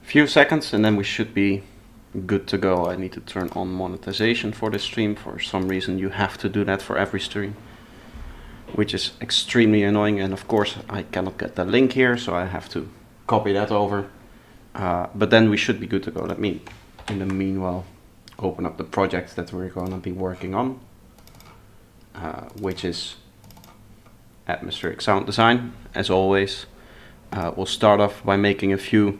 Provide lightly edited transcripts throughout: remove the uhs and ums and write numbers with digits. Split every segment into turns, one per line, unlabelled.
few seconds and then we should be good to go. I need to turn on monetization for this stream. For some reason you have to do that for every stream, which is extremely annoying, and of course I cannot get the link here, so I have to copy that over. But then we should be good to go. Let me, in the meanwhile, open up the project that we're going to be working on, which is atmospheric sound design. As always, we'll start off by making a few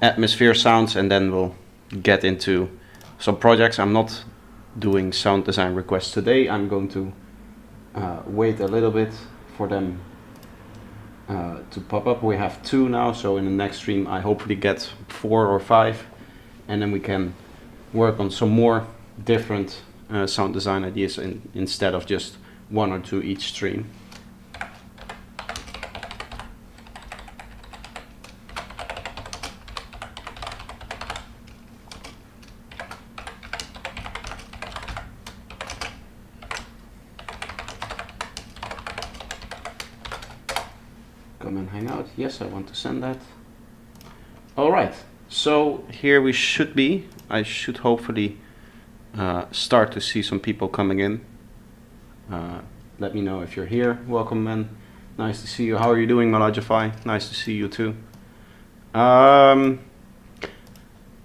atmosphere sounds, and then we'll get into some projects. I'm not doing sound design requests today. I'm going to wait a little bit for them to pop up. We have 2 now, so in the next stream I hopefully get 4 or 5, and then we can work on some more different sound design ideas instead of just 1 or 2 each stream. Come and hang out. Yes, I want to send that. Alright, so here we should be. I should hopefully start to see some people coming in. Let me know if you're here. Welcome, man. Nice to see you. How are you doing, Malajafai? Nice to see you too.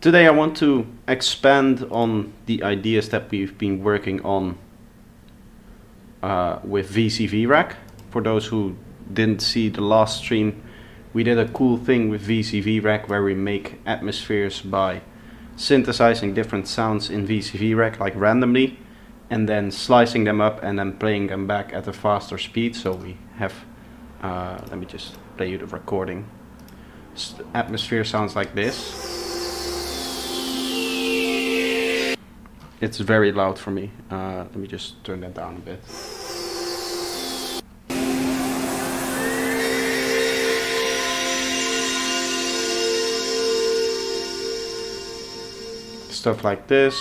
Today I want to expand on the ideas that we've been working on with VCV Rack. For those who didn't see the last stream, we did a cool thing with VCV Rack where we make atmospheres by synthesizing different sounds in VCV Rack, like randomly, and then slicing them up and then playing them back at a faster speed. So we have, let me just play you the recording. Atmosphere sounds like this. It's very loud for me. Let me just turn that down a bit. Stuff like this.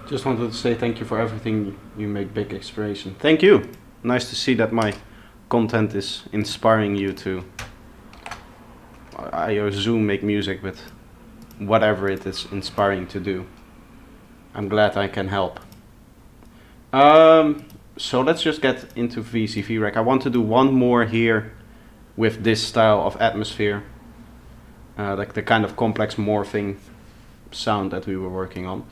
Just wanted to say thank you for everything. You make big inspiration. Thank you. Nice to see that my content is inspiring you to, I assume, make music with whatever it is inspiring to do. I'm glad I can help. So let's just get into VCV Rack. I want to do one more here with this style of atmosphere, like the kind of complex morphing sound that we were working on.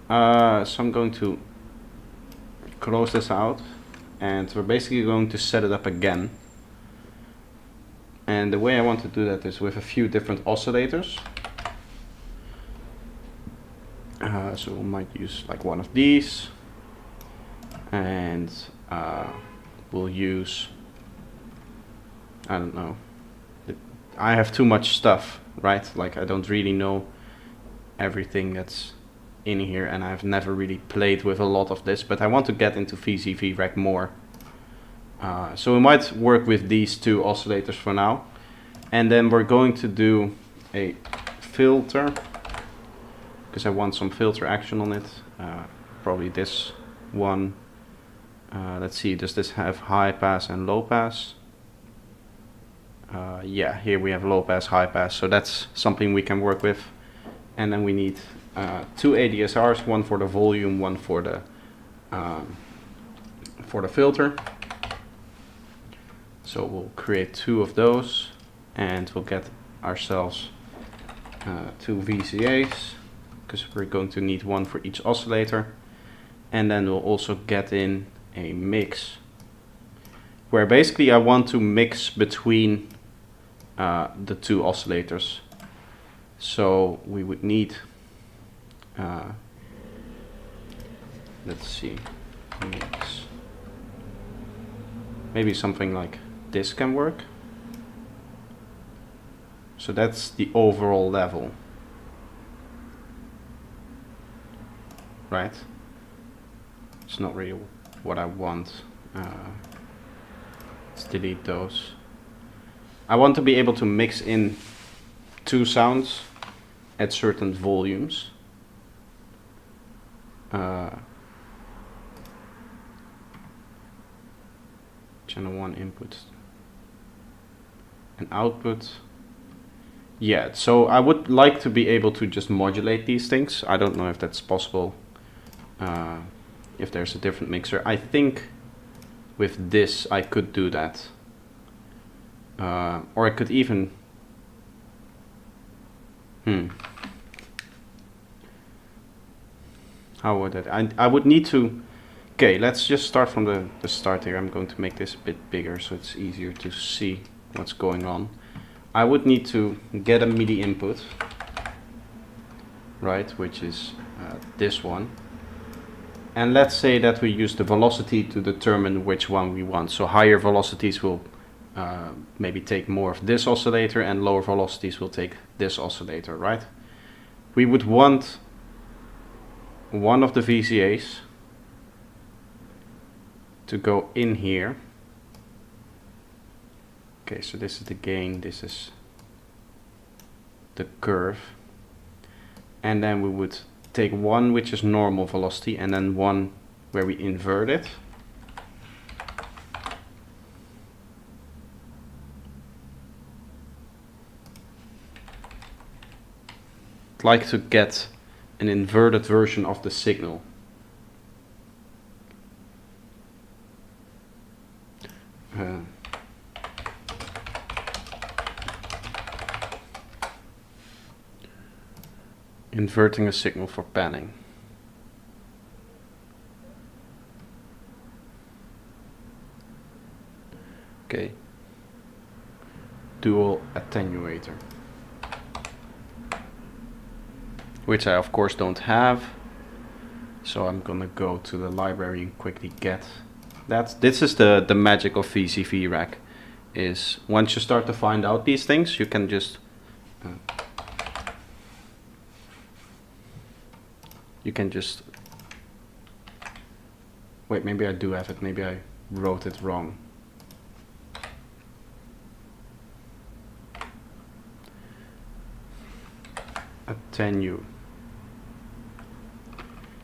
So I'm going to close this out, and we're basically going to set it up again. And the way I want to do that is with a few different oscillators. So we might use like one of these, and we'll use, I don't know, I have too much stuff, right? Like I don't really know everything that's in here, and I've never really played with a lot of this, but I want to get into VCV Rack more. So we might work with these 2 oscillators for now, and then we're going to do a filter, because I want some filter action on it. Probably this one. Let's see, does this have high pass and low pass? Yeah, here we have low pass, high pass, so that's something we can work with. And then we need 2 ADSRs, one for the volume, one for the filter. So we'll create 2 of those, and we'll get ourselves 2 VCAs, because we're going to need one for each oscillator. And then we'll also get in a mix, where basically I want to mix between the 2 oscillators. So we would need, let's see, mix. Maybe something like this can work. So that's the overall level, right? It's not really what I want. Let's delete those. I want to be able to mix in two sounds at certain volumes. Channel 1 input and output. Yeah, so I would like to be able to just modulate these things. I don't know if that's possible, if there's a different mixer. I think with this I could do that. Or I could even... How would that... I would need to... Okay, let's just start from the start here. I'm going to make this a bit bigger so it's easier to see what's going on. I would need to get a MIDI input, right, which is this one. And let's say that we use the velocity to determine which one we want. So higher velocities will maybe take more of this oscillator, and lower velocities will take this oscillator, right? We would want one of the VCAs to go in here. Okay, so this is the gain, this is the curve. And then we would take one which is normal velocity and then one where we invert it. I'd like to get an inverted version of the signal. Inverting a signal for panning. Okay. Dual attenuator. Which I of course don't have. So I'm gonna go to the library and quickly get that. This is the magic of VCV Rack. Is once you start to find out these things, you can just wait, maybe I do have it, maybe I wrote it wrong. Attenuate.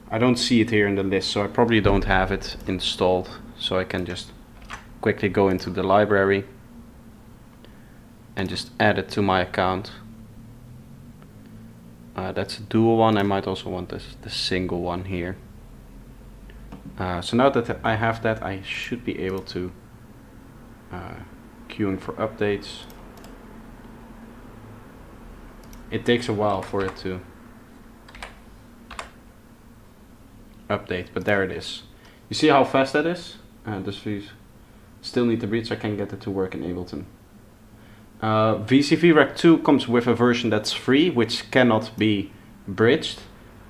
I don't see it here in the list, so I probably don't have it installed, so I can just quickly go into the library and just add it to my account. That's a dual one. I might also want the single one here. So now that I have that, I should be able to queuing for updates. It takes a while for it to update, but there it is. You see how fast that is? This still need to read, so I can get it to work in Ableton. VCV Rack 2 comes with a version that's free, which cannot be bridged,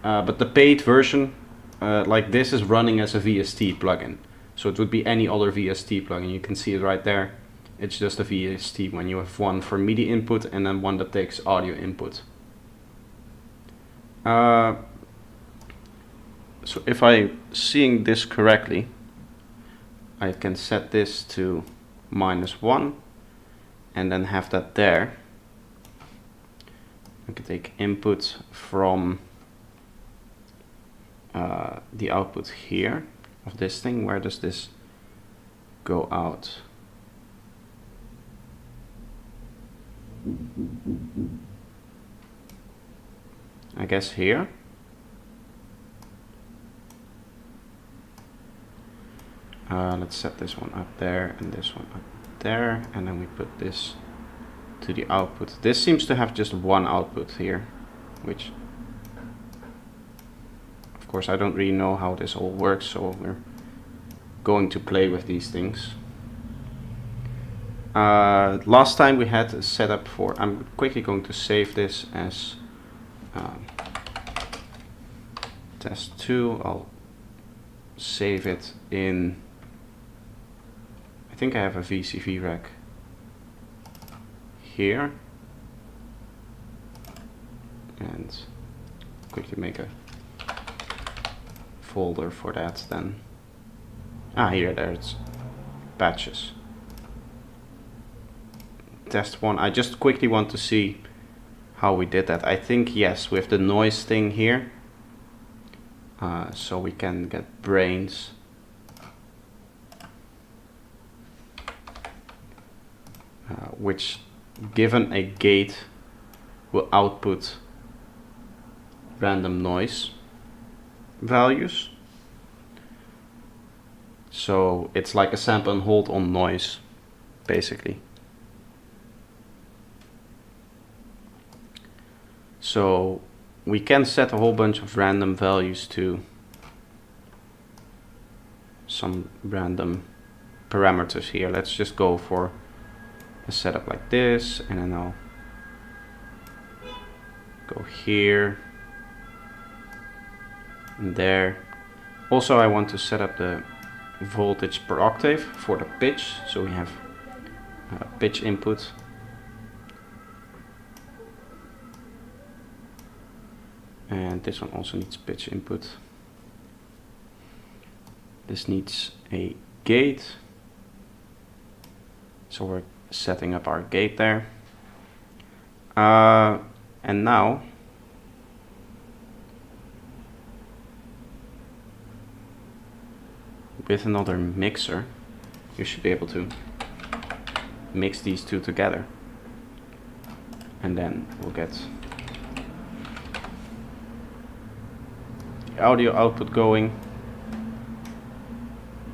but the paid version, like this, is running as a VST plugin. So it would be any other VST plugin. You can see it right there. It's just a VST when you have one for MIDI input and then one that takes audio input. So if I'm seeing this correctly, I can set this to -1 and then have that there. I can take input from the output here of this thing. Where does this go out? I guess here. Let's set this one up there and this one up there, and then we put this to the output. This seems to have just one output here, which of course I don't really know how this all works, so we're going to play with these things. Last time we had a setup for, I'm quickly going to save this as test 2. I'll save it in, I think I have a VCV Rack here. and quickly make a folder for that then. Here, there's patches. Test 1, I just quickly want to see how we did that. I think yes, with the noise thing here, so we can get brains. Which, given a gate, will output random noise values. So it's like a sample and hold on noise, basically. So we can set a whole bunch of random values to some random parameters here. Let's just go for a setup like this, and then I'll go here and there. Also, I want to set up the voltage per octave for the pitch, so we have pitch input. And this one also needs pitch input. This needs a gate, so we're setting up our gate there. And now with another mixer, you should be able to mix these two together, and then we'll get the audio output going,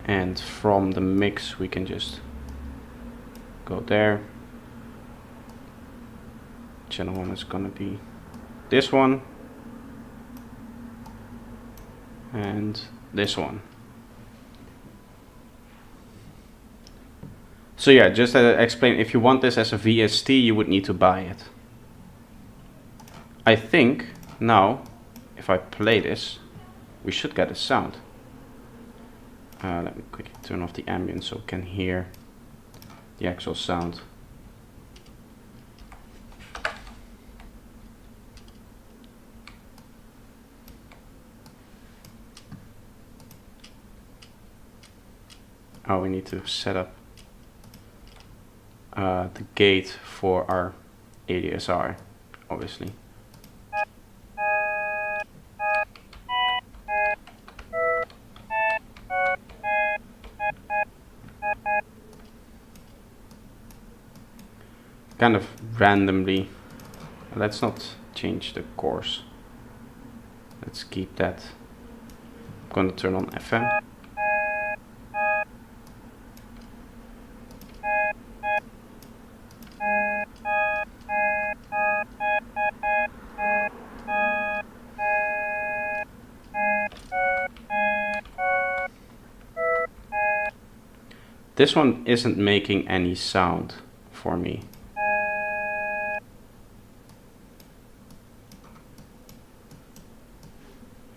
and from the mix we can just go there. Channel 1 is gonna be this one and this one. So yeah, just to explain, if you want this as a VST, you would need to buy it. I think now, if I play this, we should get a sound. Let me quickly turn off the ambient so we can hear the actual sound. Oh, we need to set up the gate for our ADSR, obviously. Kind of randomly. Let's not change the course. Let's keep that. I'm going to turn on FM. This one isn't making any sound for me.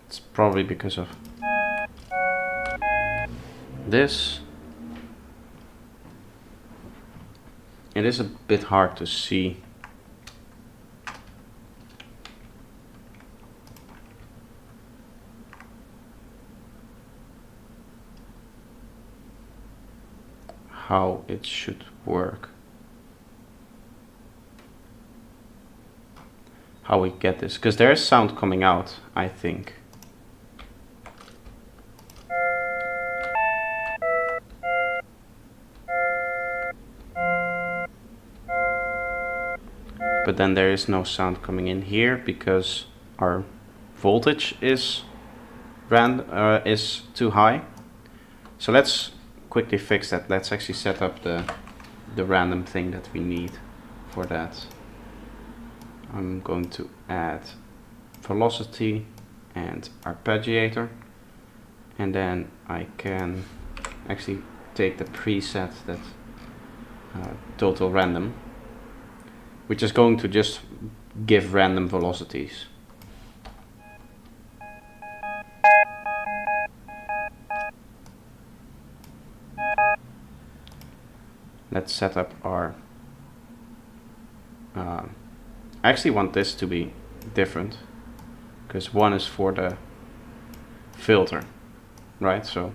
It's probably because of this. It is a bit hard to see. How it should work. How we get this, because there is sound coming out, I think. But then there is no sound coming in here because our voltage is too high. So let's quickly fix that. Let's actually set up the random thing that we need for that. I'm going to add velocity and arpeggiator, and then I can actually take the preset that total random, which is going to just give random velocities. Let's set up our I actually want this to be different, because one is for the filter, right? So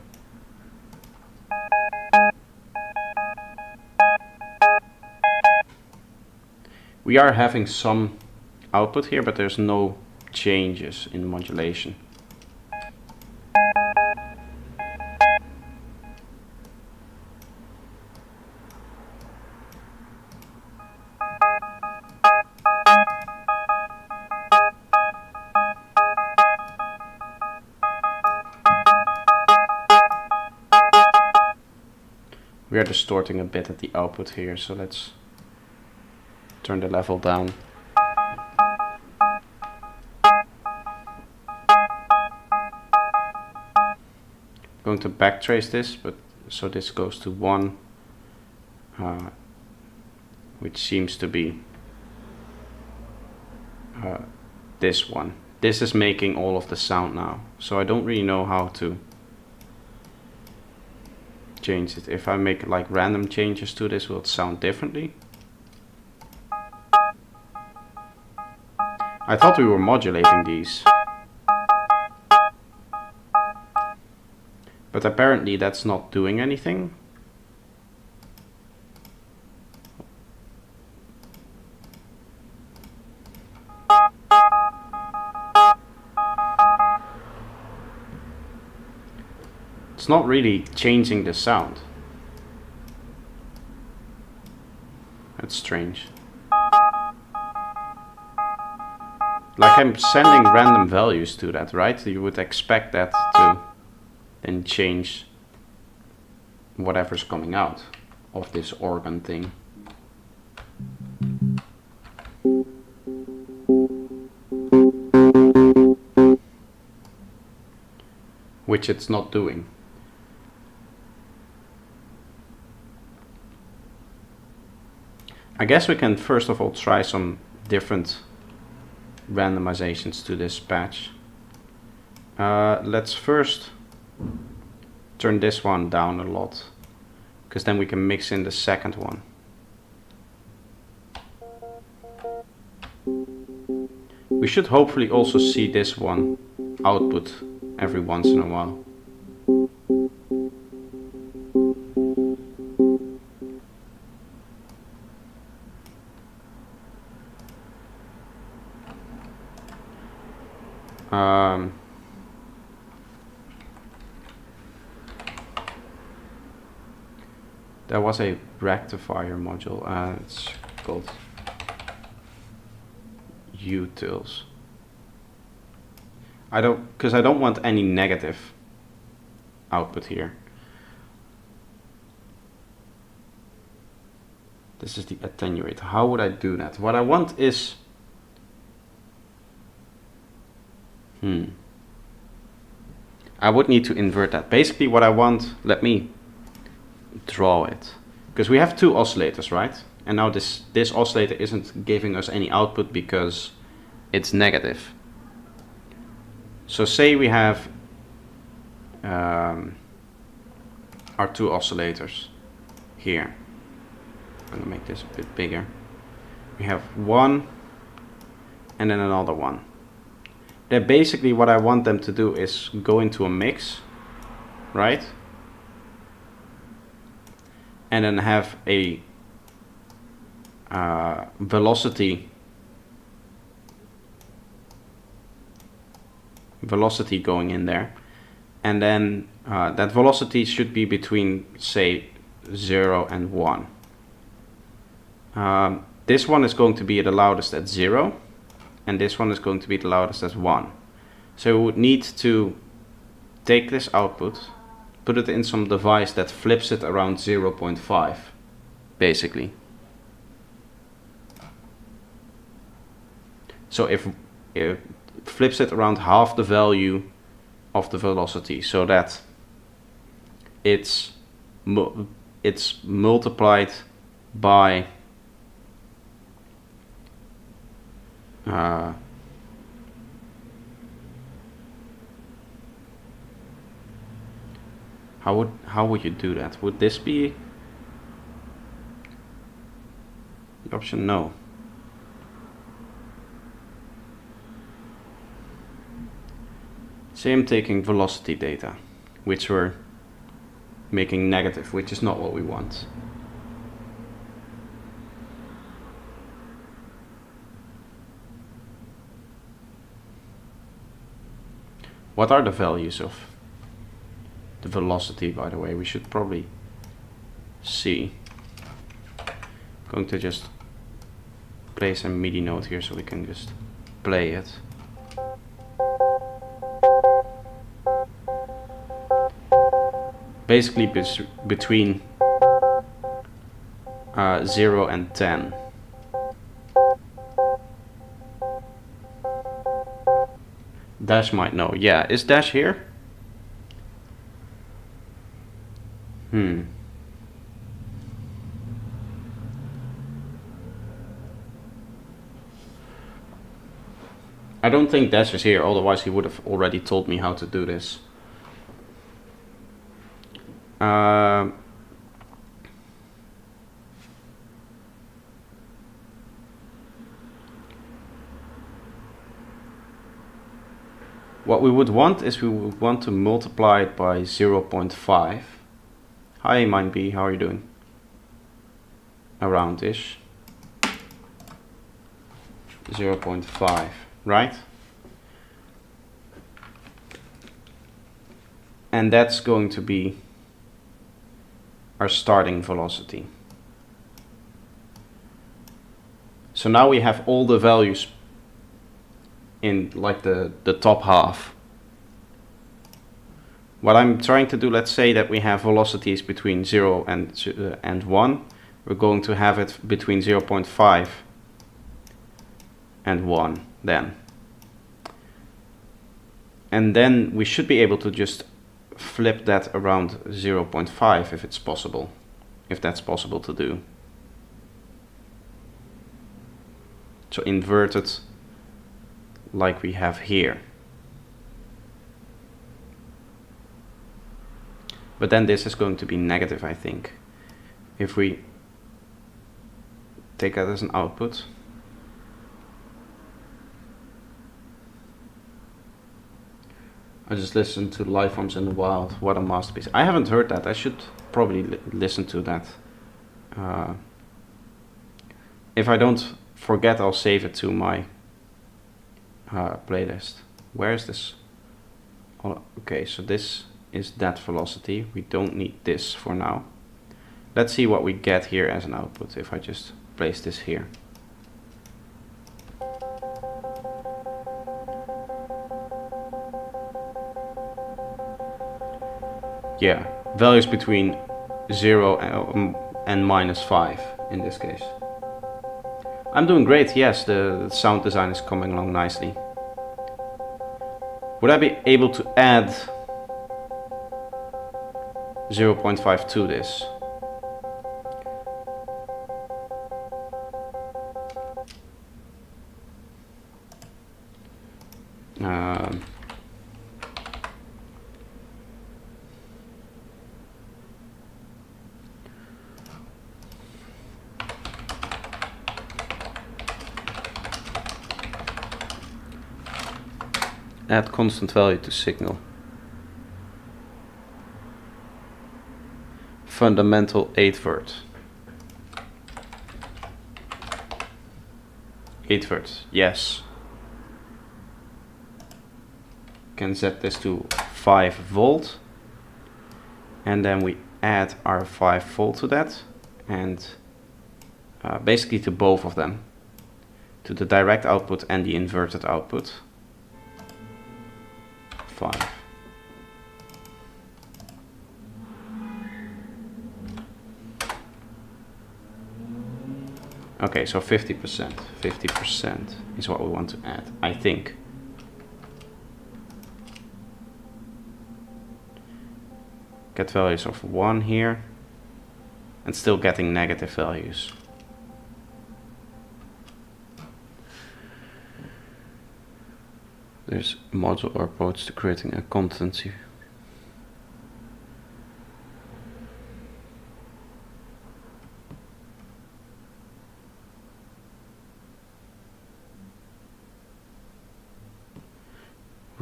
we are having some output here, but there's no changes in modulation. We are distorting a bit at the output here, so let's turn the level down. I'm going to backtrace this, but so this goes to 1, which seems to be this one. This is making all of the sound now, so I don't really know how to change it. If I make like random changes to this, will it sound differently? I thought we were modulating these, but apparently that's not doing anything. It's not really changing the sound. That's strange. Like I'm sending random values to that, right? You would expect that to then change whatever's coming out of this organ thing. Which it's not doing. I guess we can first of all try some different randomizations to this patch. Let's first turn this one down a lot, because then we can mix in the second one. We should hopefully also see this one output every once in a while. There was a rectifier module, it's called Utils. Because I don't want any negative output here. This is the attenuator. How would I do that? What I want is I would need to invert that. Basically what I want, let me draw it. Because we have two oscillators, right? And now this oscillator isn't giving us any output because it's negative. So say we have our two oscillators here. I'm going to make this a bit bigger. We have one and then another one. Then basically what I want them to do is go into a mix, right? And then have a velocity going in there, and then that velocity should be between, say, 0 and 1. This one is going to be the loudest at 0, and this one is going to be the loudest at 1. So we would need to take this output, put it in some device that flips it around 0.5, basically. So if it flips it around half the value of the velocity, so that it's multiplied by how would you do that? Would this be the option? No. Say I'm taking velocity data, which we're making negative, which is not what we want. What are the values of the velocity, by the way? We should probably see. Going to just place a MIDI note here so we can just play it. Basically between 0 and 10. Dash might know. Yeah, is Dash here? I don't think Dash is here, otherwise he would have already told me how to do this. What we would want is we would want to multiply it by 0.5. Hi MindB, how are you doing? Around-ish. 0.5, right? And that's going to be our starting velocity. So now we have all the values in like the top half. What I'm trying to do, let's say that we have velocities between 0 and 1. We're going to have it between 0.5 and 1 then. And then we should be able to just flip that around 0.5 if it's possible, if that's possible to do. So invert it like we have here. But then this is going to be negative, I think. If we take that as an output. I just listened to Life Forms in the Wild. What a masterpiece. I haven't heard that. I should probably listen to that. If I don't forget, I'll save it to my playlist. Where is this? Oh, okay, so this is that velocity. We don't need this for now. Let's see what we get here as an output if I just place this here. Yeah, values between 0 and -5 in this case. I'm doing great, yes, the sound design is coming along nicely. Would I be able to add 0.5 to this? Add constant value to signal. Fundamental 8-vert. 8-vert, yes. Can set this to 5 volt. And then we add our 5 volt to that. And basically to both of them. To the direct output and the inverted output. 5. Okay, so 50%. 50% is what we want to add, I think. Get values of 1 here. And still getting negative values. There's a module or approach to creating a constancy.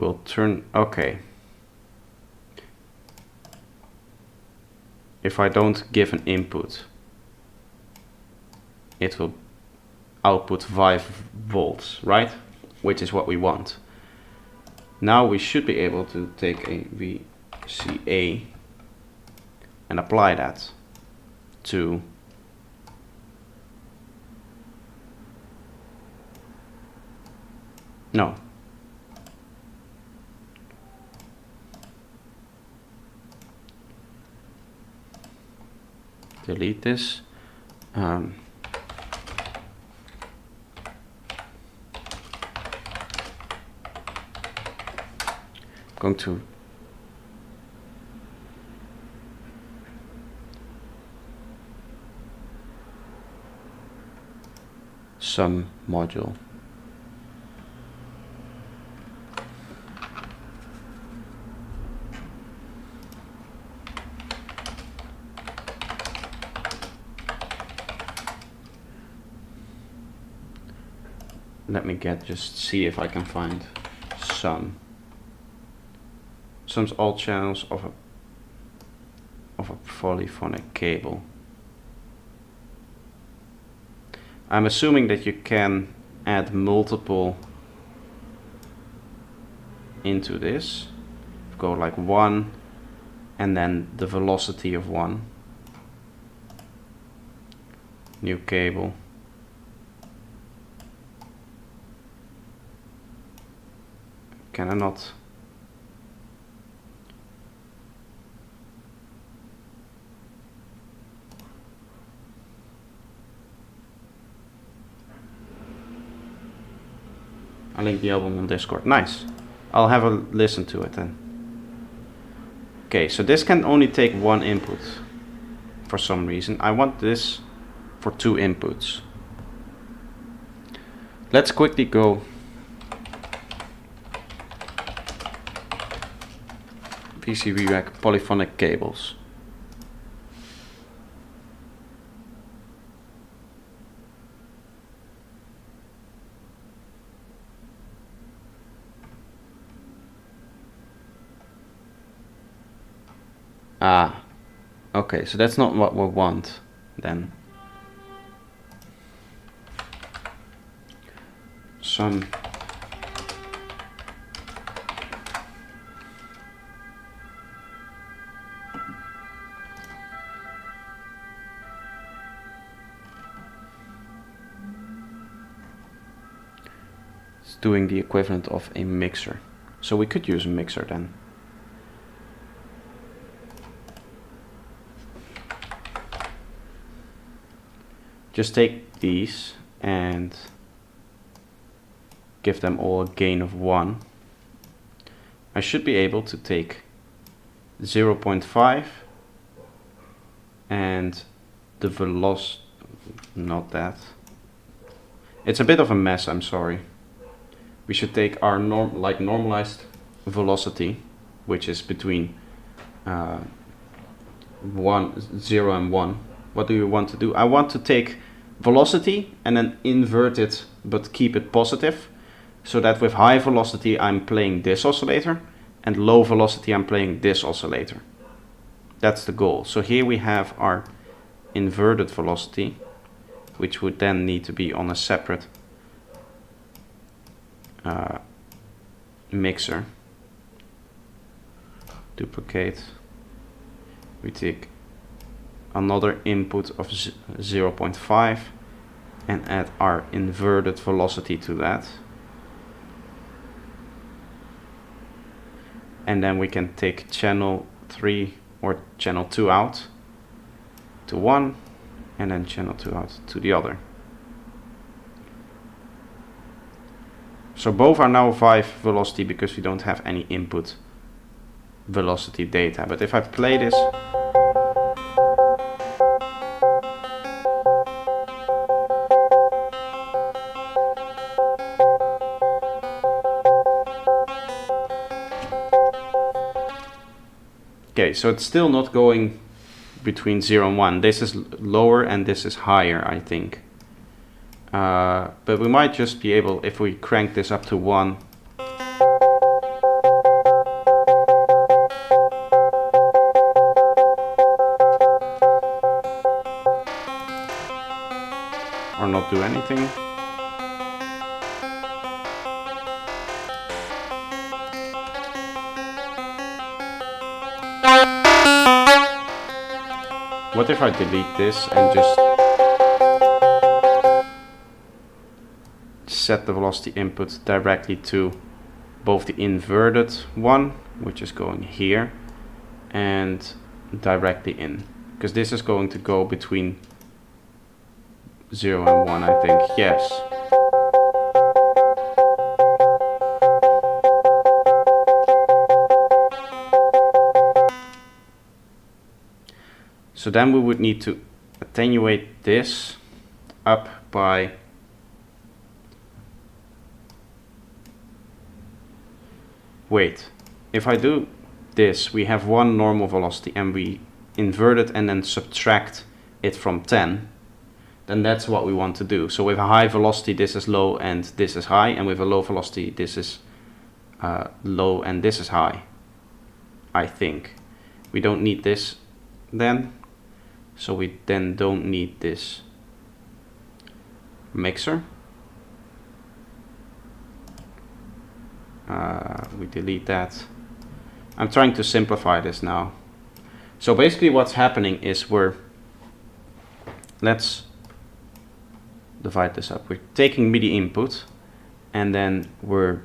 will turn, okay. If I don't give an input, it will output 5 volts, right? Which is what we want. Now we should be able to take a VCA and apply that to no. Delete this. Going to sum module. Let me just see if I can find sum. Sums all channels of a polyphonic cable. I'm assuming that you can add multiple into this. Go like 1 and then the velocity of 1. New cable. Can I not? I linked the album on Discord. Nice. I'll have a listen to it then. Okay, so this can only take 1 input for some reason. I want this for 2 inputs. Let's quickly go PCB rack polyphonic cables. Ah, okay, so that's not what we want then. Some it's doing the equivalent of a mixer. So we could use a mixer then. Just take these and give them all a gain of 1. I should be able to take 0.5 and the velocity, not that. It's a bit of a mess, I'm sorry. We should take our normalized velocity, which is between 0 and 1. What do you want to do? I want to take velocity and then invert it but keep it positive, so that with high velocity I'm playing this oscillator and low velocity I'm playing this oscillator. That's the goal. So here we have our inverted velocity, which would then need to be on a separate mixer. Duplicate. We take another input of 0.5 and add our inverted velocity to that. And then we can take channel 3 or channel 2 out to 1 and then channel 2 out to the other. So both are now 5 velocity because we don't have any input velocity data. But if I play this, okay, so it's still not going between 0 and 1. This is lower and this is higher, I think. But we might just be able, if we crank this up to 1, or not do anything. What if I delete this and just set the velocity input directly to both the inverted one, which is going here, and directly in, because this is going to go between 0 and 1, I think. Yes. So then we would need to attenuate this up by if I do this, we have one normal velocity and we invert it and then subtract it from 10, then that's what we want to do. So with a high velocity this is low and this is high, and with a low velocity this is low and this is high. I think we don't need this then, so we then don't need this mixer. We delete that. I'm trying to simplify this now. So basically what's happening is let's divide this up. We're taking MIDI input and then we're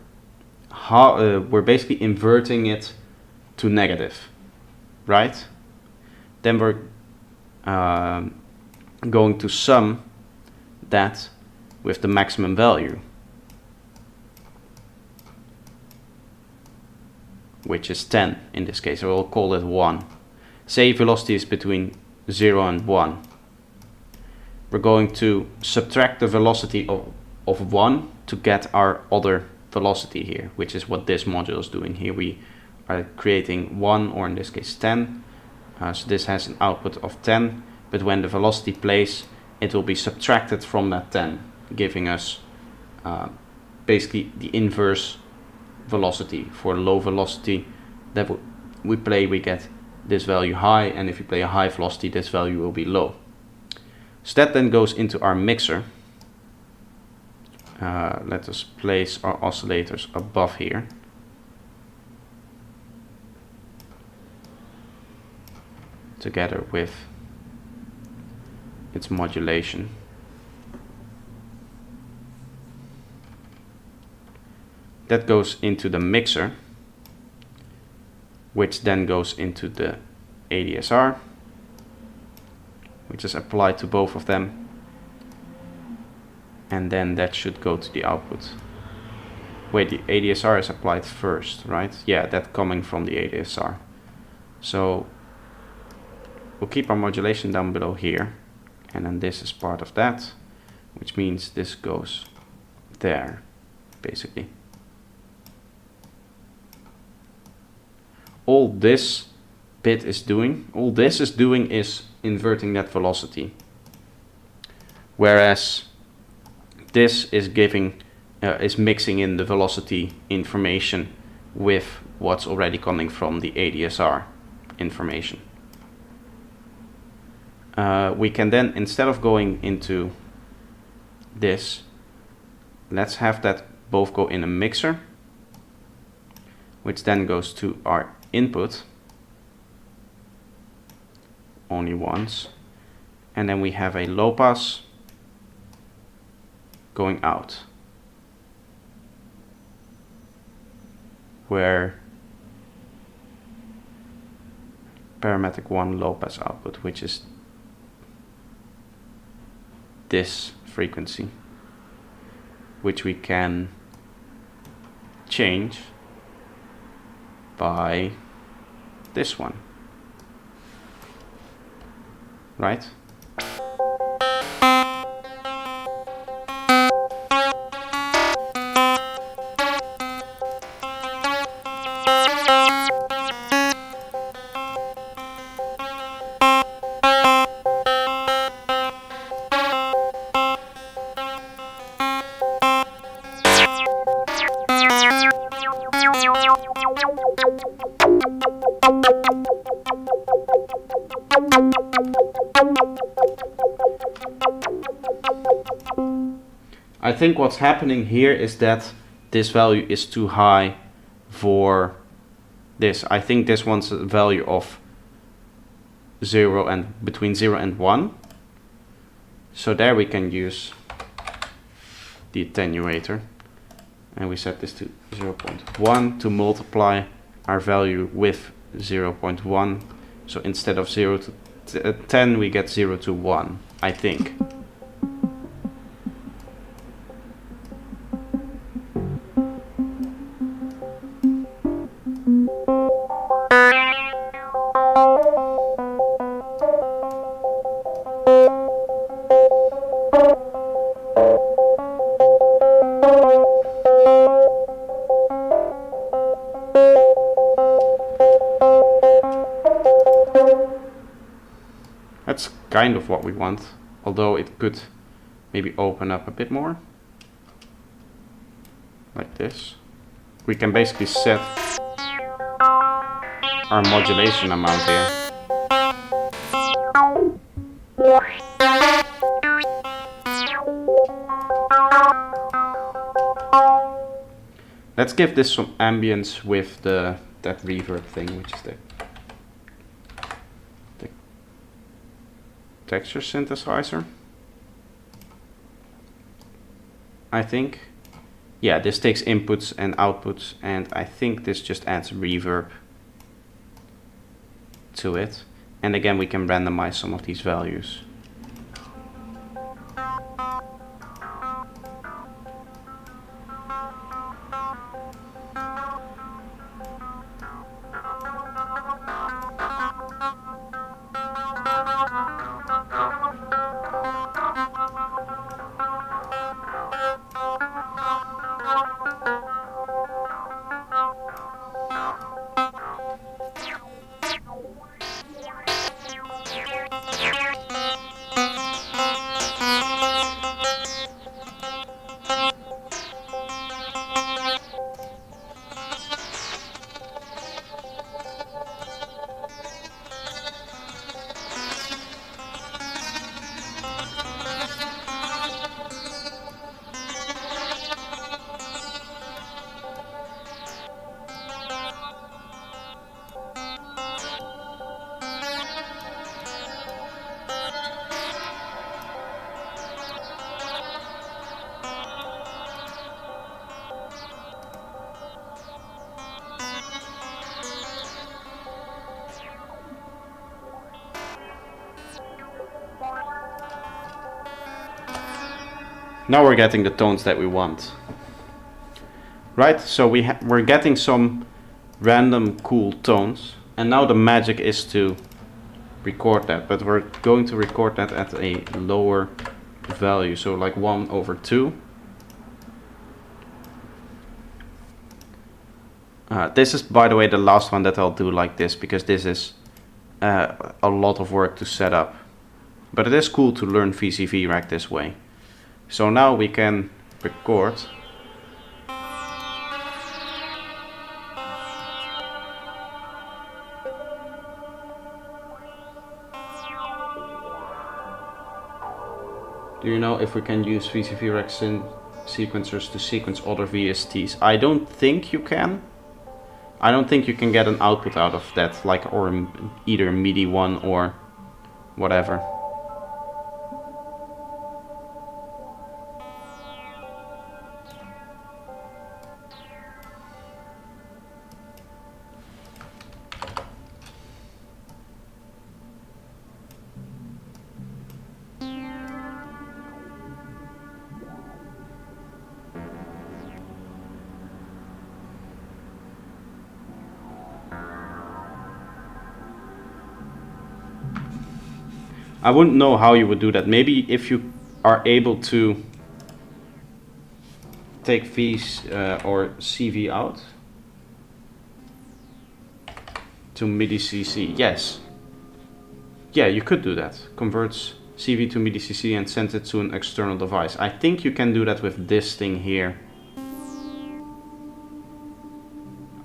basically inverting it to negative, right? Then we're going to sum that with the maximum value, which is 10 in this case. I will call it 1. Say velocity is between 0 and 1. We're going to subtract the velocity of 1 to get our other velocity here, which is what this module is doing here. We are creating 1, or in this case 10. So this has an output of 10, but when the velocity plays, it will be subtracted from that 10, giving us basically the inverse velocity. For low velocity that we play, we get this value high, and if you play a high velocity, this value will be low. So that then goes into our mixer. Let us place our oscillators above here. Together with its modulation. That goes into the mixer, which then goes into the ADSR, which is applied to both of them, and then that should go to the output. Wait, the ADSR is applied first, right? Yeah, that coming from the ADSR. So we'll keep our modulation down below here, and then this is part of that, which means this goes there, basically. All this is doing is inverting that velocity, whereas this is is mixing in the velocity information with what's already coming from the ADSR information. We can then, instead of going into this, let's have that both go in a mixer, which then goes to our input only once, and then we have a low pass going out, where parametric 1 low pass output, which is this frequency, which we can change by this one, right? I think what's happening here is that this value is too high for this. I think this one's a value of 0 and between 0 and 1. So there we can use the attenuator, and we set this to 0.1 to multiply our value with 0.1. So instead of 0 to 10, we get 0 to 1, I think. That's kind of what we want, although it could maybe open up a bit more. Like this. We can basically set our modulation amount here. Let's give this some ambience with that reverb thing, which is the texture synthesizer. I think. Yeah, this takes inputs and outputs, and I think this just adds reverb to it. And again, we can randomize some of these values. Now we're getting the tones that we want. Right, so we're getting some random cool tones, and now the magic is to record that, but we're going to record that at a lower value, so like 1/2. This is, by the way, the last one that I'll do like this, because this is a lot of work to set up. But it is cool to learn VCV Rack this way. So now we can record. Do you know if we can use VCV Rack sequencers to sequence other VSTs? I don't think you can. I don't think you can get an output out of that, like, or either MIDI one or whatever. I wouldn't know how you would do that. Maybe if you are able to take V's or CV out to MIDI CC. Yes. Yeah, you could do that. Converts CV to MIDI CC and sends it to an external device. I think you can do that with this thing here.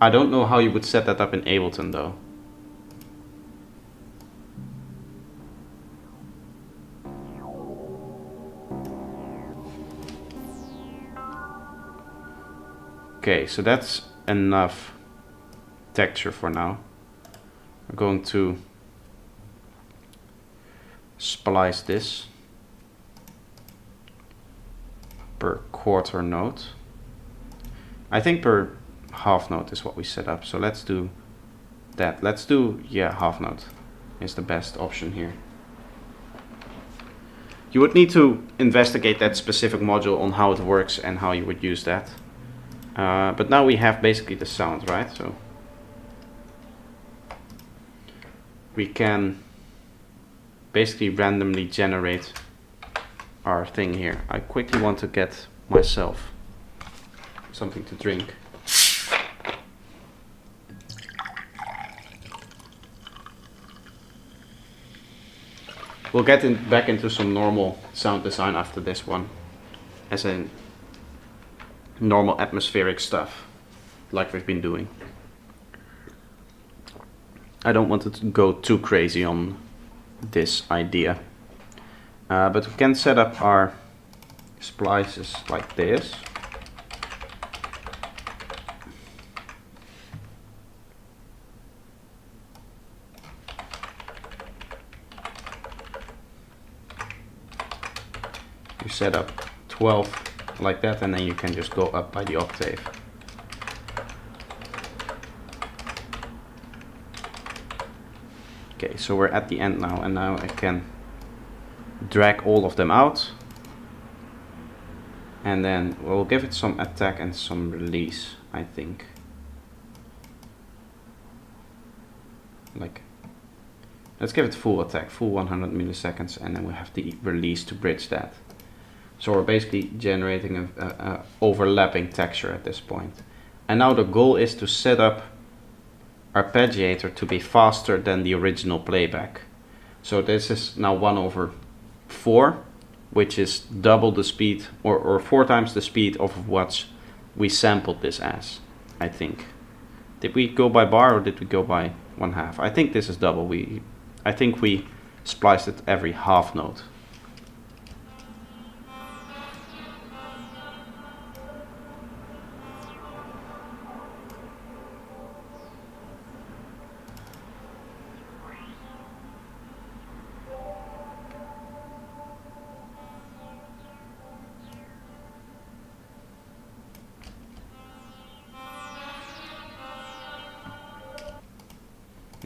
I don't know how you would set that up in Ableton though. Okay, so that's enough texture for now. We're going to splice this per quarter note. I think per half note is what we set up, so let's do that. Let's do, yeah, half note is the best option here. You would need to investigate that specific module on how it works and how you would use that. But now we have basically the sound, right? So we can basically randomly generate our thing here. I quickly want to get myself something to drink. We'll get back into some normal sound design after this one, as in normal atmospheric stuff, like we've been doing. I don't want it to go too crazy on this idea, but we can set up our splices like this. You set up 12 like that, and then you can just go up by the octave. Okay, so we're at the end now, and now I can drag all of them out, and then we'll give it some attack and some release, I think. Like, let's give it full attack, full 100 milliseconds, and then we have the release to bridge that. So we're basically generating a overlapping texture at this point. And now the goal is to set up arpeggiator to be faster than the original playback. So this is now 1/4, which is double the speed, or 4 times the speed of what we sampled this as, I think. Did we go by bar or did we go by 1/2? I think this is double. I think we spliced it every half note.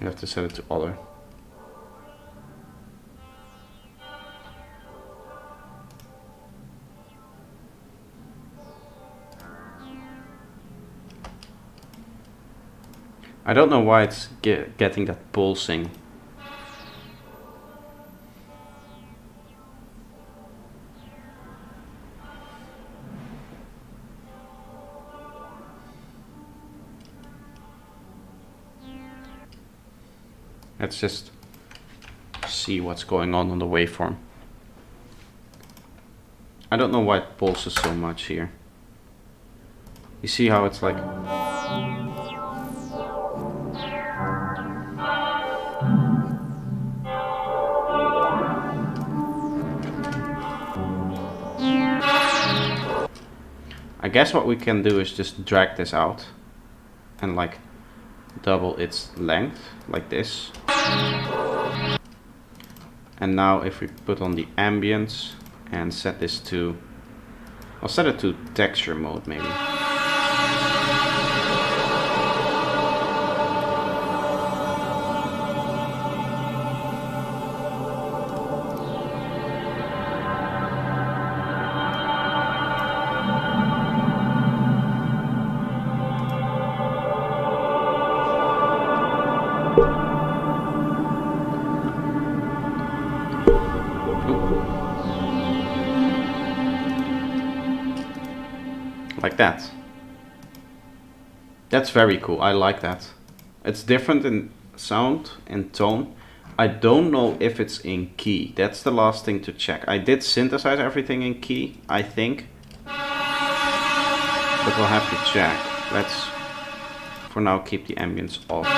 You have to set it to other. I don't know why it's getting that pulsing. Let's just see what's going on the waveform. I don't know why it pulses so much here. You see how it's like... I guess what we can do is just drag this out and like double its length, like this. And now if we put on the ambience and set this to, I'll set it to texture mode maybe. Like that. That's very cool. I like that. It's different in sound and tone. I don't know if it's in key. That's the last thing to check. I did synthesize everything in key, I think. But we'll have to check. Let's, for now, keep the ambience off.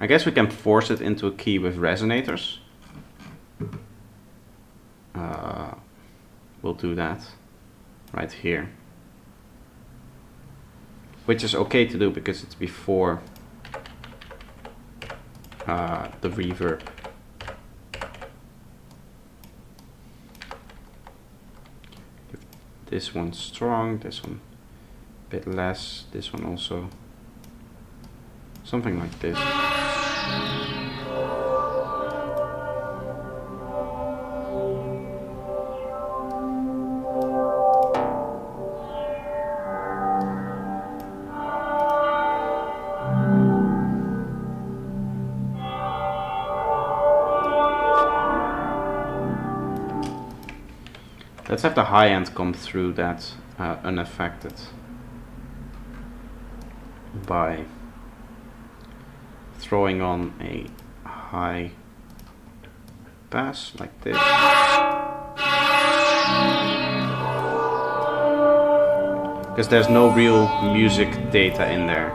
I guess we can force it into a key with resonators. We'll do that right here. Which is okay to do because it's before the reverb. This one strong, this one a bit less, this one also. Something like this. Let's have the high end come through that unaffected by throwing on a high pass like this. Because there's no real music data in there.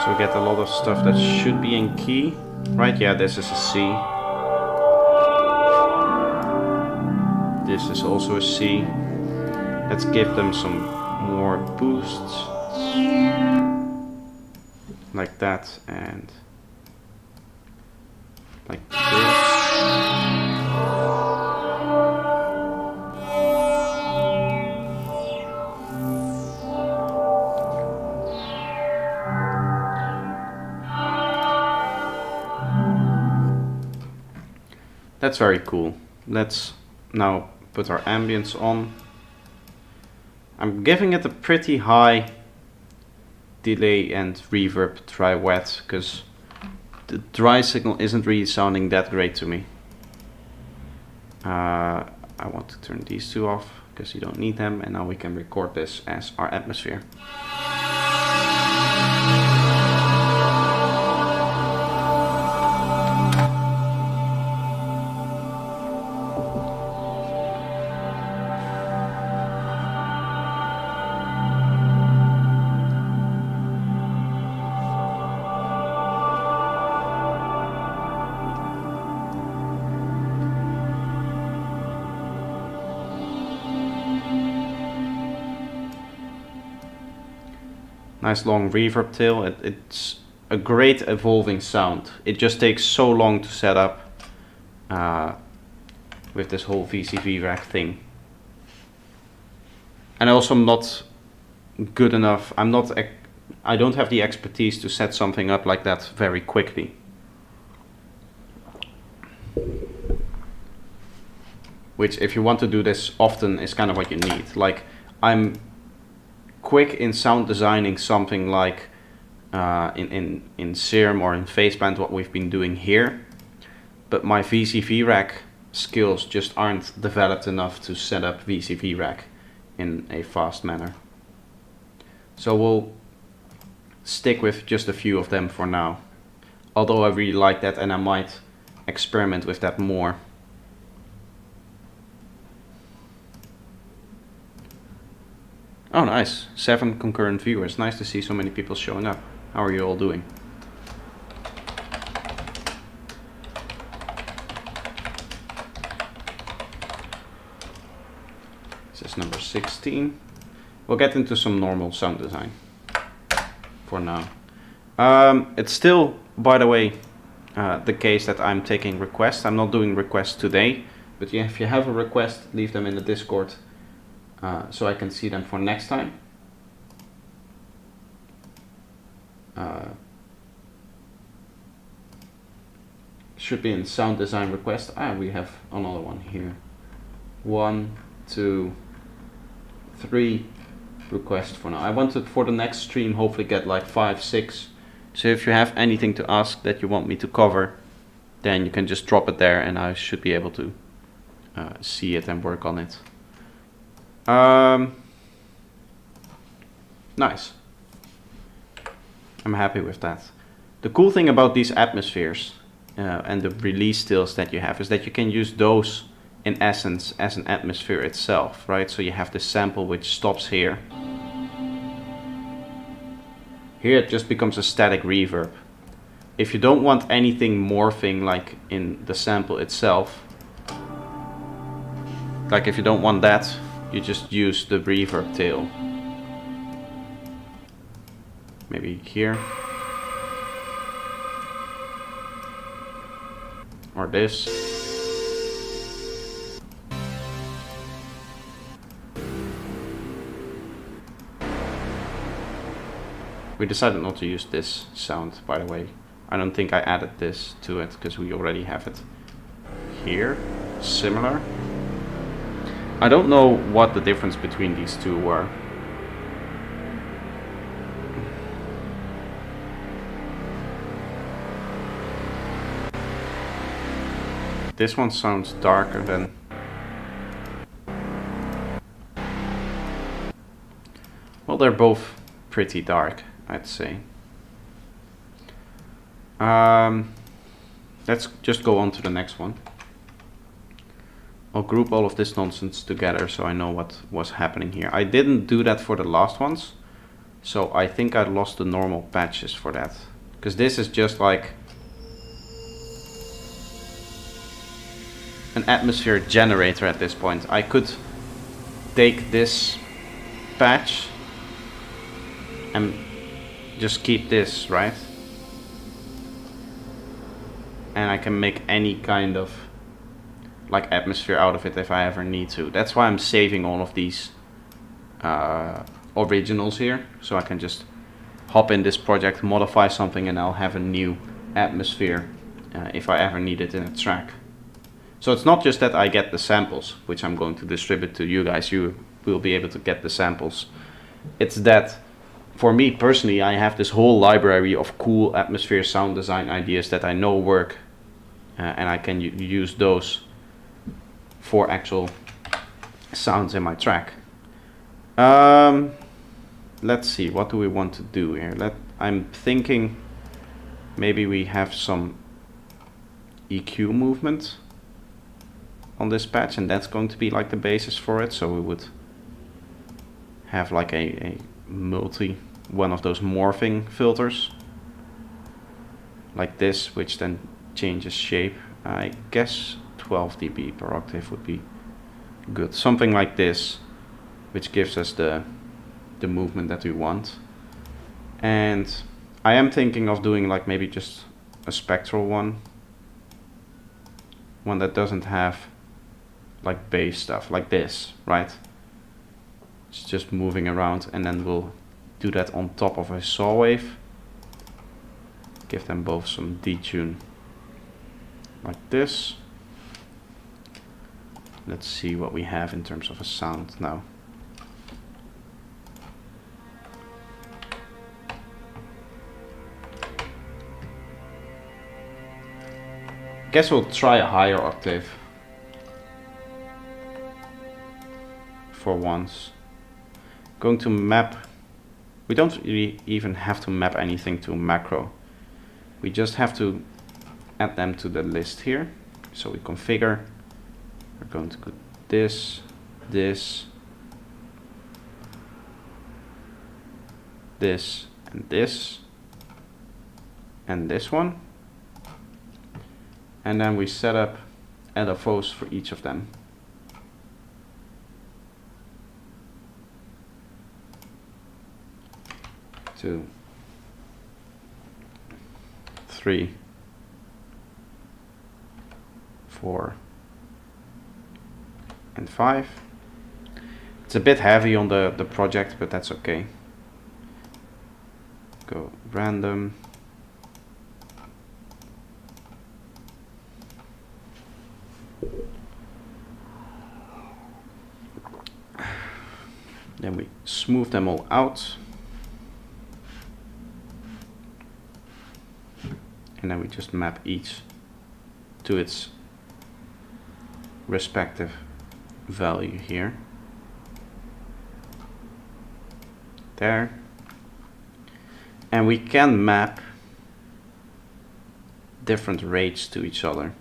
So we get a lot of stuff that should be in key. Right, yeah, this is a C. This is also a C. Let's give them some more boosts. Like that and like this. That's very cool. Let's now put our ambience on. I'm giving it a pretty high delay and reverb dry wet because the dry signal isn't really sounding that great to me. I want to turn these two off because you don't need them, and now we can record this as our atmosphere. Nice long reverb tail. It's a great evolving sound. It just takes so long to set up with this whole VCV rack thing. And also I'm not good enough. I don't have the expertise to set something up like that very quickly. Which, if you want to do this often, is kind of what you need. Like, I'm quick in sound designing something like in Serum or in Phaseband, what we've been doing here, but my VCV rack skills just aren't developed enough to set up VCV rack in a fast manner. So we'll stick with just a few of them for now, although I really like that and I might experiment with that more. Oh, nice. 7 concurrent viewers. Nice to see so many people showing up. How are you all doing? This is number 16. We'll get into some normal sound design for now. It's still, by the way, the case that I'm taking requests. I'm not doing requests today, but if you have a request, leave them in the Discord. So I can see them for next time. Should be in sound design request. We have another one here. 1, 2, 3 requests for now. I want to, for the next stream, hopefully get like 5, 6. So if you have anything to ask that you want me to cover, then you can just drop it there and I should be able to see it and work on it. Nice. I'm happy with that. The cool thing about these atmospheres and the release stills that you have is that you can use those in essence as an atmosphere itself, right? So you have the sample which stops here Here it just becomes a static reverb. If you don't want anything morphing like in the sample itself, like if you don't want that, you just use the reverb tail. Maybe here. Or this. We decided not to use this sound, by the way. I don't think I added this to it because we already have it here. Similar. I don't know what the difference between these two were. This one sounds darker than... Well, they're both pretty dark, I'd say. Let's just go on to the next one. I'll group all of this nonsense together so I know what was happening here. I didn't do that for the last ones, so I think I lost the normal patches for that. Because this is just like an atmosphere generator at this point. I could take this patch and just keep this, right? And I can make any kind of like atmosphere out of it if I ever need to. That's why I'm saving all of these originals here, so I can just hop in this project, modify something, and I'll have a new atmosphere if I ever need it in a track. So it's not just that I get the samples, which I'm going to distribute to you guys. You will be able to get the samples. It's that for me personally, I have this whole library of cool atmosphere sound design ideas that I know work, and I can use those for actual sounds in my track. Let's see, what do we want to do here? I'm thinking maybe we have some EQ movement on this patch, and that's going to be like the basis for it. So we would have like a one of those morphing filters like this, which then changes shape. I guess 12 dB per octave would be good. Something like this, which gives us the movement that we want. And I am thinking of doing like maybe just a spectral one that doesn't have like bass stuff like this, right? It's just moving around, and then we'll do that on top of a saw wave. Give them both some detune like this. Let's see what we have in terms of a sound now. Guess we'll try a higher octave for once. Going to map. We don't really even have to map anything to macro. We just have to add them to the list here. So we configure. We're going to go this, this, this, and this, and this one. And then we set up LFOs for each of them. 2, 3, 4, and 5. It's a bit heavy on the project, but that's okay. Go random. Then we smooth them all out. And then we just map each to its respective value here. There. And we can map different rates to each other,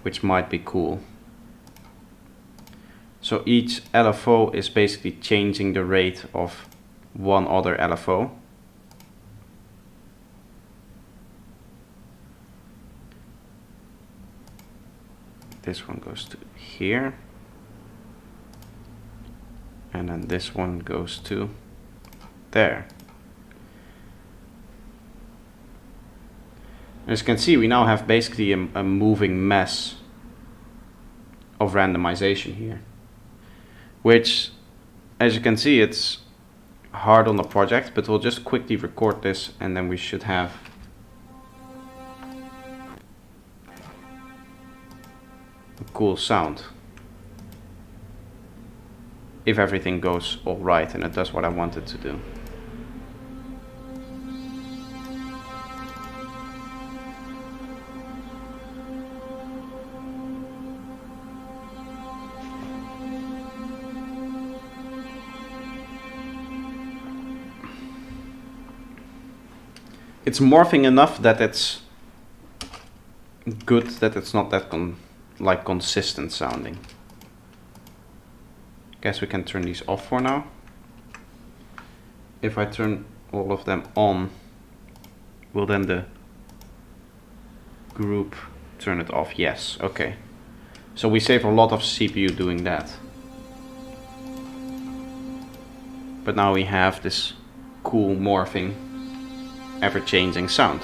which might be cool. So each LFO is basically changing the rate of one other LFO. This one goes to here. And then this one goes to there. As you can see, we now have basically a moving mess of randomization here. Which, as you can see, it's hard on the project, but we'll just quickly record this and then we should have a cool sound. If everything goes all right and it does what I want it to do. It's morphing enough that it's good, that it's not that consistent sounding. Guess we can turn these off for now. If I turn all of them on, will then the group turn it off? Yes, okay. So we save a lot of CPU doing that. But now we have this cool morphing, ever-changing sound.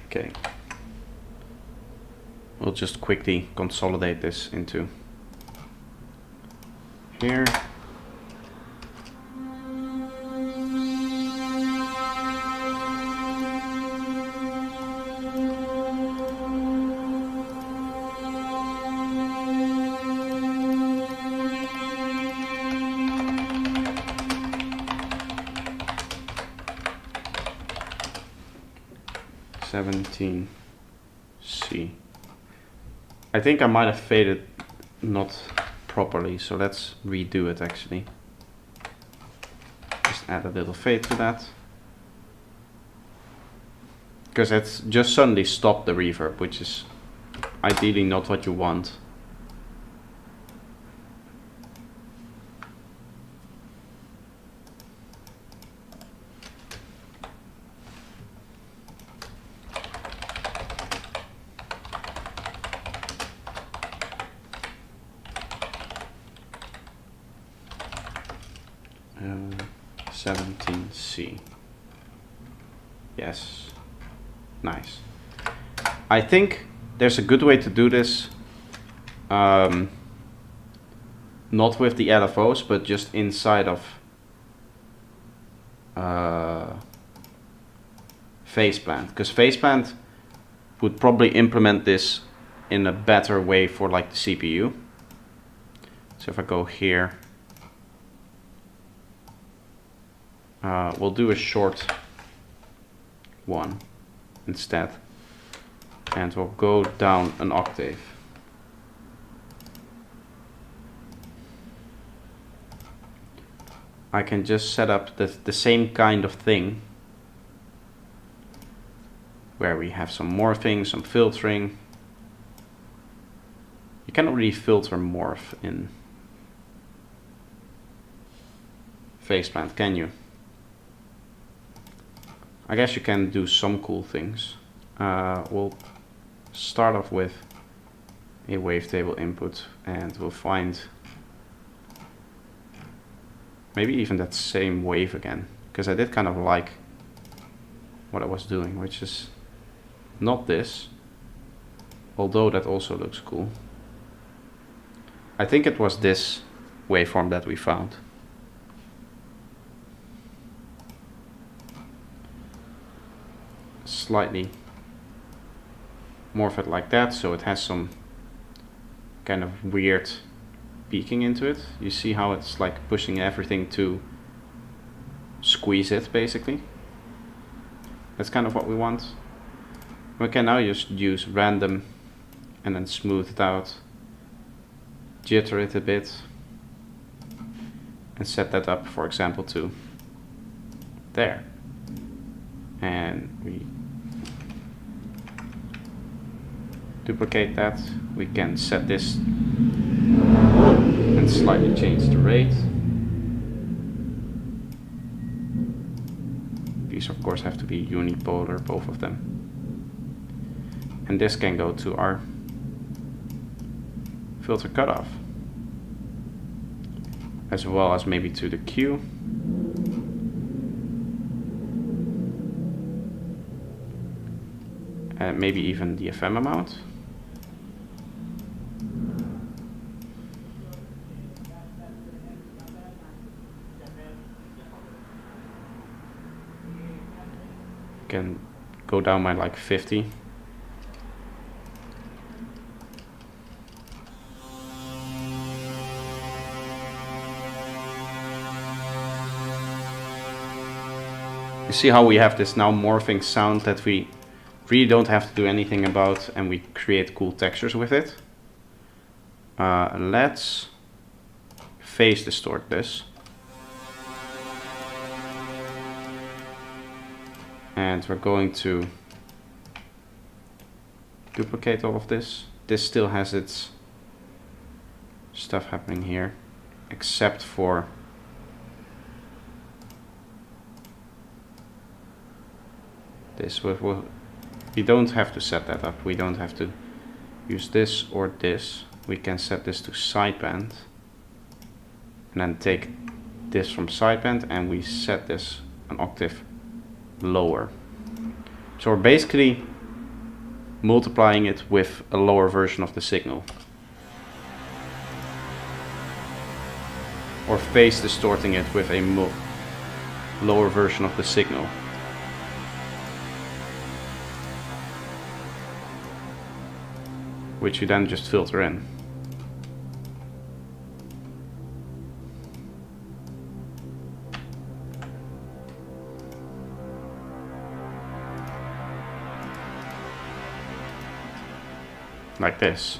Okay. We'll just quickly consolidate this into here. C. I think I might have faded not properly, so let's redo it actually. Just add a little fade to that. Because it's just suddenly stopped the reverb, which is ideally not what you want. C. Yes, nice. I think there's a good way to do this, not with the LFOs, but just inside of Faceplant, because Faceplant would probably implement this in a better way for like the CPU. So if I go here, we'll do a short one instead, and we'll go down an octave. I can just set up the same kind of thing, where we have some morphing, some filtering. You cannot really filter morph in Faceplant, can you? I guess you can do some cool things. We'll start off with a wavetable input, and we'll find maybe even that same wave again, because I did kind of like what I was doing, which is not this, although that also looks cool. I think it was this waveform that we found. Slightly morph it like that, so it has some kind of weird peeking into it. You see how it's like pushing everything to squeeze it, basically. That's kind of what we want. We can now just use random and then smooth it out, jitter it a bit, and set that up, for example, to there. And we duplicate that. We can set this and slightly change the rate. These of course have to be unipolar, both of them. And this can go to our filter cutoff, as well as maybe to the Q. And maybe even the FM amount. Can go down by like 50. You see how we have this now morphing sound that we really don't have to do anything about, and we create cool textures with it. Let's phase distort this. And we're going to duplicate all of this. This still has its stuff happening here, except for this. We don't have to set that up. We don't have to use this or this. We can set this to sideband and then take this from sideband and we set this an octave lower. So we're basically multiplying it with a lower version of the signal, or phase distorting it with a lower version of the signal. Which you then just filter in. Like this.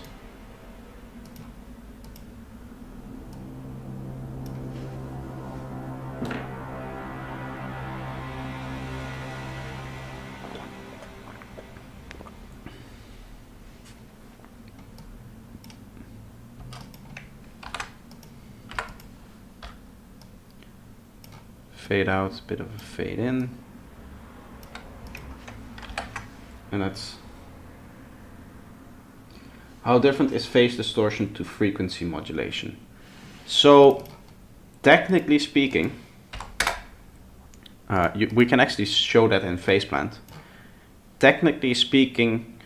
Fade out, a bit of a fade in. And that's how different is phase distortion to frequency modulation. So technically speaking, we can actually show that in phaseplant. Technically speaking,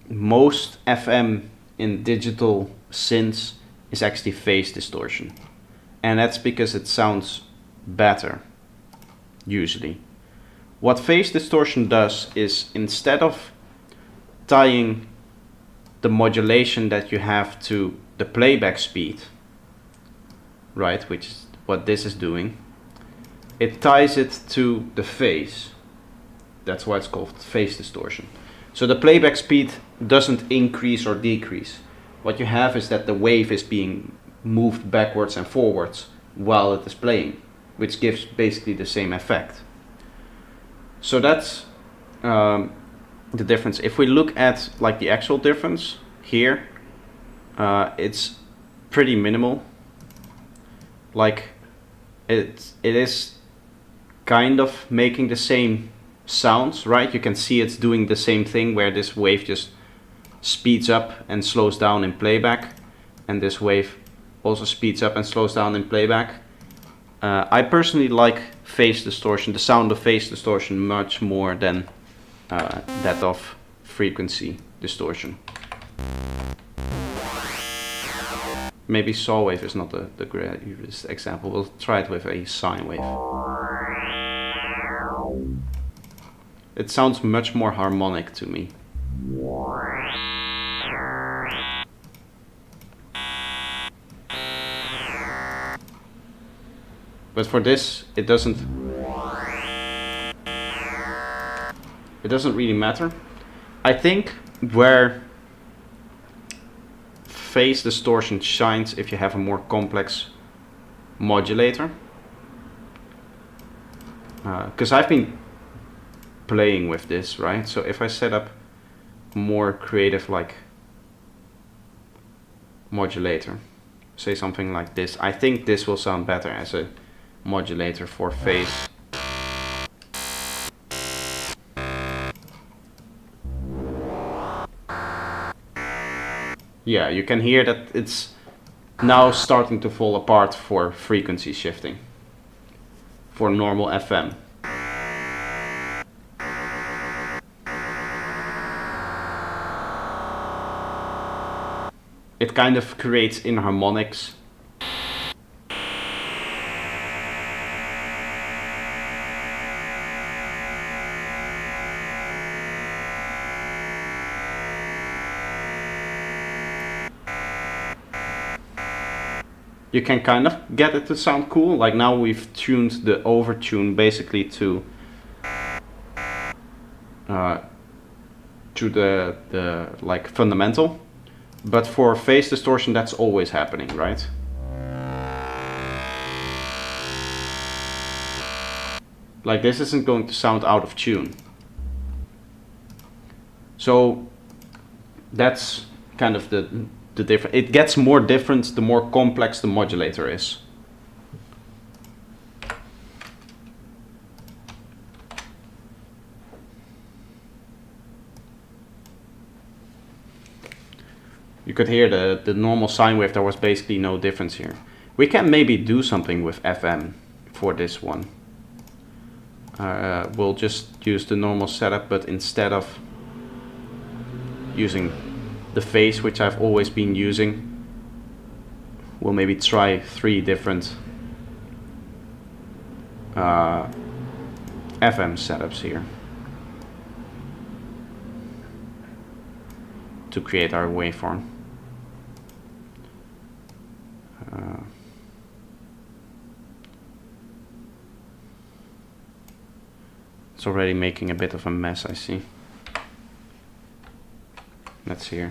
most FM in digital synths is actually phase distortion. And that's because it sounds better, usually. What phase distortion does is, instead of tying the modulation that you have to the playback speed, right, which is what this is doing, it ties it to the phase. That's why it's called phase distortion. So the playback speed doesn't increase or decrease. What you have is that the wave is being moved backwards and forwards while it is playing, which gives basically the same effect. So that's the difference. If we look at like the actual difference here, it's pretty minimal. Like it is kind of making the same sounds, right? You can see it's doing the same thing, where this wave just speeds up and slows down in playback, and this wave also speeds up and slows down in playback. I personally like phase distortion, the sound of phase distortion, much more than that of frequency distortion. Maybe saw wave is not the greatest example. We'll try it with a sine wave. It sounds much more harmonic to me. But for this, it doesn't really matter. I think where phase distortion shines if you have a more complex modulator. because I've been playing with this, right? So if I set up more creative like modulator, say something like this, I think this will sound better as a modulator for phase. Yeah, you can hear that it's now starting to fall apart for frequency shifting for normal FM. It kind of creates inharmonics. You can kind of get it to sound cool. Like now we've tuned the overtune basically to the like fundamental, but for phase distortion that's always happening, right? Like this isn't going to sound out of tune. So that's kind of the difference. It gets more different the more complex the modulator is. You could hear the normal sine wave, there was basically no difference here. We can maybe do something with FM for this one. We'll just use the normal setup, but instead of using the phase, which I've always been using, we'll maybe try 3 different FM setups here to create our waveform. It's already making a bit of a mess, I see. Let's hear.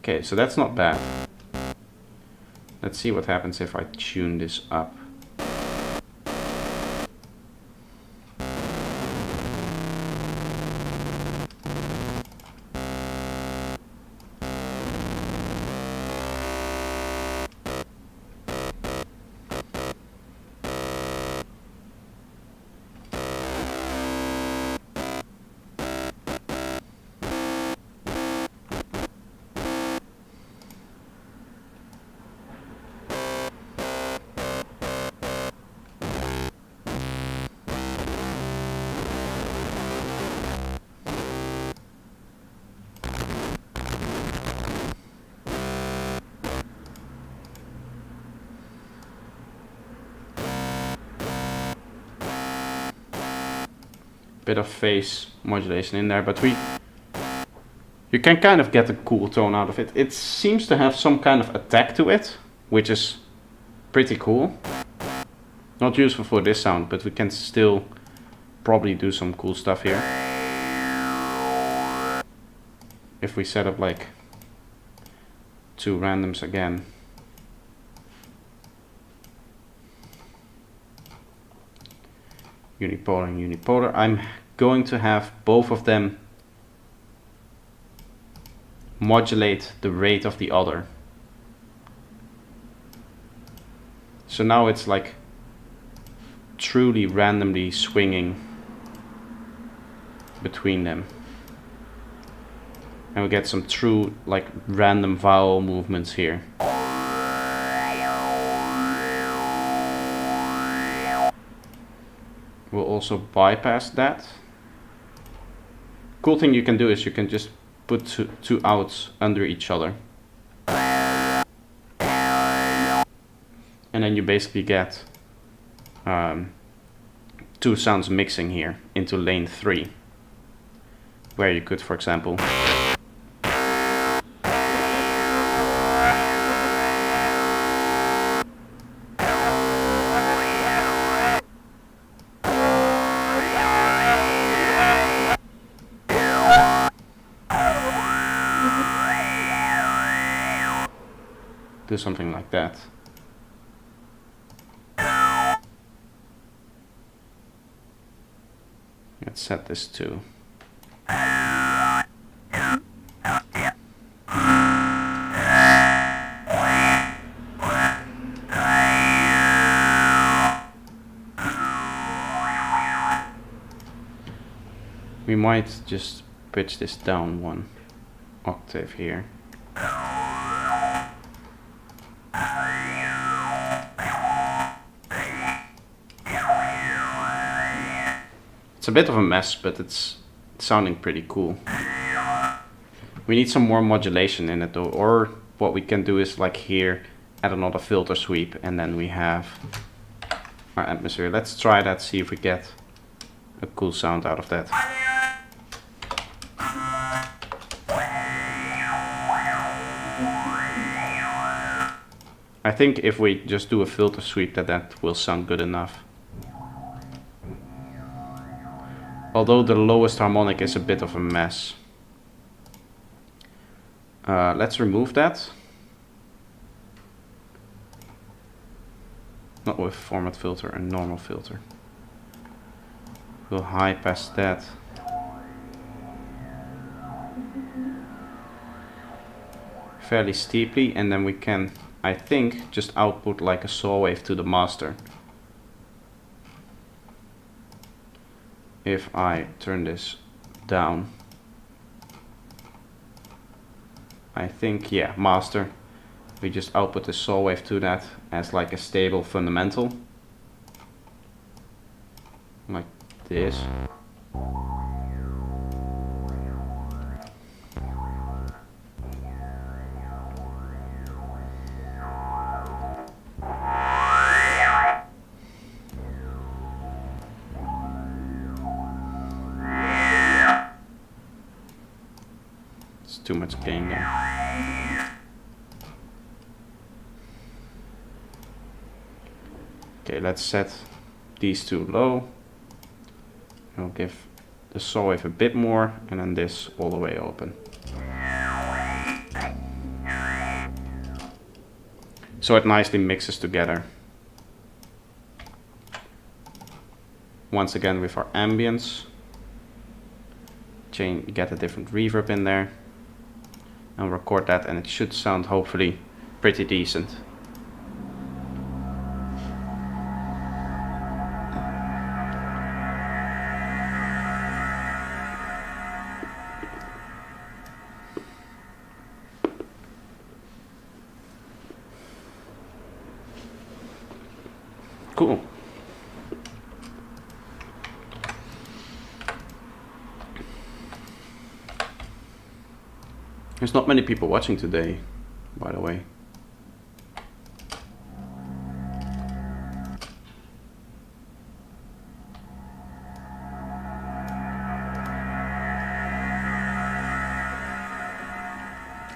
Okay, so that's not bad. Let's see what happens if I tune this up. Bit of phase modulation in there, but you can kind of get a cool tone out of it. It seems to have some kind of attack to it, which is pretty cool. Not useful for this sound, but we can still probably do some cool stuff here. If we set up like 2 randoms again. Unipolar and unipolar. I'm going to have both of them modulate the rate of the other. So now it's like truly randomly swinging between them. And we get some true like random vowel movements here. We'll also bypass that. Cool thing you can do is you can just put two outs under each other. And then you basically get 2 sounds mixing here into lane 3. Where you could, for example, do something like that. Let's set this to we might just pitch this down 1 octave here. It's a bit of a mess, but it's sounding pretty cool. We need some more modulation in it though, or what we can do is like here, add another filter sweep, and then we have our atmosphere. Let's try that, see if we get a cool sound out of that. I think if we just do a filter sweep that will sound good enough. Although the lowest harmonic is a bit of a mess. Let's remove that. Not with format filter, a normal filter. We'll high pass that. Fairly steeply, and then we can, I think, just output like a saw wave to the master. If I turn this down, I think, yeah, master. We just output the saw wave to that as like a stable fundamental. Like this. Too much gain there. Okay, let's set these two low. I'll give the saw wave a bit more, and then this all the way open. So it nicely mixes together. Once again with our ambience. Get a different reverb in there. And record that, and it should sound hopefully pretty decent. Cool. There's not many people watching today, by the way.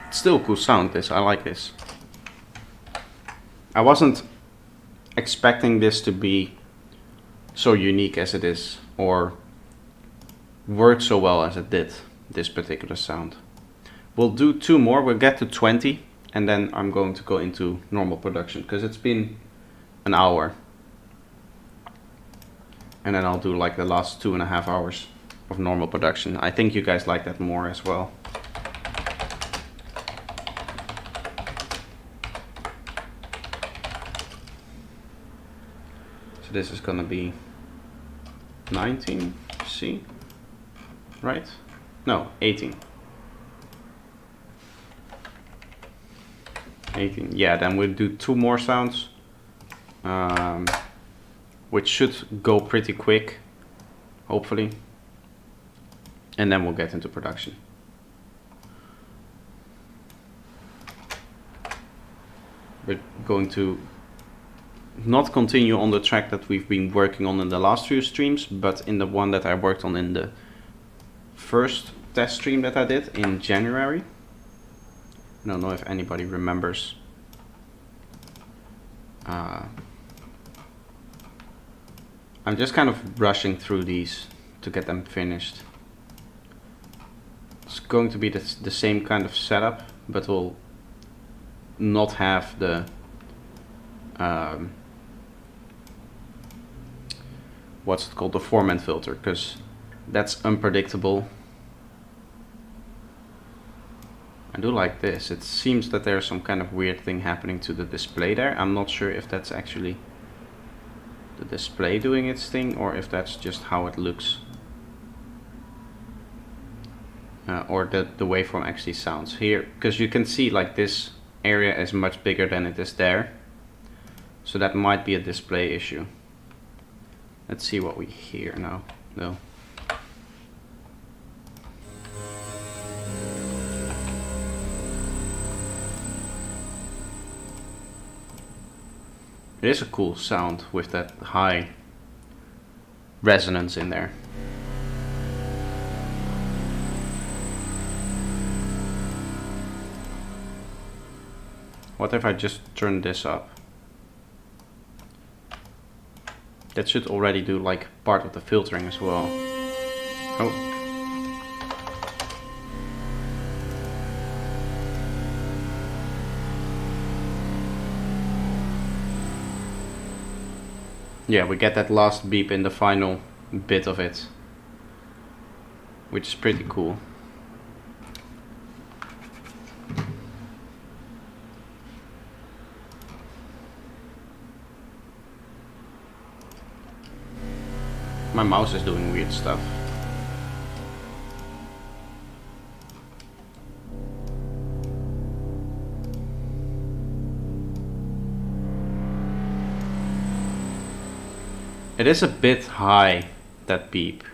It's still a cool sound, this. I like this. I wasn't expecting this to be so unique as it is, or work so well as it did, this particular sound. We'll do 2 more, we'll get to 20, and then I'm going to go into normal production, because it's been an hour. And then I'll do like the last 2.5 hours of normal production. I think you guys like that more as well. So this is gonna be 19, C, right? No, 18. 18, yeah, then we'll do 2 more sounds, which should go pretty quick, hopefully, and then we'll get into production. We're going to not continue on the track that we've been working on in the last few streams, but in the one that I worked on in the first test stream that I did in January. I don't know if anybody remembers. I'm just kind of rushing through these to get them finished. It's going to be the same kind of setup, but we'll not have the what's it called, the formant filter, because that's unpredictable. I do like this. It seems that there's some kind of weird thing happening to the display there. I'm not sure if that's actually the display doing its thing or if that's just how it looks. Or the waveform actually sounds here, because you can see like this area is much bigger than it is there, so that might be a display issue. Let's see what we hear now though. It is a cool sound with that high resonance in there. What if I just turn this up? That should already do like part of the filtering as well. Oh. Yeah, we get that last beep in the final bit of it, which is pretty cool. My mouse is doing weird stuff. It is a bit high, that beep,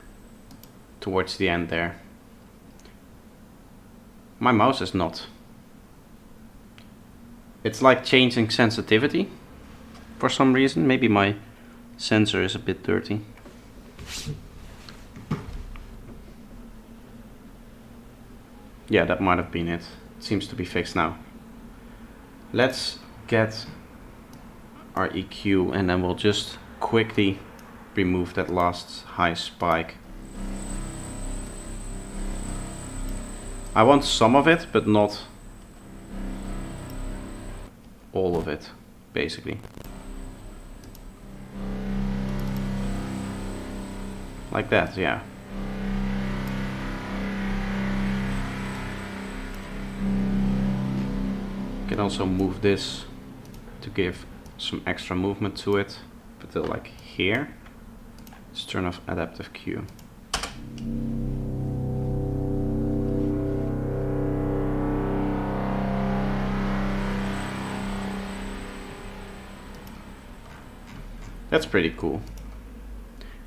towards the end there. My mouse is not. It's like changing sensitivity for some reason. Maybe my sensor is a bit dirty. Yeah, that might have been it. It seems to be fixed now. Let's get our EQ and then we'll just quickly remove that last high spike. I want some of it, but not all of it, basically. Like that, yeah. Can also move this to give some extra movement to it, but till like here. Let's turn off adaptive cue. That's pretty cool.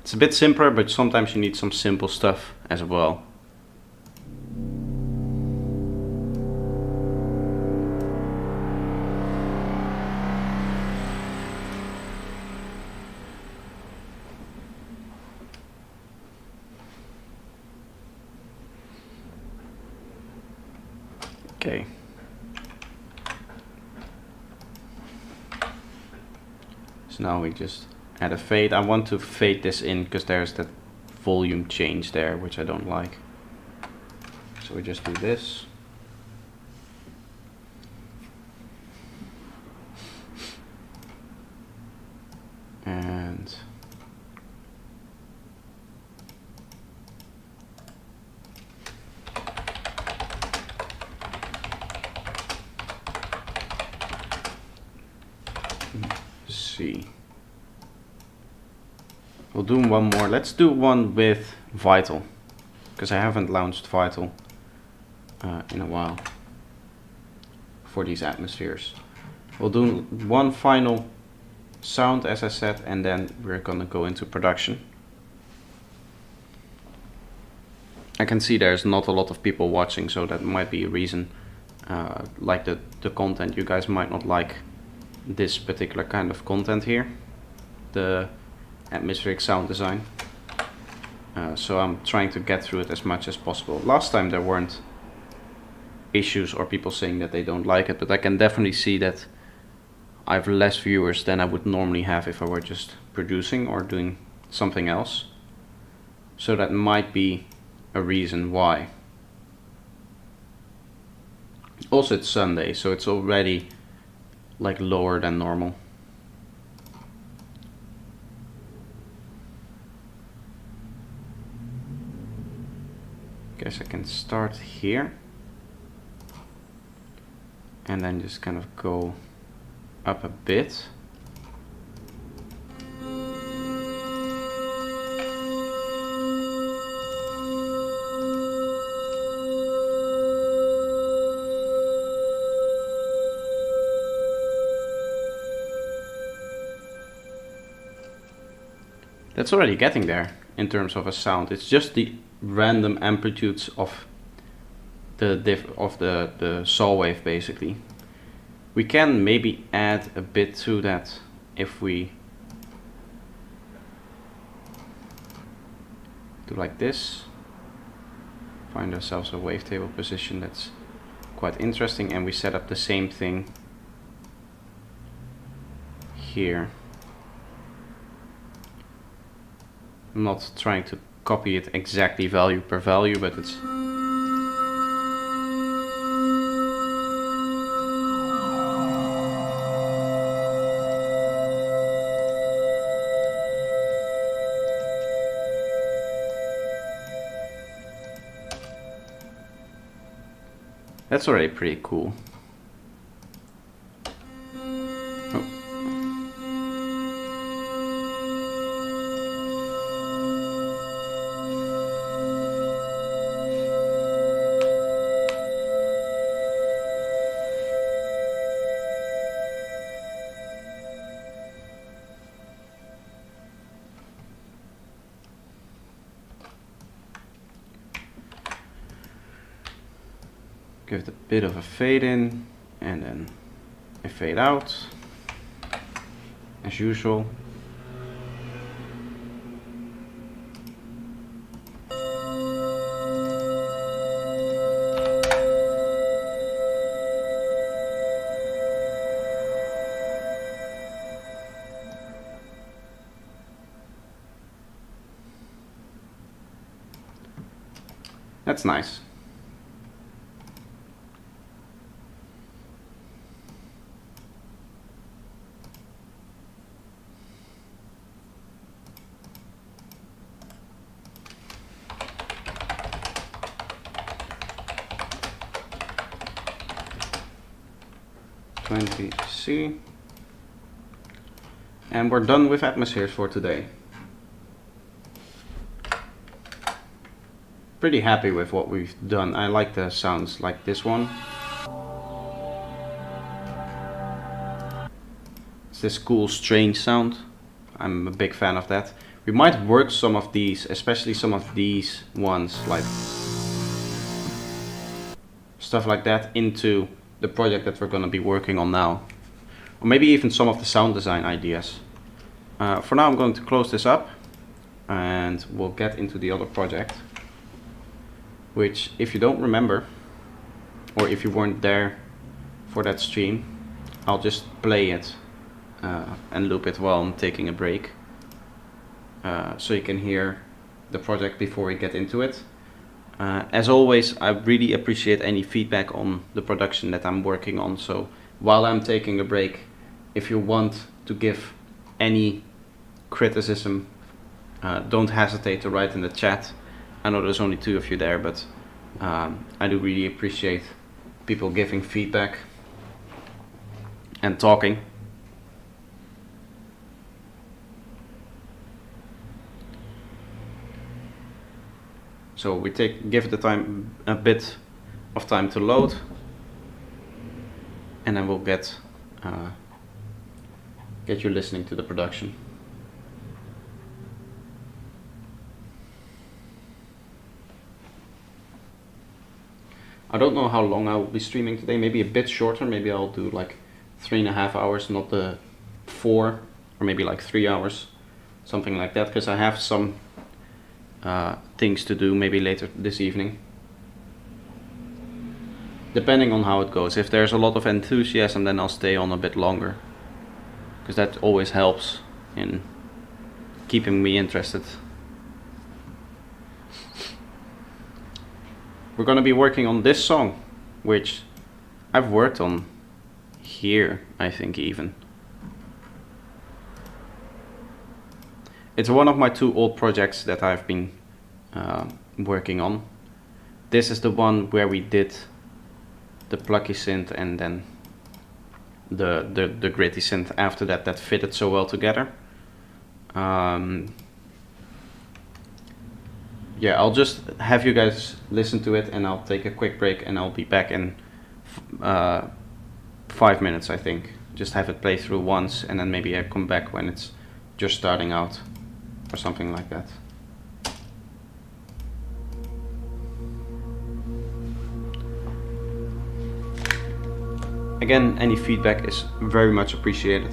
It's a bit simpler, but sometimes you need some simple stuff as well. Okay. So now we just add a fade. I want to fade this in because there's that volume change there, which I don't like. So we just do this. And see. We'll do one more. Let's do one with Vital, because I haven't launched Vital in a while for these atmospheres. We'll do one final sound, as I said, and then we're gonna go into production. I can see there's not a lot of people watching, so that might be a reason. Like the content, you guys might not like this particular kind of content here, the atmospheric sound design. So I'm trying to get through it as much as possible. Last time there weren't issues or people saying that they don't like it, but I can definitely see that I have less viewers than I would normally have if I were just producing or doing something else. So that might be a reason why. Also, it's Sunday, so it's already like lower than normal. Guess I can start here and then just kind of go up a bit. That's already getting there in terms of a sound. It's just the random amplitudes of the saw wave basically. We can maybe add a bit to that if we do like this. Find ourselves a wavetable position that's quite interesting, and we set up the same thing here. I'm not trying to copy it exactly value per value, but it's that's already pretty cool. Oh. Give it a bit of a fade in and then a fade out as usual. That's nice. C, and we're done with atmospheres for today. Pretty happy with what we've done. I like the sounds like this one. It's this cool strange sound. I'm a big fan of that. We might work some of these, especially some of these ones, like stuff like that, into the project that we're going to be working on now, or maybe even some of the sound design ideas. For now I'm going to close this up and we'll get into the other project, which, if you don't remember, or if you weren't there for that stream, I'll just play it and loop it while I'm taking a break, so you can hear the project before we get into it. As always, I really appreciate any feedback on the production that I'm working on, so while I'm taking a break, if you want to give any criticism, don't hesitate to write in the chat. I know there's only 2 of you there, but I do really appreciate people giving feedback and talking. So we give the time a bit of time to load, and then we'll get you listening to the production. I don't know how long I will be streaming today. Maybe a bit shorter. Maybe I'll do like 3.5 hours, not the 4, or maybe like 3 hours, something like that, because I have some things to do maybe later this evening, depending on how it goes. If there's a lot of enthusiasm, then I'll stay on a bit longer, because that always helps in keeping me interested. We're going to be working on this song, which I've worked on here, I think even. It's one of my 2 old projects that I've been working on. This is the one where we did the plucky synth and then the gritty synth after that fitted so well together. Yeah, I'll just have you guys listen to it and I'll take a quick break and I'll be back in 5 minutes, I think. Just have it play through once and then maybe I come back when it's just starting out or something like that. Again, any feedback is very much appreciated.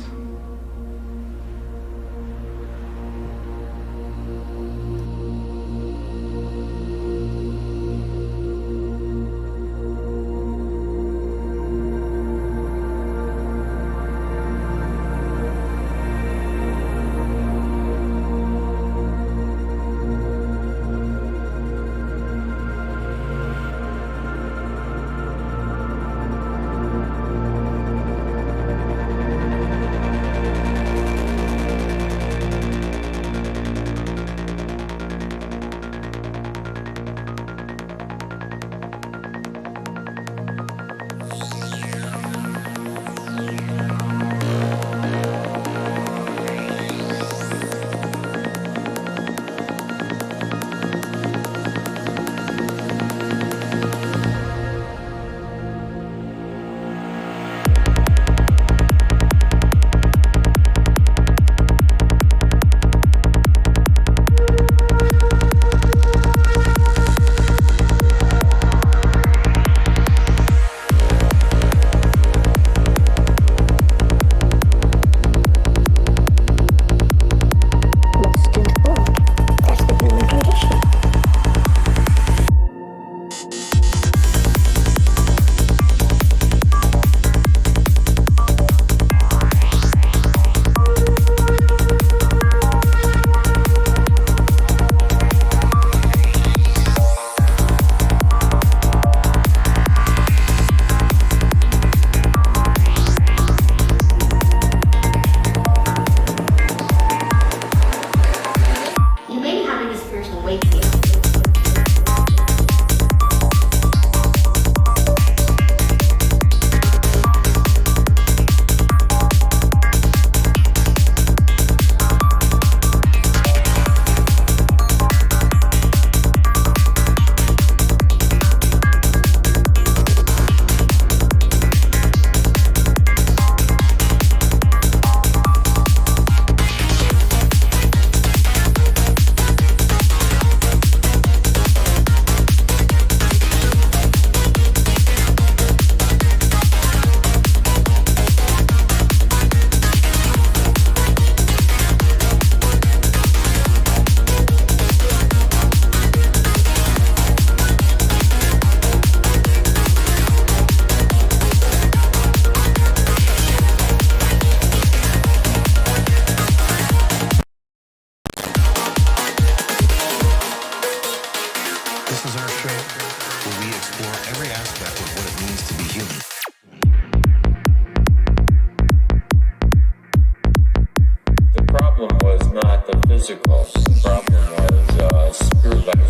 physical. The problem was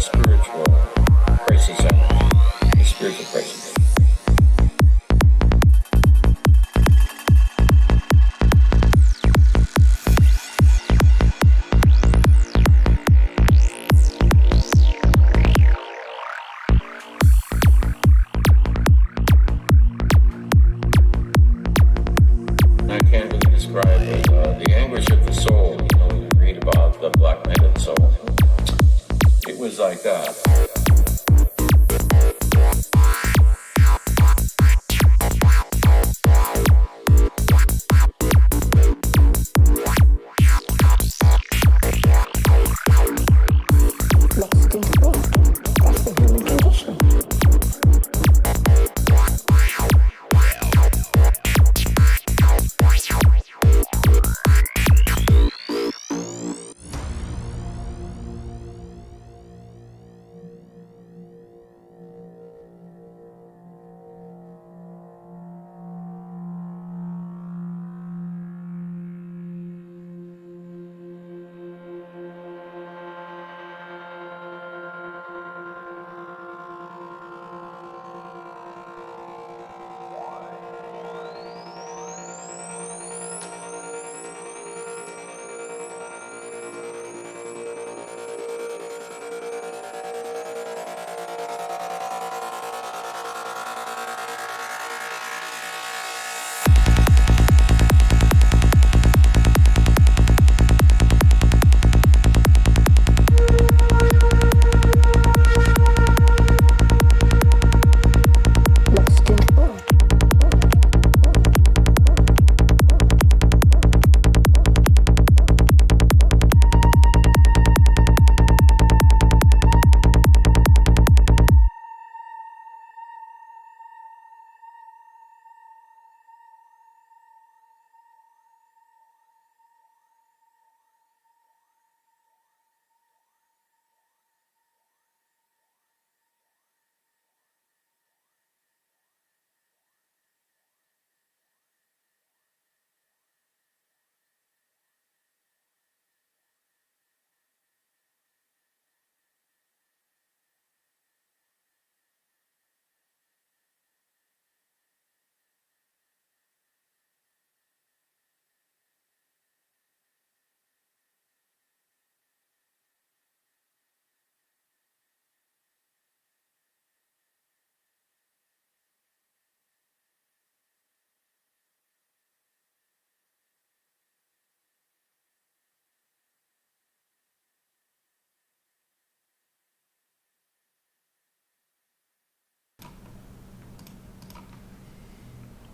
spiritual crisis energy, the spiritual crisis. I can't really describe it. The anguish of the soul, when you read about the Black Night of the Soul. It was like that.
Lost in thought. That's the human condition.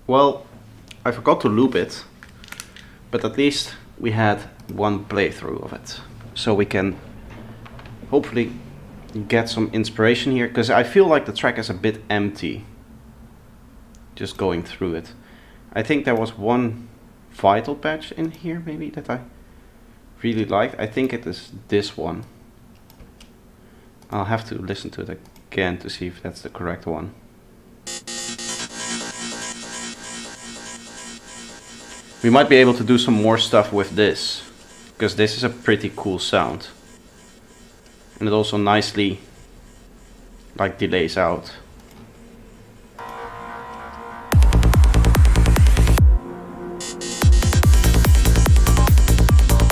Well, I forgot to loop it, but at least we had one playthrough of it. So we can hopefully get some inspiration here, because I feel like the track is a bit empty just going through it. I think there was one vital patch in here maybe that I really liked. I think it is this one. I'll have to listen to it again to see if that's the correct one. We might be able to do some more stuff with this, because this is a pretty cool sound. And it also nicely like delays out.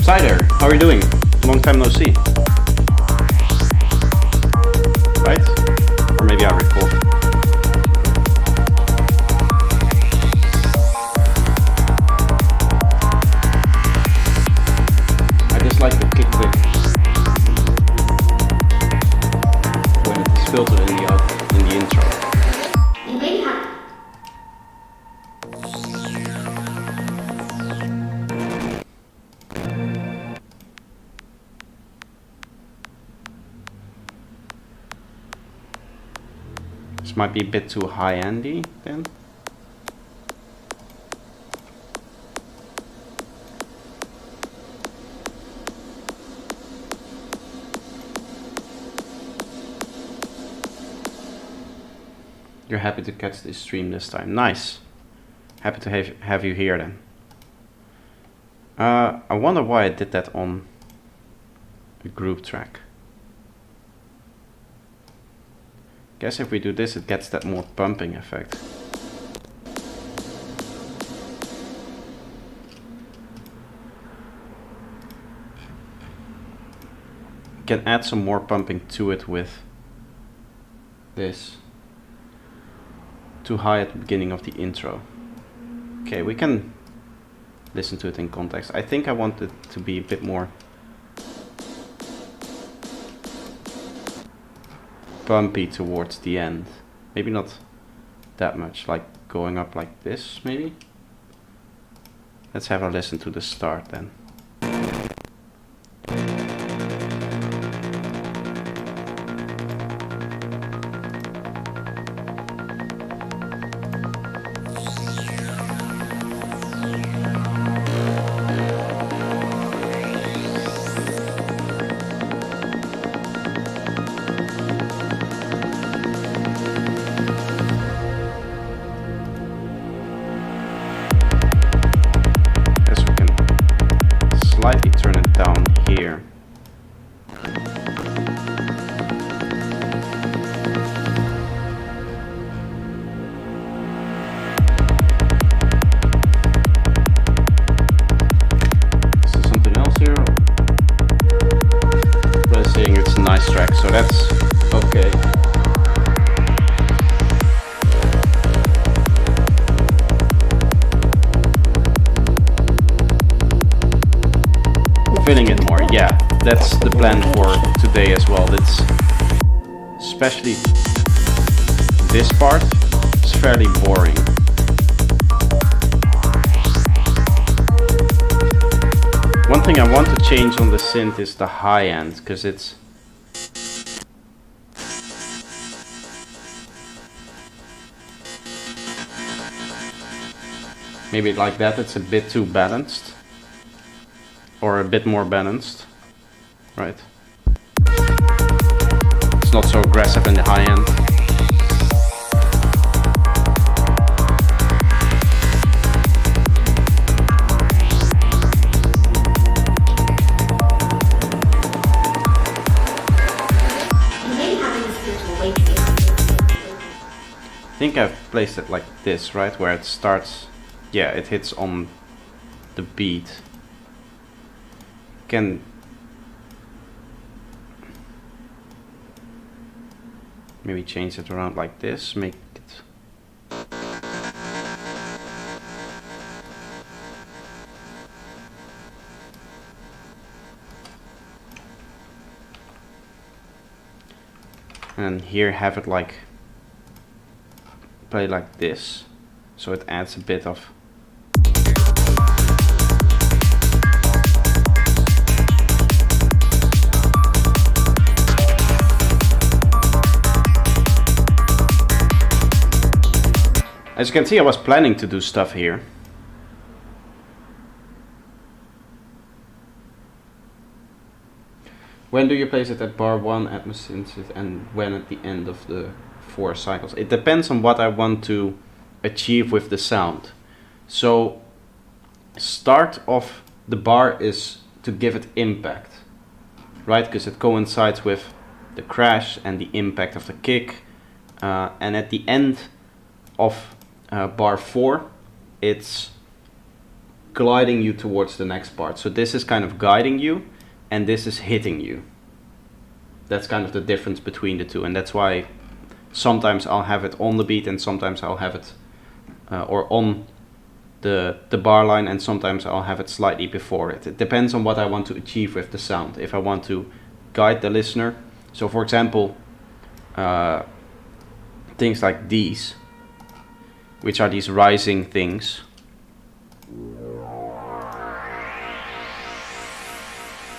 Cider, how are you doing? Long time no see. Right? Or maybe I recall. I just like the kick click when it is filtered in the intro.
You may have.
This might be a bit too high-endy then. You're happy to catch this stream this time. Nice. Happy to have you here then. I wonder why I did that on a group track. Guess if we do this, it gets that more pumping effect. Can add some more pumping to it with this. Too high at the beginning of the intro. Okay, we can listen to it in context. I think I want it to be a bit more bumpy towards the end. Maybe not that much, like going up like this, maybe? Let's have a listen to the start then. Slightly turn it down here. Is there something else here? Really saying it's a nice track, so that's okay. Filling it more, yeah, that's the plan for today as well. That's especially this part is fairly boring. One thing I want to change on the synth is the high end, because it's maybe like that, it's a bit too balanced. Or a bit more balanced, right? It's not so aggressive in the high end.
You may have a spiritual awakening.
I think I've placed it like this, right? Where it starts, yeah, it hits on the beat. Can maybe change it around like this, make it and here have it like play like this. So it adds a bit of as you can see, I was planning to do stuff here. When do you place it at bar 1 atmosphere and when at the end of the 4 cycles? It depends on what I want to achieve with the sound. So start of the bar is to give it impact, right? Because it coincides with the crash and the impact of the kick. And at the end of bar 4, it's gliding you towards the next part. So this is kind of guiding you, and this is hitting you. That's kind of the difference between the two, and that's why sometimes I'll have it on the beat and sometimes I'll have it or on the bar line, and sometimes I'll have it slightly before it. It depends on what I want to achieve with the sound. If I want to guide the listener, so for example things like these, which are these rising things,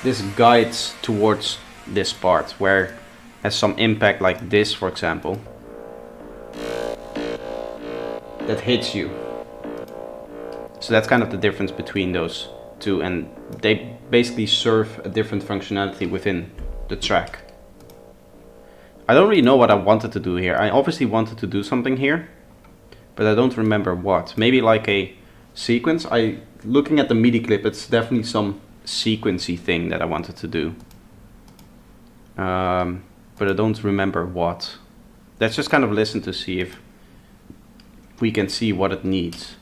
this guides towards this part where has some impact, like this for example, that hits you. So that's kind of the difference between those two, and they basically serve a different functionality within the track. I don't really know what I wanted to do here. I obviously wanted to do something here, but I don't remember what. Maybe like a sequence. Looking at the MIDI clip, it's definitely some sequency thing that I wanted to do, but I don't remember what. Let's just kind of listen to see if we can see what it needs.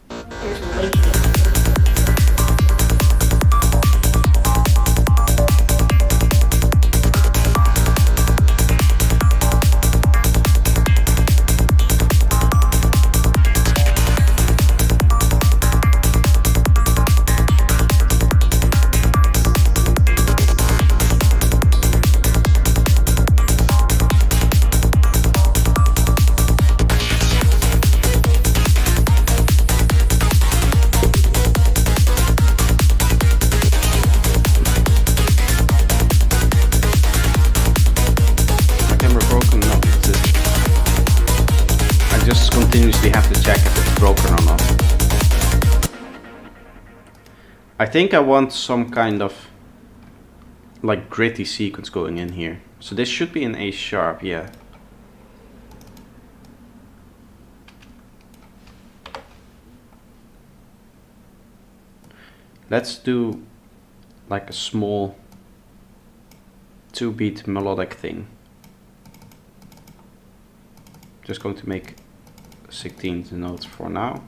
There's a way to get
have to check if it's broken or not. I think I want some kind of like gritty sequence going in here. So this should be an A sharp, yeah. Let's do like a small 2-beat melodic thing. Just going to make 16th notes for now.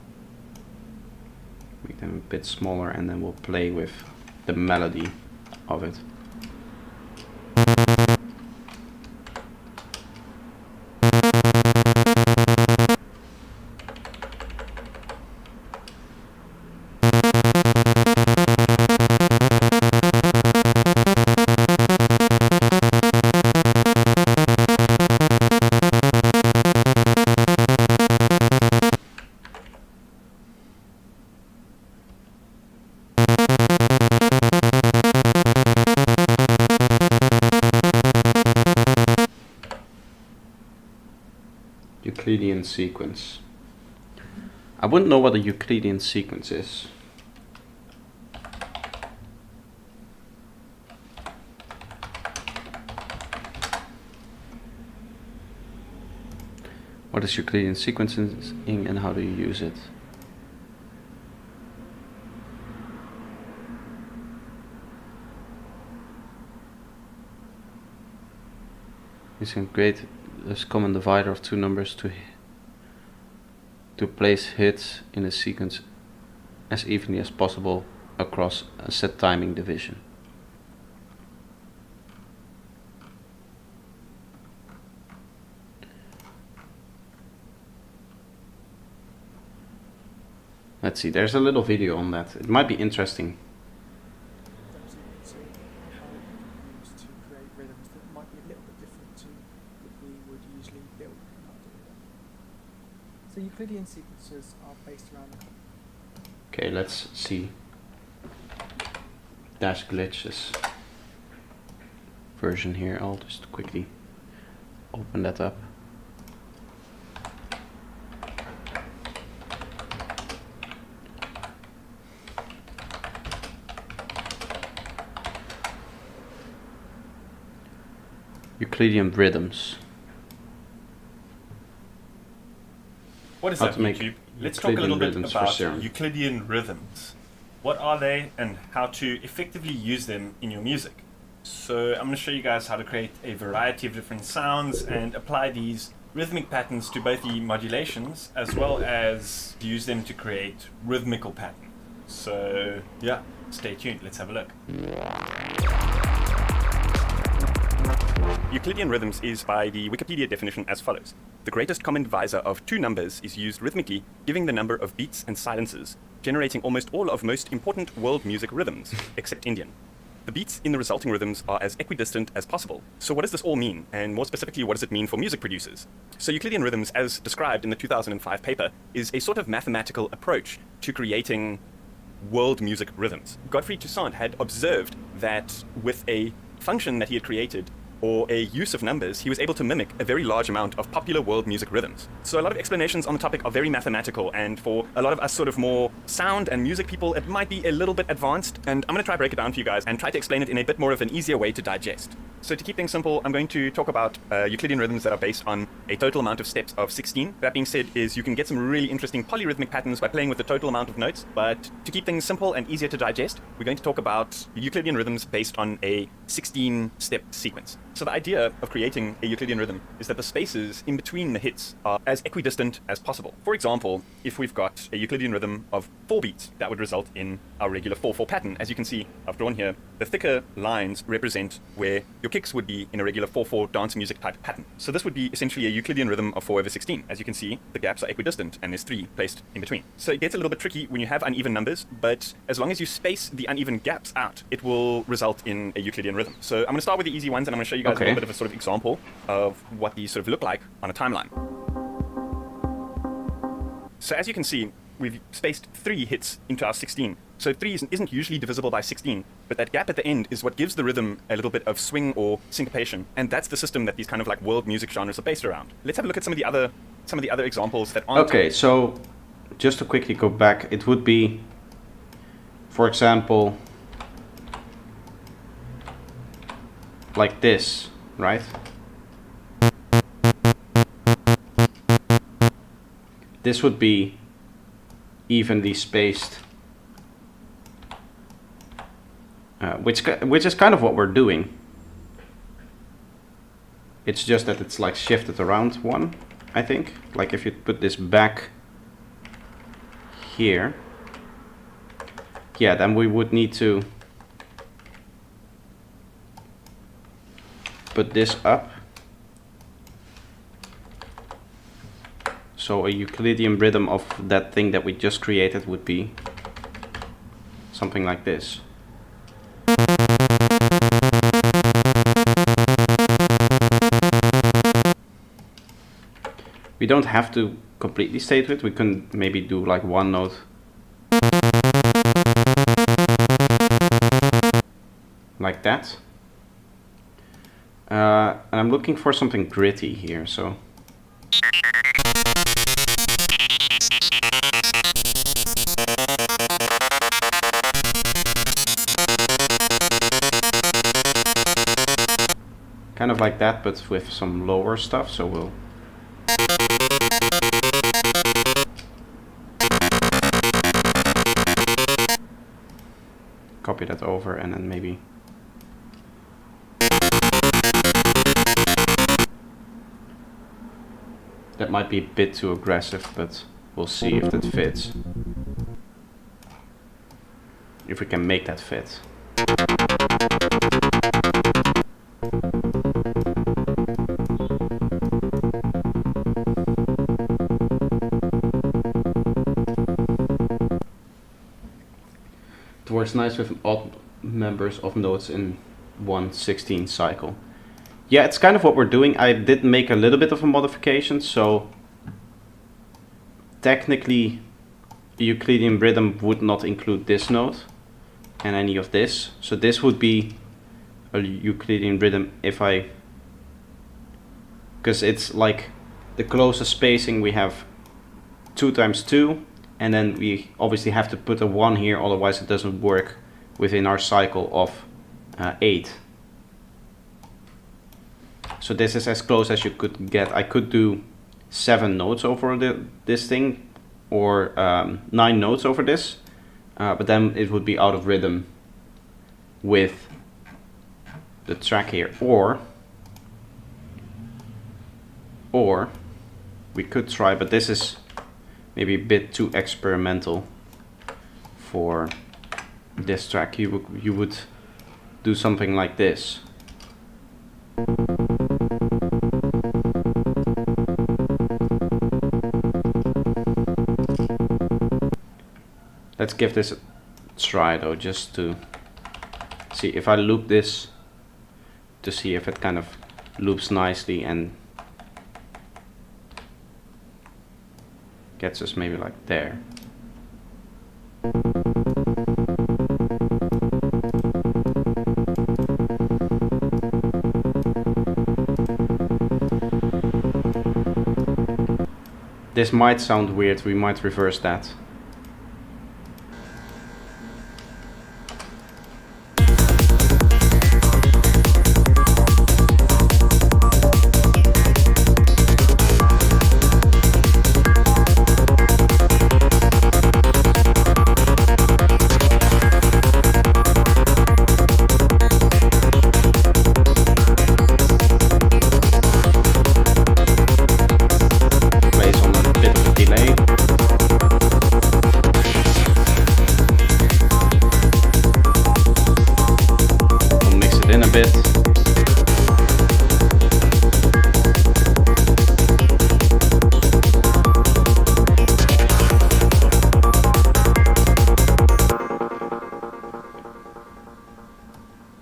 Make them a bit smaller, and then we'll play with the melody of it. Euclidean sequence. I wouldn't know what a Euclidean sequence is. What is Euclidean sequencing and how do you use it? Using great as common divider of two numbers to place hits in a sequence as evenly as possible across a set timing division. Let's see, there's a little video on that. It might be interesting.
So how you can use to create rhythms that might be a little bit different to what we would usually build in Attenuator. So So Euclidean sequences are based around the
Okay, let's see. Dash glitches version here. I'll just quickly open that up. Euclidean Rhythms.
What is
How
that,
to make
YouTube? Let's talk a
Euclidean
little bit
rhythms for
about
serum.
Euclidean rhythms. What are they and how to effectively use them in your music? So I'm going to show you guys how to create a variety of different sounds and apply these rhythmic patterns to both the modulations as well as use them to create rhythmical patterns. So yeah, stay tuned. Let's have a look. Euclidean rhythms is by the Wikipedia definition as follows. The greatest common divisor of two numbers is used rhythmically, giving the number of beats and silences, generating almost all of most important world music rhythms, except Indian. The beats in the resulting rhythms are as equidistant as possible. So what does this all mean? And more specifically, what does it mean for music producers? So Euclidean rhythms, as described in the 2005 paper, is a sort of mathematical approach to creating world music rhythms. Godfrey Toussaint had observed that with a function that he had created, or a use of numbers, he was able to mimic a very large amount of popular world music rhythms. So a lot of explanations on the topic are very mathematical, and for a lot of us sort of more sound and music people, it might be a little bit advanced, and I'm going to try to break it down for you guys and try to explain it in a bit more of an easier way to digest. So to keep things simple, I'm going to talk about Euclidean rhythms that are based on a total amount of steps of 16. That being said, is you can get some really interesting polyrhythmic patterns by playing with the total amount of notes, but to keep things simple and easier to digest, we're going to talk about Euclidean rhythms based on a 16-step sequence. So the idea of creating a Euclidean rhythm is that the spaces in between the hits are as equidistant as possible. For example, if we've got a Euclidean rhythm of 4 beats, that would result in our regular 4/4 pattern. As you can see, I've drawn here, the thicker lines represent where your kicks would be in a regular 4/4 dance music type pattern. So this would be essentially a Euclidean rhythm of 4/16. As you can see, the gaps are equidistant and there's 3 placed in between. So it gets a little bit tricky when you have uneven numbers, but as long as you space the uneven gaps out, it will result in a Euclidean rhythm. So I'm going to start with the easy ones, and I'm going to show you guys a little bit of a sort of example of what these sort of look like on a timeline. So as you can see, we've spaced 3 hits into our 16. So 3 isn't usually divisible by 16, but that gap at the end is what gives the rhythm a little bit of swing or syncopation, and that's the system that these kind of like world music genres are based around. Let's have a look at some of the other examples that aren't.
Okay, so just to quickly go back, it would be, for example, like this, right? This would be evenly spaced, which is kind of what we're doing. It's just that it's like shifted around one, I think. Like if you put this back here, yeah, then we would need to put this up. So a Euclidean rhythm of that thing that we just created would be something like this. We don't have to completely stay to it. We can maybe do like one note. Like that. And I'm looking for something gritty here, so. Kind of like that, but with some lower stuff, so we'll copy that over and then maybe that might be a bit too aggressive, but we'll see if that fits. If we can make that fit. It works nice with odd members of notes in 1/16 cycle. Yeah, it's kind of what we're doing. I did make a little bit of a modification, so technically Euclidean rhythm would not include this note and any of this. So this would be a Euclidean rhythm if I, because it's like the closest spacing we have 2 times 2, and then we obviously have to put a 1 here, otherwise it doesn't work within our cycle of 8. So this is as close as you could get. I could do 7 notes over this thing, or 9 notes over this, but then it would be out of rhythm with the track here. Or we could try, but this is maybe a bit too experimental for this track. You would do something like this. Let's give this a try though, just to see if I loop this, to see if it kind of loops nicely and gets us maybe like there. This might sound weird, we might reverse that.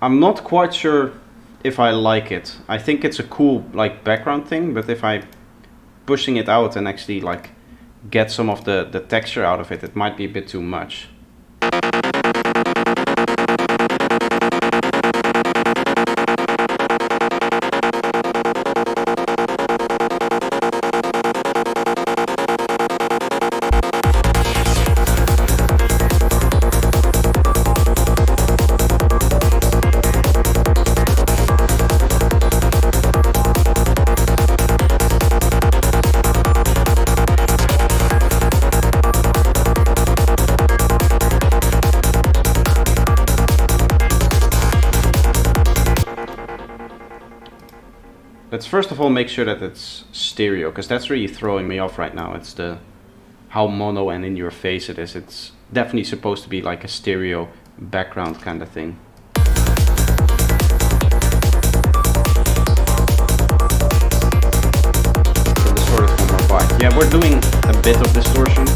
I'm not quite sure if I like it. I think it's a cool like background thing, but if I pushing it out and actually like get some of the texture out of it, it might be a bit too much. Let's first of all make sure that it's stereo, because that's really throwing me off right now. It's the how mono and in your face it is. It's definitely supposed to be like a stereo background kind of thing. So distort it 1 more bite. Yeah, we're doing a bit of distortion.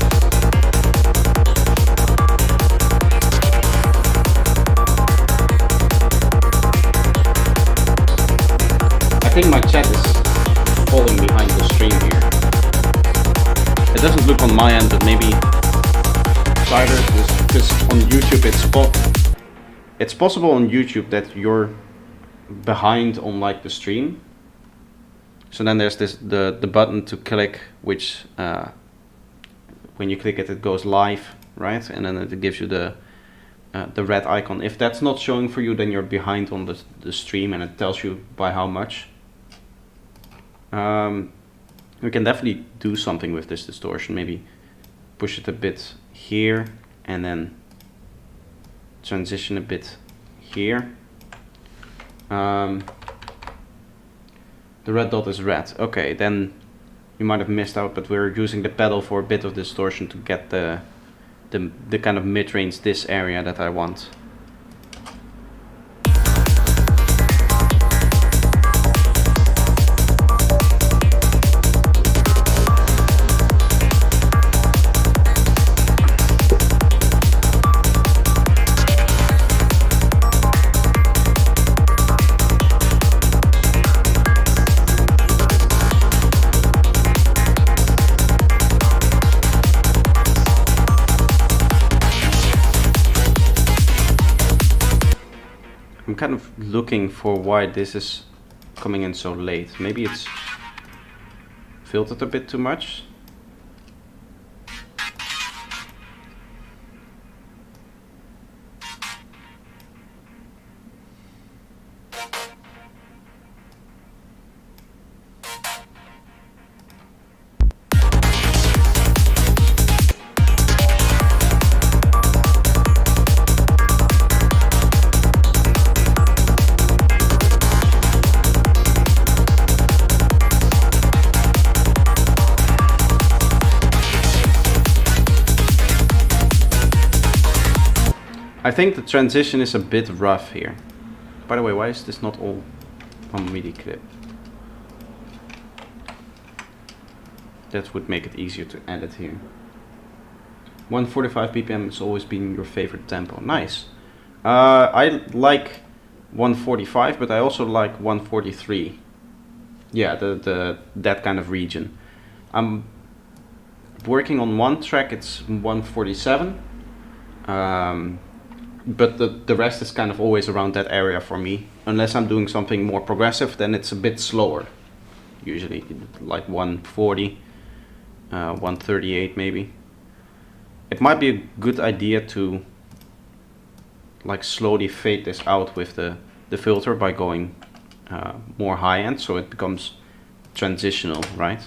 I think my chat is falling behind the stream here. It doesn't look on my end, but maybe Cider, because on YouTube it's possible on YouTube that you're behind on like the stream. So then there's the button to click, which when you click it, it goes live, right? And then it gives you the red icon. If that's not showing for you, then you're behind on the stream, and it tells you by how much. We can definitely do something with this distortion, maybe push it a bit here and then transition a bit here. The red dot is red. Okay, then you might have missed out, but we're using the pedal for a bit of distortion to get the kind of mid-range, this area that I want. kind of looking for why this is coming in so late. Maybe it's filtered a bit too much. I think the transition is a bit rough here. By the way, why is this not all on MIDI clip? That would make it easier to edit here. 145 BPM has always been your favorite tempo. Nice. I like 145, but I also like 143. Yeah, that kind of region. I'm working on one track, it's 147. But the rest is kind of always around that area for me. Unless I'm doing something more progressive, then it's a bit slower. Usually like 140, 138 maybe. It might be a good idea to like slowly fade this out with the filter by going more high end, so it becomes transitional, right?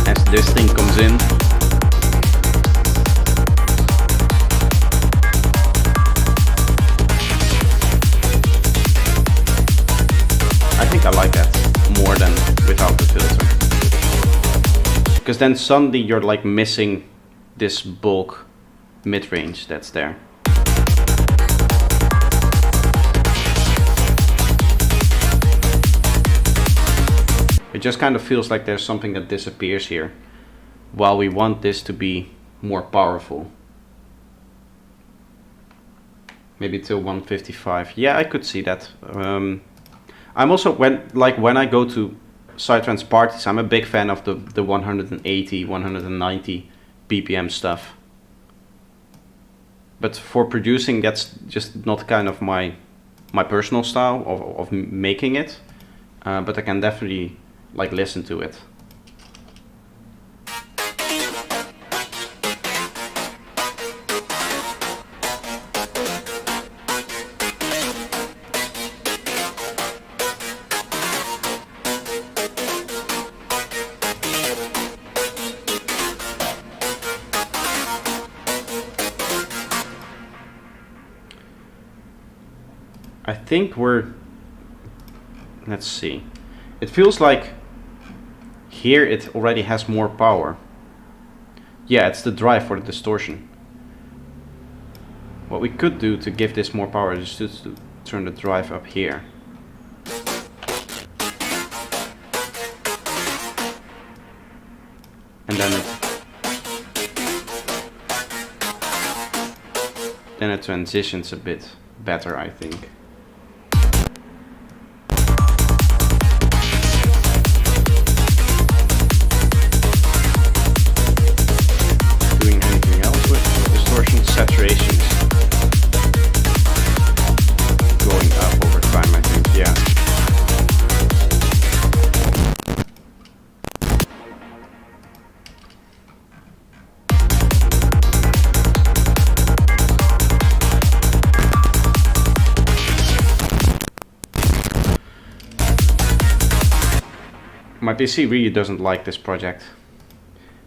As this thing comes in, I think I like that more than without the filter, because then suddenly you're like missing this bulk mid-range that's there. It just kind of feels like there's something that disappears here, while we want this to be more powerful. Maybe till 155. Yeah, I could see that. I'm also, when I go to psytrance parties, I'm a big fan of the 180, 190 BPM stuff. But for producing, that's just not kind of my personal style of making it. But I can definitely like listen to it. I think let's see. It feels like here it already has more power. Yeah, it's the drive for the distortion. What we could do to give this more power is just to turn the drive up here. And then it transitions a bit better, I think. Saturations going up over time, I think, yeah. My PC really doesn't like this project.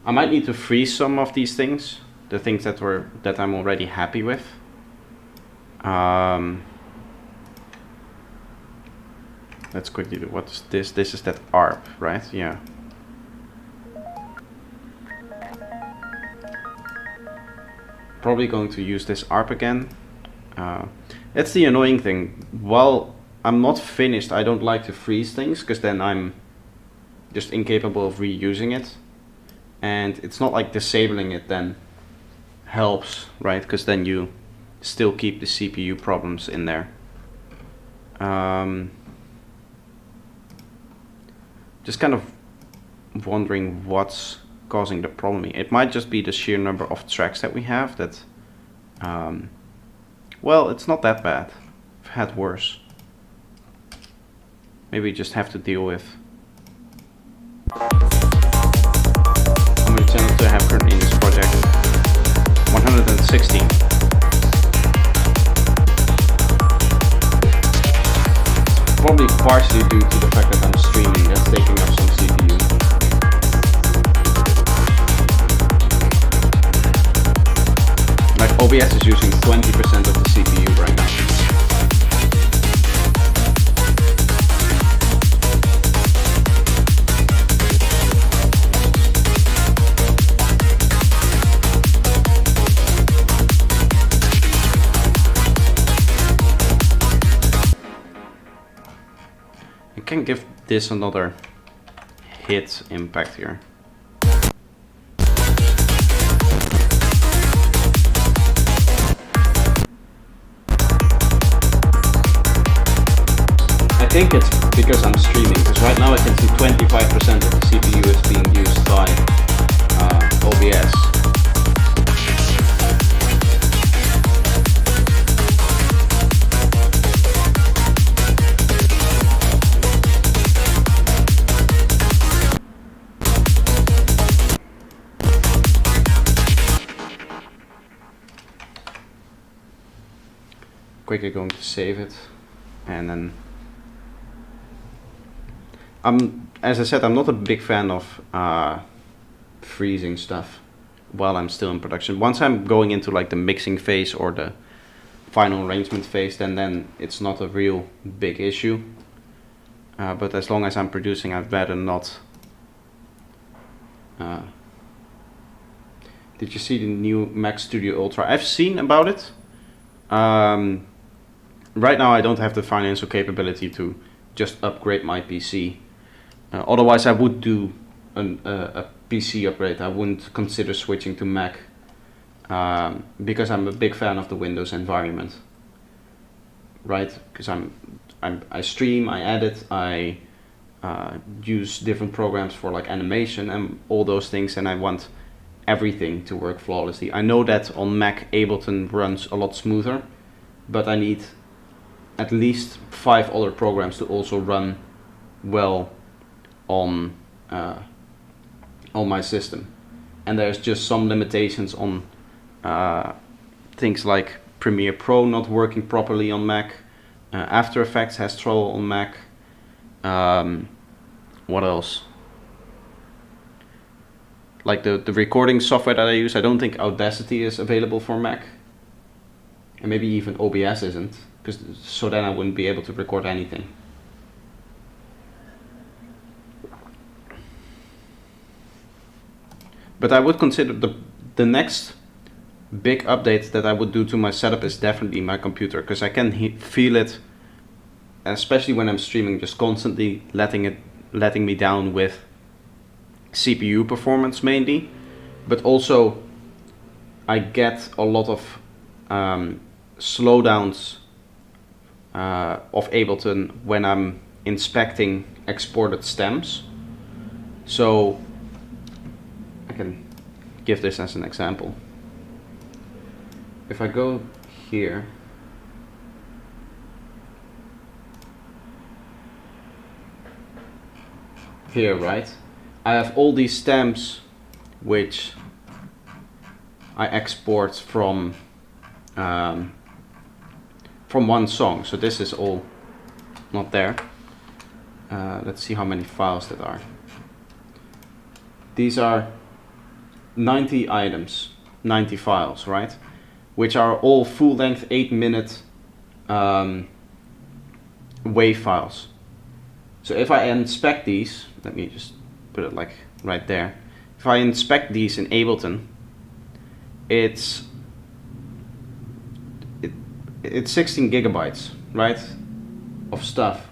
I might need to freeze some of these things. The things that I'm already happy with. Let's quickly do, what is this? This is that ARP, right? Yeah. Probably going to use this ARP again. That's the annoying thing. While I'm not finished, I don't like to freeze things, because then I'm just incapable of reusing it. And it's not like disabling it then helps, right? Because then you still keep the CPU problems in there. Just kind of wondering what's causing the problem. It might just be the sheer number of tracks that we have that, well, it's not that bad. I've had worse. Maybe we just have to deal with how many channels do I have currently in this project? 116. It's probably partially due to the fact that I'm streaming, that's taking up some CPU. Like OBS is using 20% of the CPU right now. I can give this another hit impact here. I think it's because I'm streaming, because right now I can see 25% of the CPU is being used by OBS. Quickly going to save it, and then as I said, I'm not a big fan of freezing stuff while I'm still in production. Once I'm going into like the mixing phase or the final arrangement phase, then it's not a real big issue. But as long as I'm producing, I'd rather not. Did you see the new Mac Studio Ultra? I've seen about it. Right now I don't have the financial capability to just upgrade my PC. Otherwise I would do a PC upgrade. I wouldn't consider switching to Mac because I'm a big fan of the Windows environment. Right? Because I stream, I edit, I use different programs for like animation and all those things, and I want everything to work flawlessly. I know that on Mac Ableton runs a lot smoother, but I need at least 5 other programs to also run well on my system. And there's just some limitations on things like Premiere Pro not working properly on Mac. After Effects has trouble on Mac. What else? Like the recording software that I use, I don't think Audacity is available for Mac. And maybe even OBS isn't, so then I wouldn't be able to record anything. But I would consider the next big update that I would do to my setup is definitely my computer, because I can feel it, especially when I'm streaming, just constantly letting me down with CPU performance mainly, but also I get a lot of slowdowns of Ableton when I'm inspecting exported stems. So I can give this as an example. If I go here, right, I have all these stems which I export from one song. So this is all not there. Let's see how many files that are. These are 90 items, 90 files, right? Which are all full-length 8-minute WAV files. So if I inspect these, let me just put it like right there. If I inspect these in Ableton, it's 16 gigabytes, right, of stuff.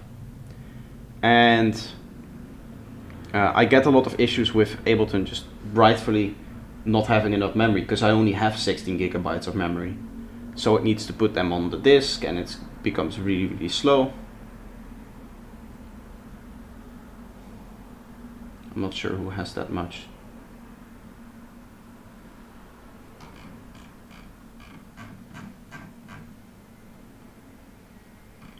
And I get a lot of issues with Ableton just rightfully not having enough memory, because I only have 16 gigabytes of memory. So it needs to put them on the disk, and it becomes really, really slow. I'm not sure who has that much.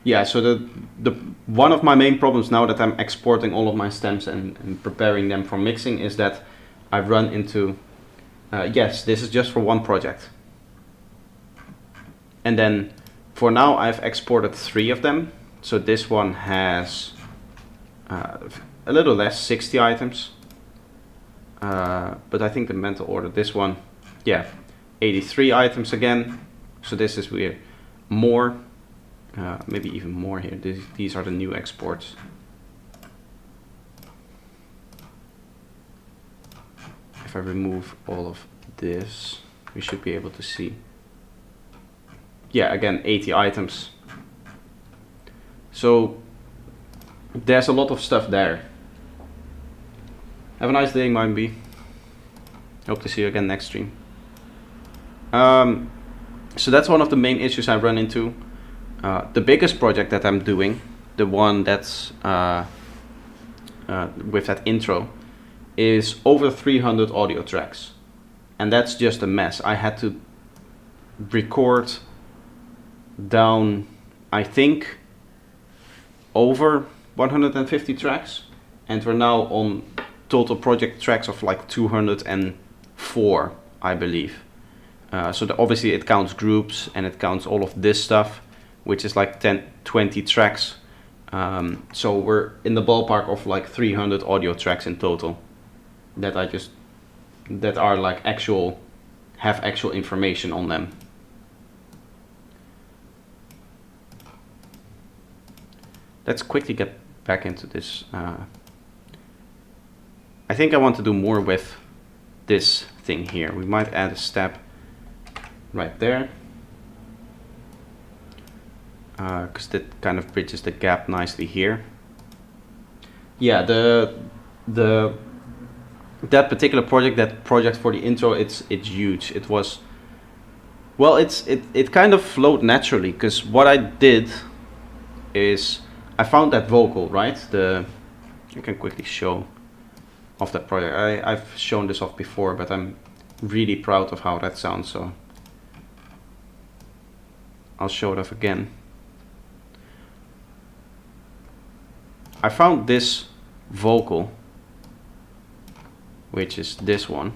yeah, so the one of my main problems now that I'm exporting all of my stems and preparing them for mixing is that I've run into, yes, this is just for one project. And then for now I've exported 3 of them. So this one has a little less, 60 items. But I think the mental order, this one, yeah, 83 items again. So this is weird. More, maybe even more here. These are the new exports. If I remove all of this, we should be able to see. Yeah, again, 80 items. So there's a lot of stuff there. Have a nice day, MindB. Hope to see you again next stream. So that's one of the main issues I run into. The biggest project that I'm doing, the one that's with that intro, is over 300 audio tracks. And that's just a mess. I had to record down, I think, over 150 tracks. And we're now on total project tracks of like 204, I believe. So obviously it counts groups and it counts all of this stuff, which is like 20 tracks. So we're in the ballpark of like 300 audio tracks in total that that are like have actual information on them. Let's quickly get back into this. I think I want to do more with this thing here. We might add a step right there, because that kind of bridges the gap nicely here. Yeah, that particular project, that project for the intro, it's huge. It was, well, it kind of flowed naturally, because what I did is I found that vocal, right? I can quickly show off that project. I've shown this off before, but I'm really proud of how that sounds, so I'll show it off again. I found this vocal, which is this one.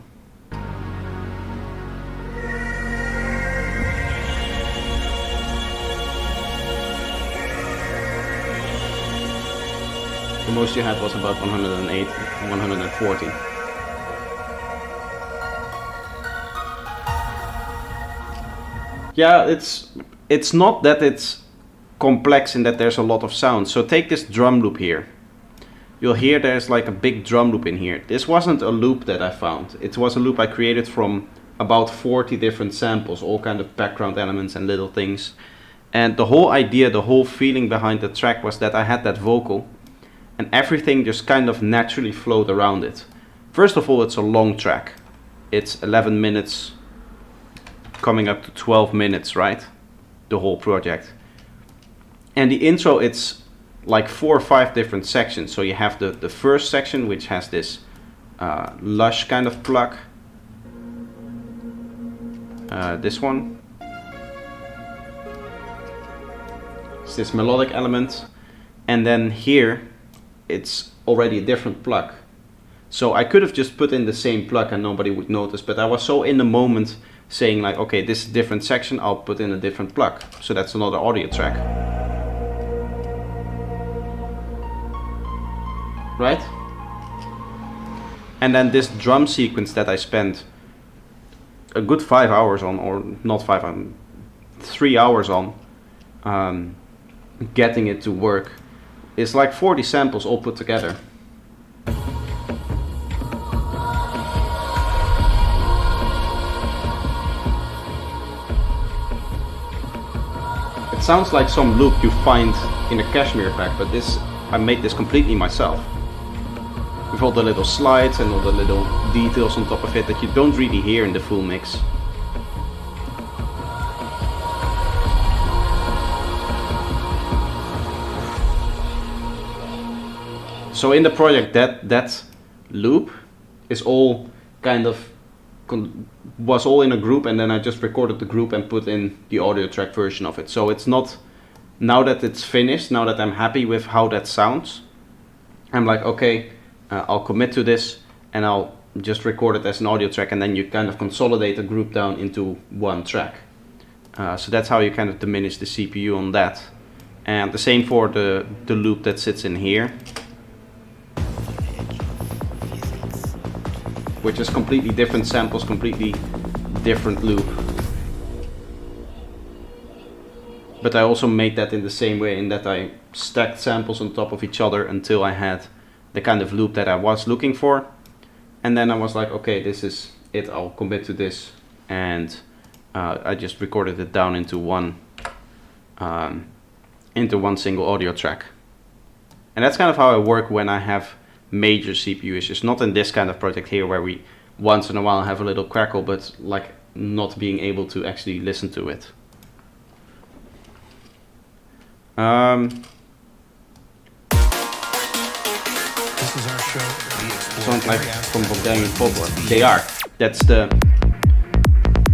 The most you had was about 108, 140. Yeah, it's not that it's complex in that there's a lot of sound. So take this drum loop here. You'll hear there's like a big drum loop in here. This wasn't a loop that I found. It was a loop I created from about 40 different samples, all kind of background elements and little things. And the whole idea, the whole feeling behind the track was that I had that vocal and everything just kind of naturally flowed around it. First of all, it's a long track. It's 11 minutes, coming up to 12 minutes, right? The whole project. And the intro, it's like 4 or 5 different sections. So you have the first section, which has this lush kind of pluck. This one. It's this melodic element. And then here, it's already a different pluck. So I could have just put in the same pluck and nobody would notice, but I was so in the moment saying like, okay, this is a different section, I'll put in a different pluck. So that's another audio track. Right? And then this drum sequence that I spent a good 5 hours on, or not 5, 3 hours on, getting it to work. It's like 40 samples all put together. It sounds like some loop you find in a Cashmere pack, but I made this completely myself. With all the little slides and all the little details on top of it that you don't really hear in the full mix. So in the project, that loop is all kind of was all in a group, and then I just recorded the group and put in the audio track version of it. So it's not now that it's finished, now that I'm happy with how that sounds, I'm like, okay, I'll commit to this and I'll just record it as an audio track, and then you kind of consolidate the group down into one track. So that's how you kind of diminish the CPU on that. And the same for the loop that sits in here, which is completely different samples, completely different loop. But I also made that in the same way, in that I stacked samples on top of each other until I had the kind of loop that I was looking for. And then I was like, okay, this is it, I'll commit to this. And I just recorded it down into one single audio track. And that's kind of how I work when I have major CPU issues. Not in this kind of project here, where we once in a while have a little crackle, but like not being able to actually listen to it.
This is our show.
Sound like from Bulgarian folklore. They are. That's the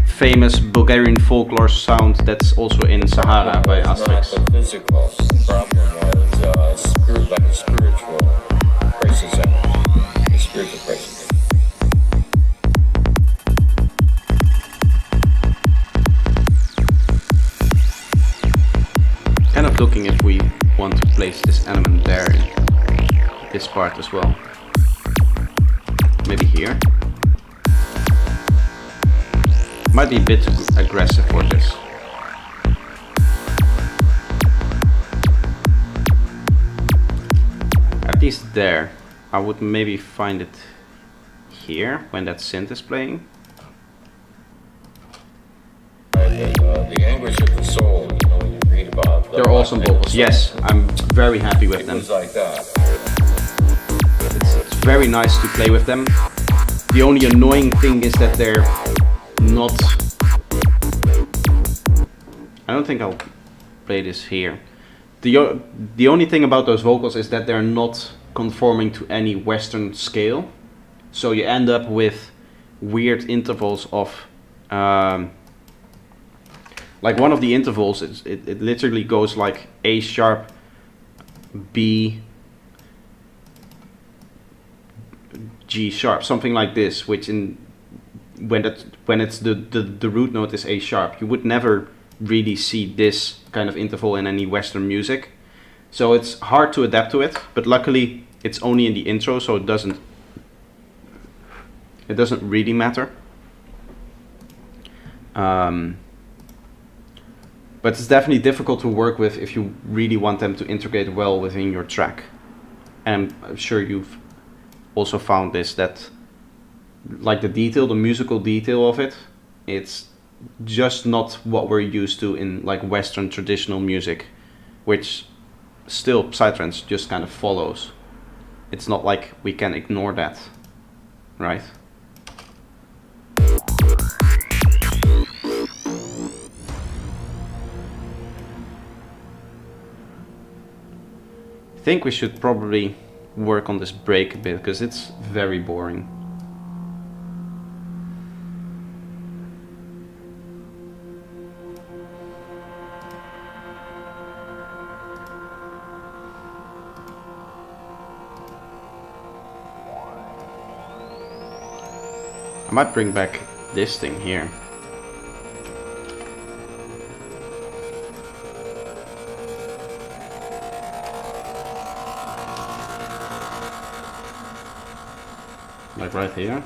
famous Bulgarian folklore sound that's also in Sahara by
It's not
Asterix.
the physical. The problem was like a spiritual crisis energy. A spiritual crisis.
Kind of looking if we want to place this element there in this part as well. Maybe here. Might be a bit too aggressive for this. At least there. I would maybe find it here when that synth is playing.
The anguish of the soul, you know, when you read about the
They're awesome vocals. Yes, I'm very happy with
It
them.
was like that.
It's very nice to play with them. The only annoying thing is that they're not... I don't think I'll play this here. The only thing about those vocals is that they're not conforming to any Western scale. So you end up with weird intervals of... like one of the intervals, it literally goes like A sharp, B, G sharp, something like this, which when it's the root note is A sharp, you would never really see this kind of interval in any Western music. So it's hard to adapt to it, but luckily it's only in the intro, so it doesn't really matter. But it's definitely difficult to work with if you really want them to integrate well within your track. And I'm sure you've also found this, that like the musical detail of it, it's just not what we're used to in like Western traditional music, which still Psytrance just kind of follows. It's not like we can ignore that, right? I think we should probably work on this break a bit, because it's very boring. I might bring back this thing here. Like right here.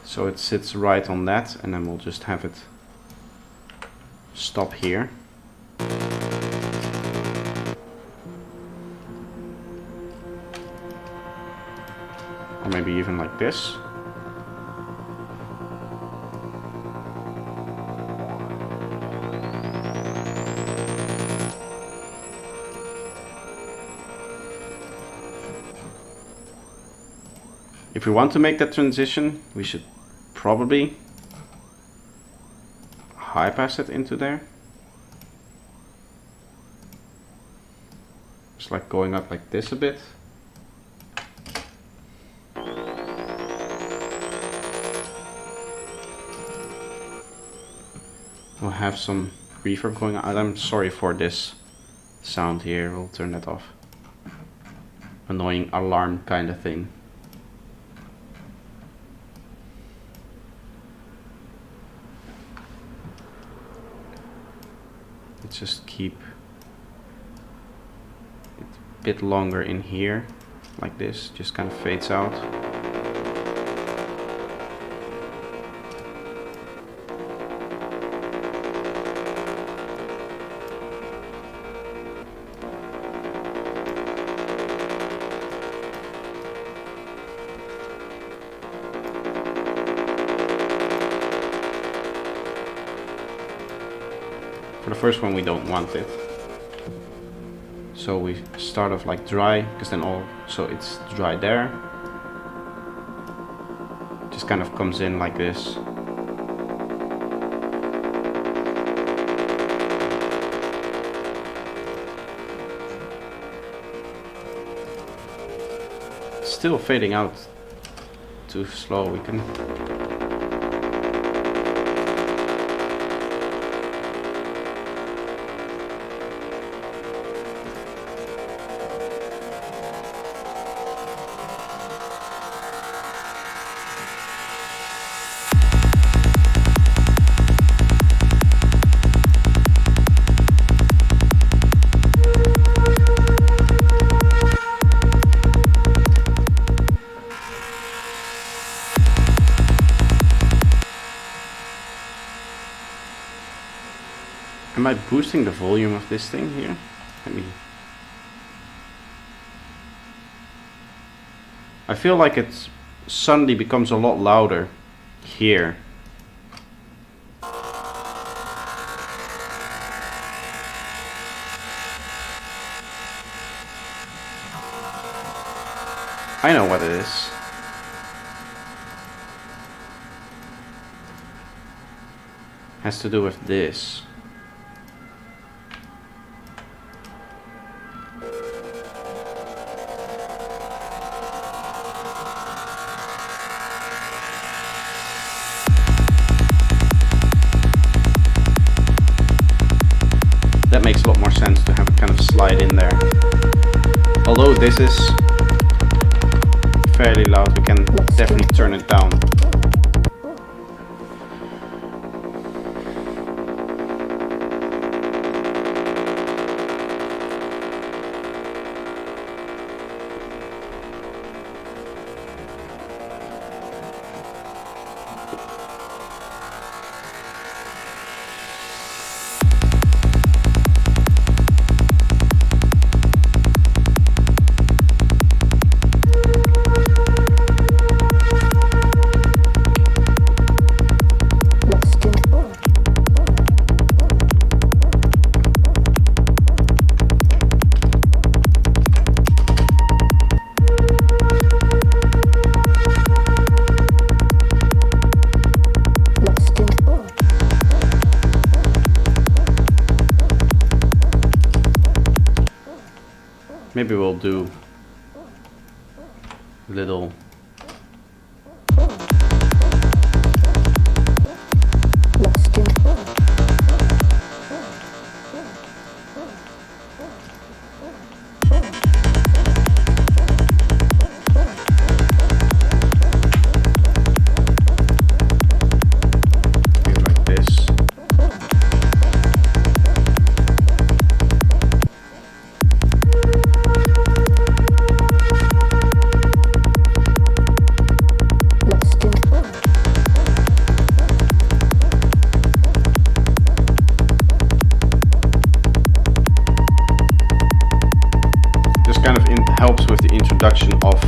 So it sits right on that, and then we'll just have it stop here. Or maybe even like this. If we want to make that transition, we should probably high pass it into there. Just like going up like this a bit. We'll have some reverb going on. I'm sorry for this sound here. We'll turn that off. Annoying alarm kind of thing. Let's just keep it a bit longer in here, like this, just kind of fades out. For the first one we don't want it, so we start off like dry, because then also it's dry there. Just kind of comes in like this. Still fading out too slow. We can Am I boosting the volume of this thing here? Let me... I feel like it suddenly becomes a lot louder here. I know what it is. Has to do with this. That makes a lot more sense to have it kind of slide in there. Although this is fairly loud, we can definitely turn it down. Maybe we'll do little like this. Helps with the introduction of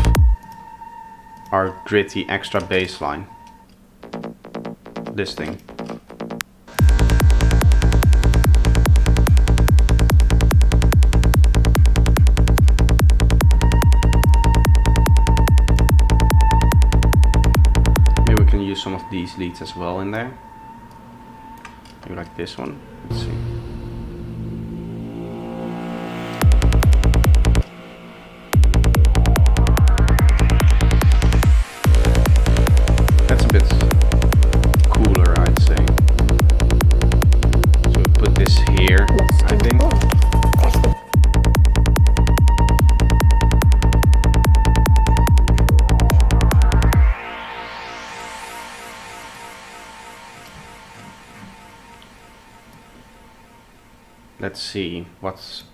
our gritty extra bass line. This thing. Maybe we can use some of these leads as well in there. Maybe like this one. Let's see. That's a bit cooler, I'd say. So we put this see what's...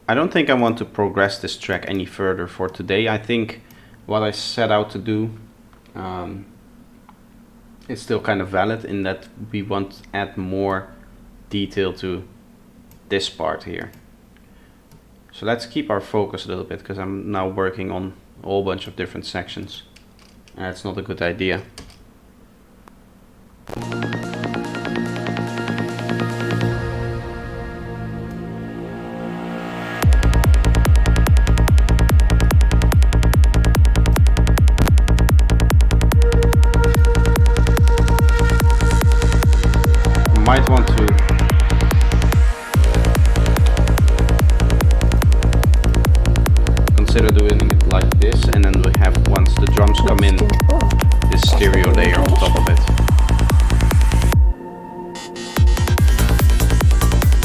I don't think I want to progress this track any further for today. I think what I set out to do is still kind of valid, in that we want to add more detail to this part here. So let's keep our focus a little bit, because I'm now working on a whole bunch of different sections, and that's not a good idea. Might want to consider doing it like this, and then we have, once the drums come in, this stereo layer on top of it.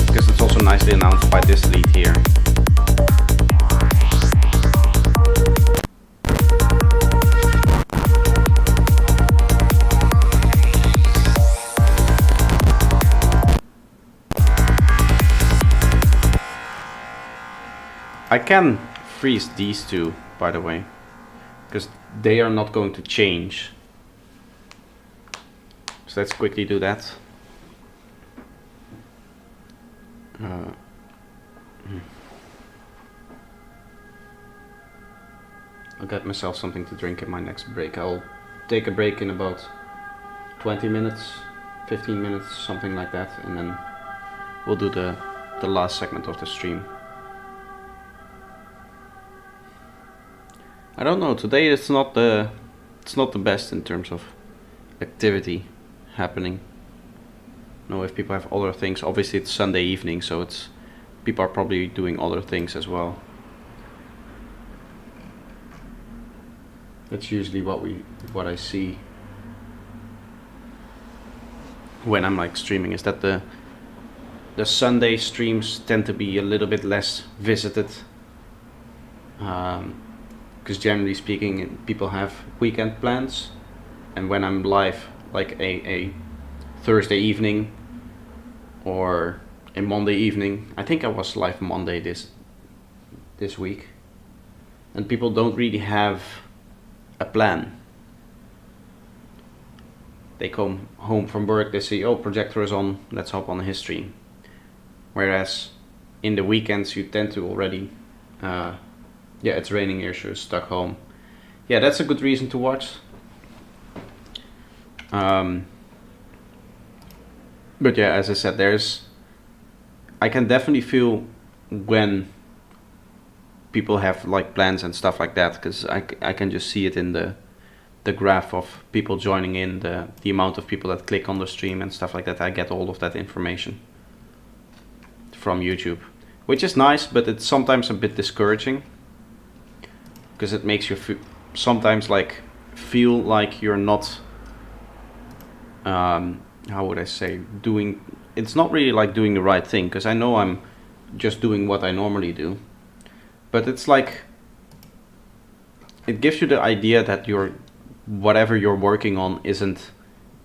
Because it's also nicely announced by this lead here. I can freeze these two, by the way, because they are not going to change. So let's quickly do that. I'll get myself something to drink in my next break. I'll take a break in about 20 minutes, 15 minutes, something like that, and then we'll do the last segment of the stream. I don't know, today it's not the best in terms of activity happening. I know if people have other things, obviously it's Sunday evening, so people are probably doing other things as well. That's usually what I see when I'm like streaming, is that the Sunday streams tend to be a little bit less visited. Because generally speaking, people have weekend plans, and when I'm live, like a Thursday evening or a Monday evening, I think I was live Monday this week, and people don't really have a plan. They come home from work, they see, oh, projector is on, let's hop on his stream. Whereas in the weekends you tend to already yeah, it's raining here, so you're stuck home. Yeah, that's a good reason to watch. But yeah, as I said, I can definitely feel when people have like plans and stuff like that, because I can just see it in the graph of people joining in, the amount of people that click on the stream and stuff like that. I get all of that information from YouTube, which is nice, but it's sometimes a bit discouraging, because it makes you sometimes like feel like you're not, how would I say, it's not really like doing the right thing, because I know I'm just doing what I normally do, but it's like, it gives you the idea that whatever you're working on isn't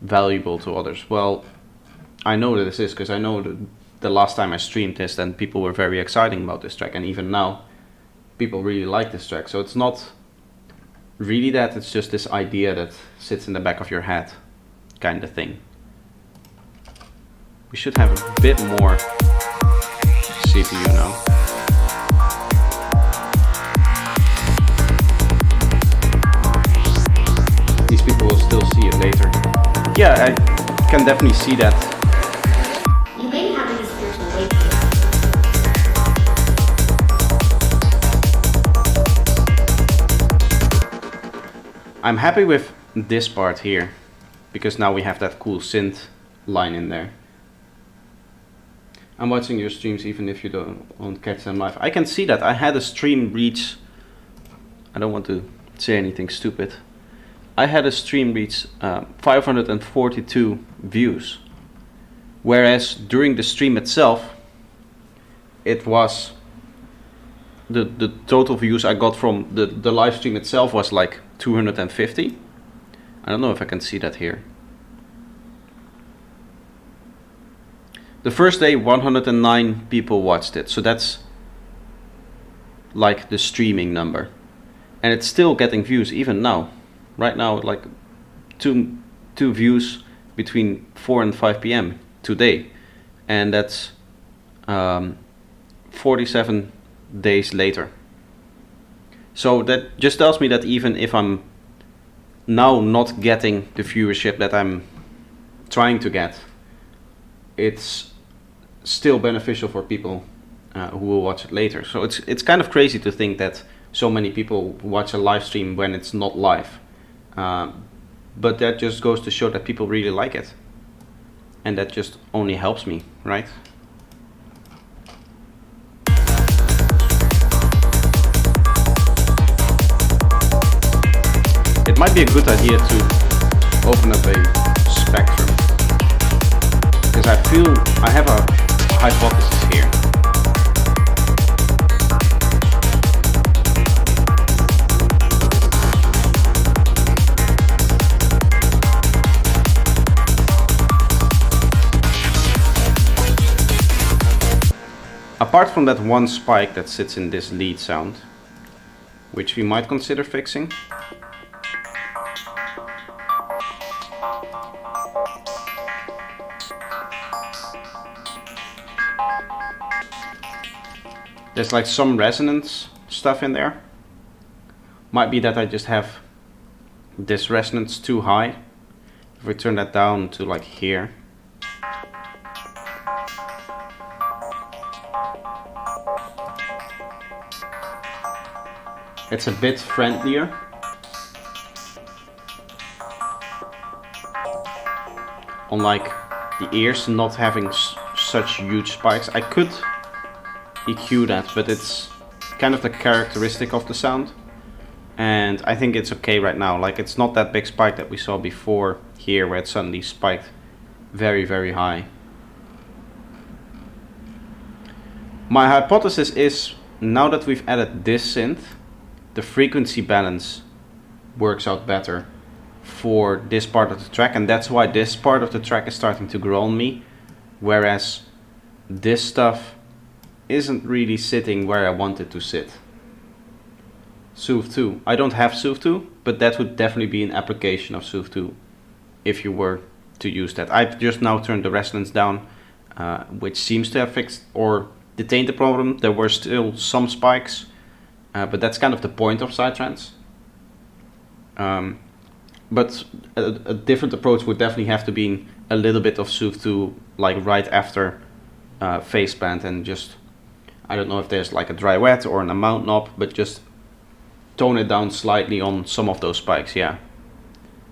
valuable to others. Well, I know that this is, because I know the last time I streamed this, then people were very excited about this track, and even now people really like this track. So it's not really that, it's just this idea that sits in the back of your head kind of thing. We should have a bit more CPU now. These people will still see it later. Yeah, I can definitely see that.
You may have a spiritual awakening.
I'm happy with this part here, because now we have that cool synth line in there. I'm watching your streams even if you don't catch them live. I can see that. I had a stream reach, I don't want to say anything stupid, I had a stream reach 542 views, whereas during the stream itself it was the total views I got from the live stream itself was like 250. I don't know if I can see that here. the first day 109 people watched it, so that's like the streaming number, and it's still getting views even now. Right now, like two views between 4 and 5 p.m. today, and that's 47 days later. So that just tells me that even if I'm now not getting the viewership that I'm trying to get, it's still beneficial for people who will watch it later. So it's kind of crazy to think that so many people watch a live stream when it's not live. But that just goes to show that people really like it. And that just only helps me, right? It might be a good idea to open up a spectrum, because I feel I have a hypothesis here. Apart from that one spike that sits in this lead sound, which we might consider fixing, there's like some resonance stuff in there. Might be that I just have this resonance too high. If we turn that down to like here, it's a bit friendlier. Unlike the ears not having such huge spikes. I could EQ that, but it's kind of the characteristic of the sound, and I think it's okay right now. Like, it's not that big spike that we saw before here, where it suddenly spiked very, very high. My hypothesis is, now that we've added this synth, the frequency balance works out better for this part of the track, and that's why this part of the track is starting to grow on me, whereas this stuff isn't really sitting where I want it to sit. Soothe 2. I don't have Soothe 2, but that would definitely be an application of Soothe 2 if you were to use that. I've just now turned the resonance down, which seems to have fixed or detained the problem. There were still some spikes, but that's kind of the point of sidetrans. But a different approach would definitely have to be a little bit of Soothe 2, like right after phaseband, and just, I don't know if there's like a dry wet or an amount knob, but just tone it down slightly on some of those spikes, yeah.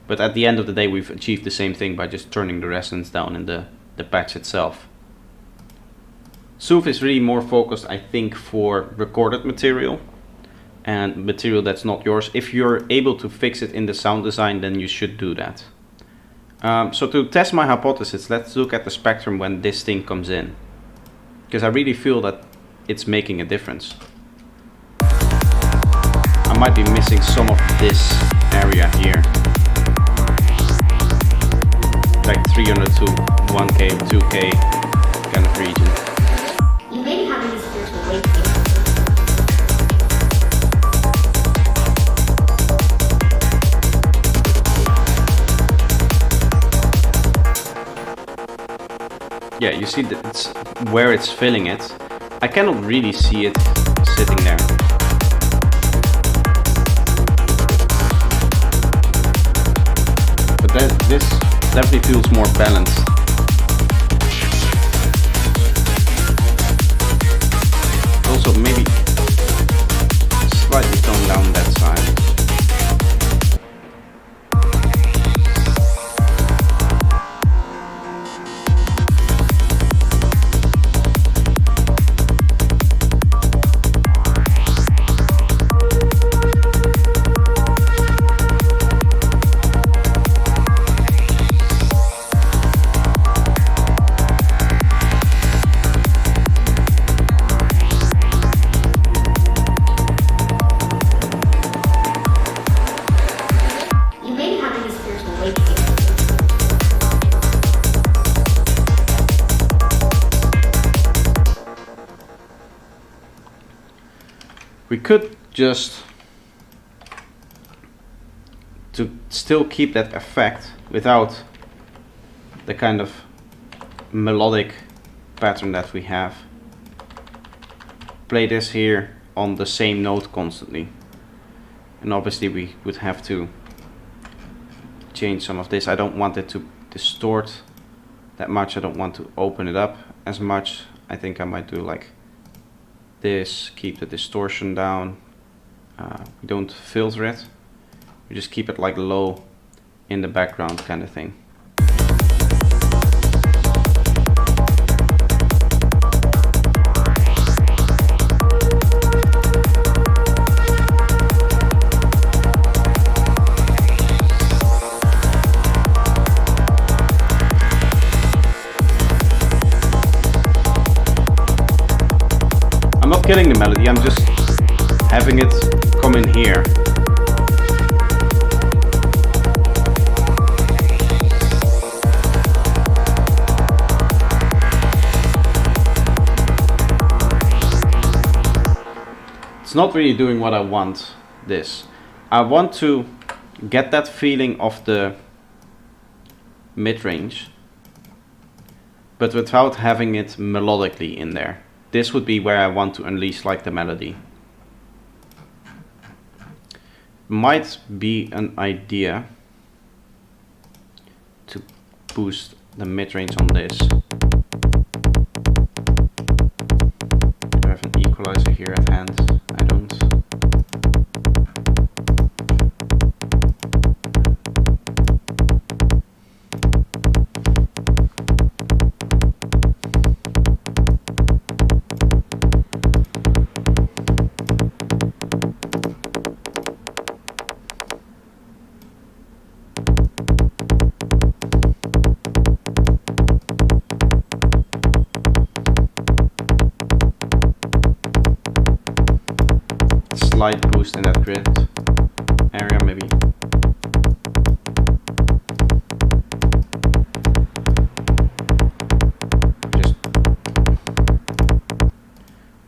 But at the end of the day, we've achieved the same thing by just turning the resonance down in the patch itself. Soothe is really more focused, I think, for recorded material and material that's not yours. If you're able to fix it in the sound design, then you should do that. So to test my hypothesis, let's look at the spectrum when this thing comes in, because I really feel that it's making a difference. I might be missing some of this area here, like 300 to 1K, 2K kind of region.
You may be having a spiritual awakening.
Yeah, you see that it's where it's filling it. I cannot really see it sitting there. But this definitely feels more balanced. Also maybe slightly tone down that side. We could just, to still keep that effect without the kind of melodic pattern that we have, play this here on the same note constantly. And obviously we would have to change some of this. I don't want it to distort that much. I don't want to open it up as much. I think I might do like this, keep the distortion down. We don't filter it. We just keep it like low in the background kind of thing. I'm not getting the melody, I'm just having it come in here. It's not really doing what I want this. I want to get that feeling of the mid-range, but without having it melodically in there. This would be where I want to unleash like the melody. Might be an idea to boost the mid-range on this. Do I have an equalizer here at hand? I don't. Slight boost in that grid area, maybe. Just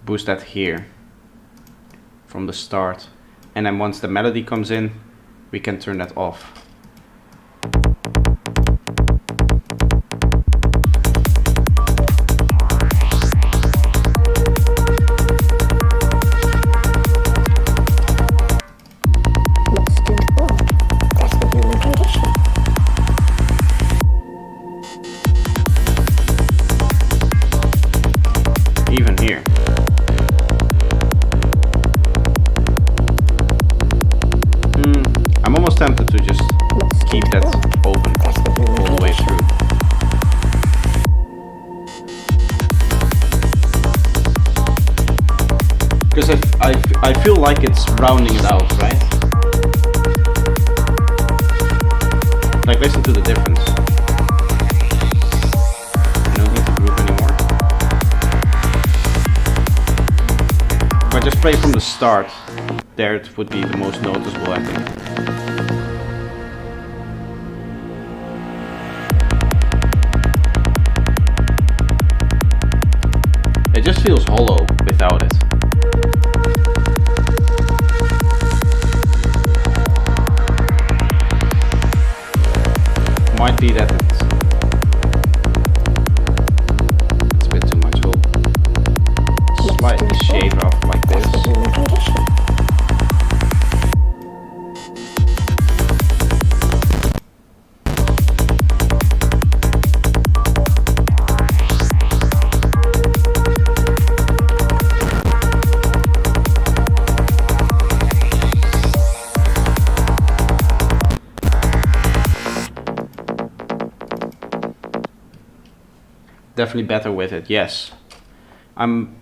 boost that here from the start, and then once the melody comes in, we can turn that off. Even here. I'm almost tempted to just keep that open all the way through. Because I feel like it's rounding it out, right? Like, listen to the difference. I don't need to group anymore. If I just play from the start, there it would be the most noticeable, I think. It just feels hollow without it. Might be that it's a bit too much. We'll slightly shave off like this. Definitely better with it, yes. I'm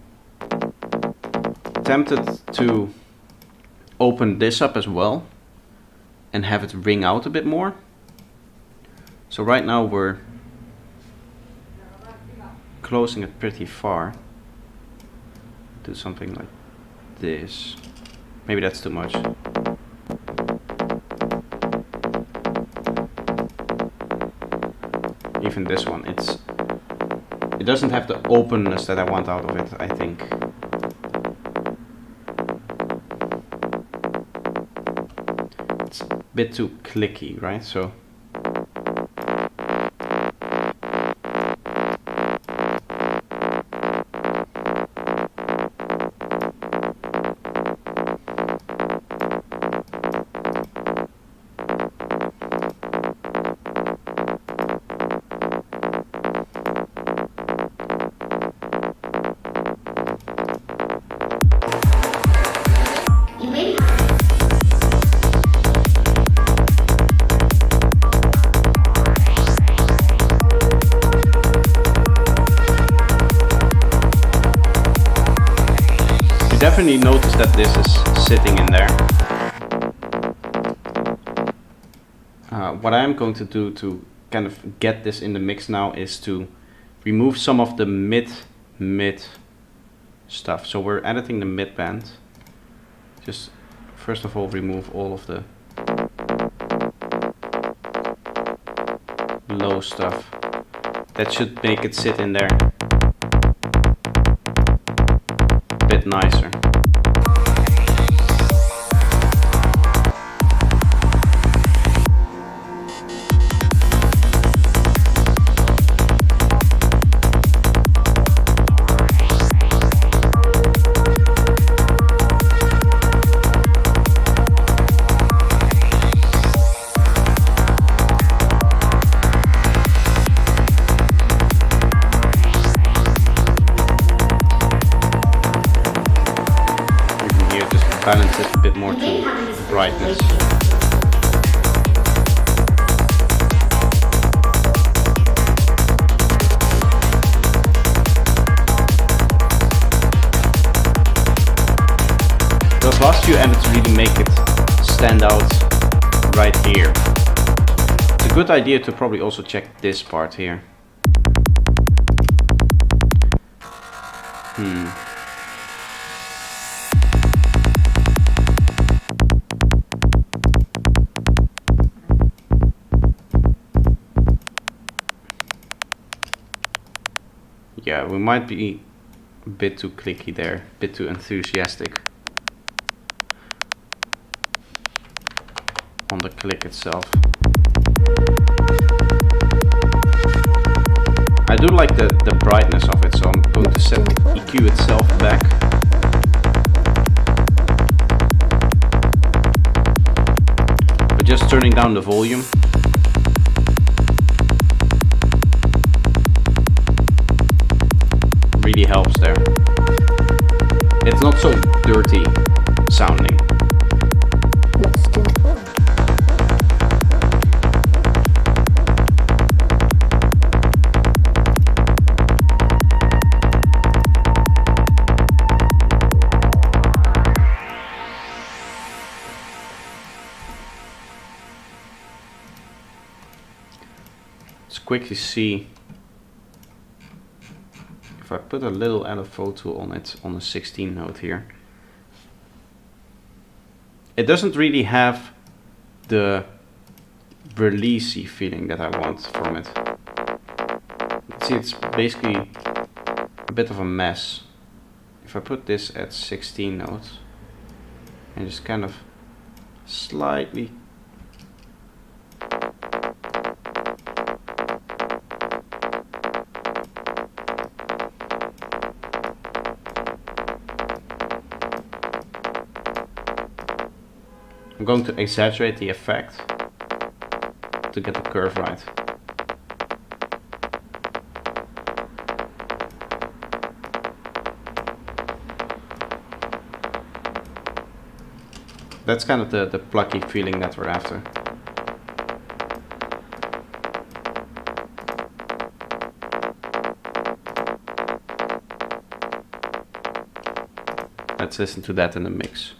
tempted to open this up as well and have it ring out a bit more. So right now we're closing it pretty far. Do something like this. Maybe that's too much. Even this one, it doesn't have the openness that I want out of it, I think. bit too clicky, right? So
You may have
you definitely notice that this is sitting in there. What I am going to do to kind of get this in the mix now is to remove some of the mid stuff. So we're editing the mid band. Just first of all remove all of the low stuff. That should make it sit in there a bit nicer. Balance it a bit more to brightness. Those last few edits really make it stand out right here. It's a good idea to probably also check this part here. Yeah, we might be a bit too clicky there, a bit too enthusiastic on the click itself. I do like the brightness of it, so I'm going to set the EQ itself back. But just turning down the volume. Really helps there. It's not so dirty sounding. Let's quickly see. If I put a little LFO tool on it, on the 16 note here, it doesn't really have the releasey feeling that I want from it. See, it's basically a bit of a mess. If I put this at 16 notes and just kind of slightly I'm going to exaggerate the effect to get the curve right. That's kind of the plucky feeling that we're after. Let's listen to that in the mix.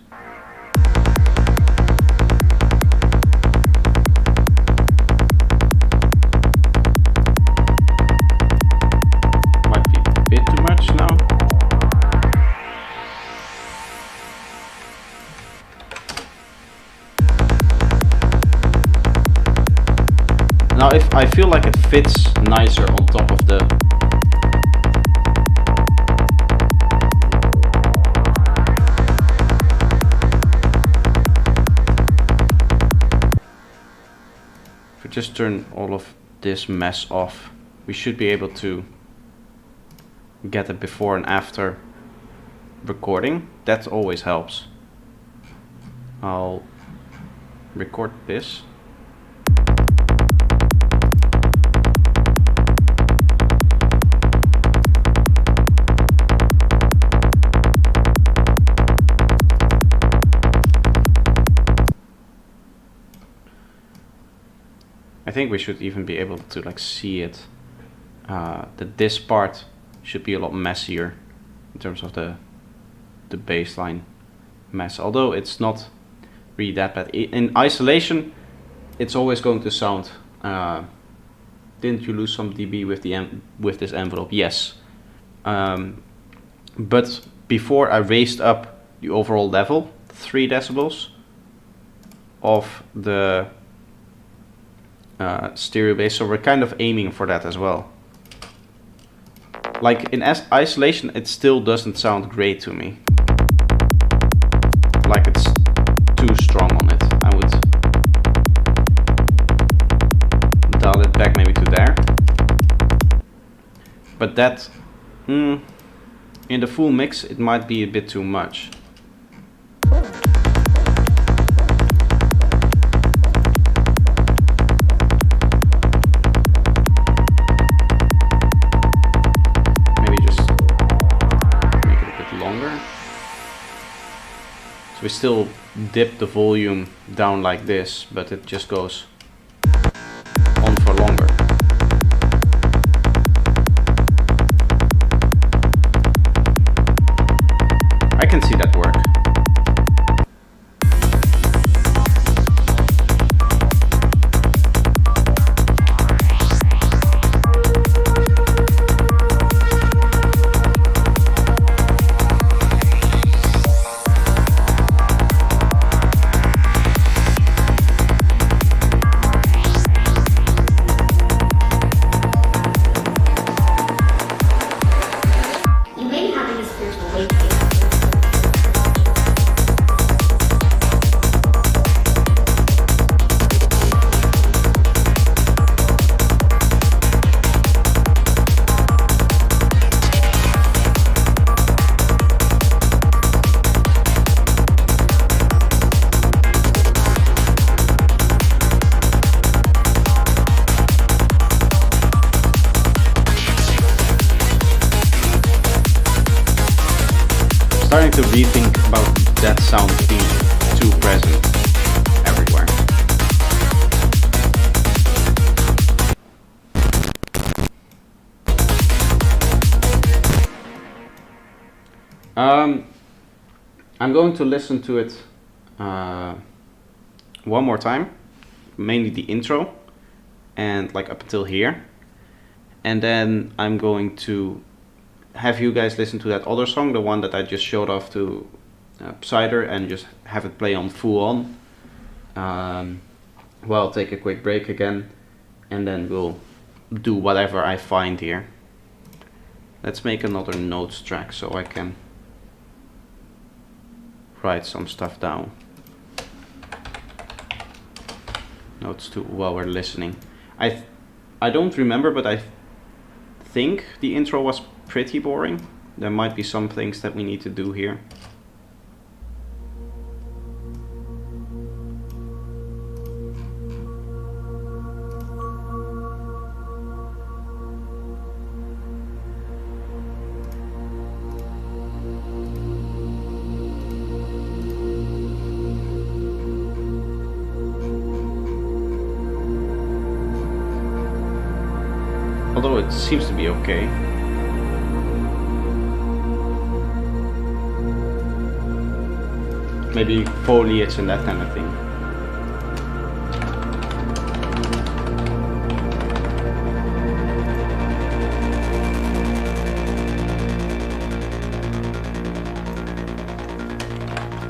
Now if I feel like it fits nicer on top of the just turn all of this mess off, we should be able to get a before and after recording. That always helps. I'll record this. I think we should even be able to like see it. That this part should be a lot messier in terms of the baseline mess. Although it's not really that bad. In isolation, it's always going to sound. Didn't you lose some dB with this envelope? Yes. But before I raised up the overall level 3 decibels of the stereo bass, so we're kind of aiming for that as well. Like in isolation, it still doesn't sound great to me. Like it's too strong on it. I would dial it back maybe to there. But that, in the full mix, it might be a bit too much. We still dip the volume down like this, but it just goes on for longer. I can see that work. Starting to rethink about that sound being too present everywhere. I'm going to listen to it one more time, mainly the intro and like up until here, and then I'm going to have you guys listen to that other song, the one that I just showed off to Psyder, and just have it play on full on. Well, I'll take a quick break again, and then we'll do whatever I find here. Let's make another notes track so I can write some stuff down. Notes to while we're listening. I don't remember, but I think the intro was pretty boring. There might be some things that we need to do here. Although it seems to be okay. Maybe foliage and that kind of thing.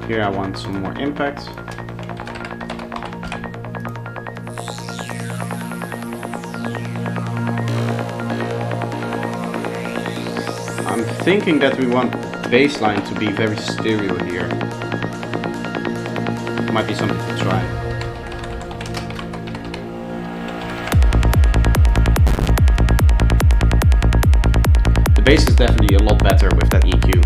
Here I want some more impact. I'm thinking that we want bassline to be very stereo here. Might be something to try. The bass is definitely a lot better with that EQ.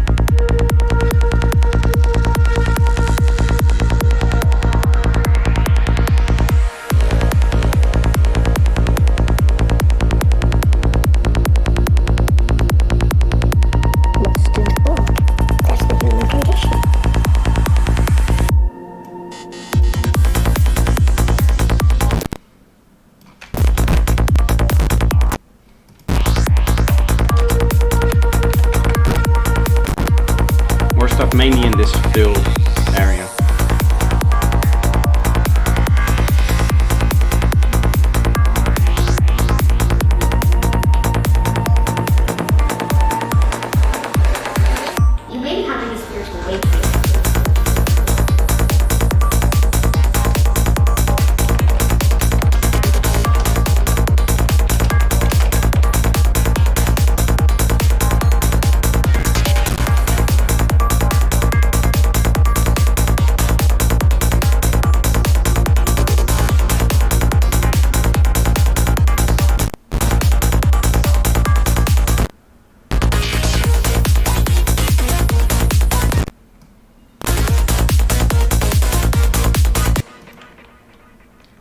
Mainly in this fill area.
You may be having a spiritual awakening.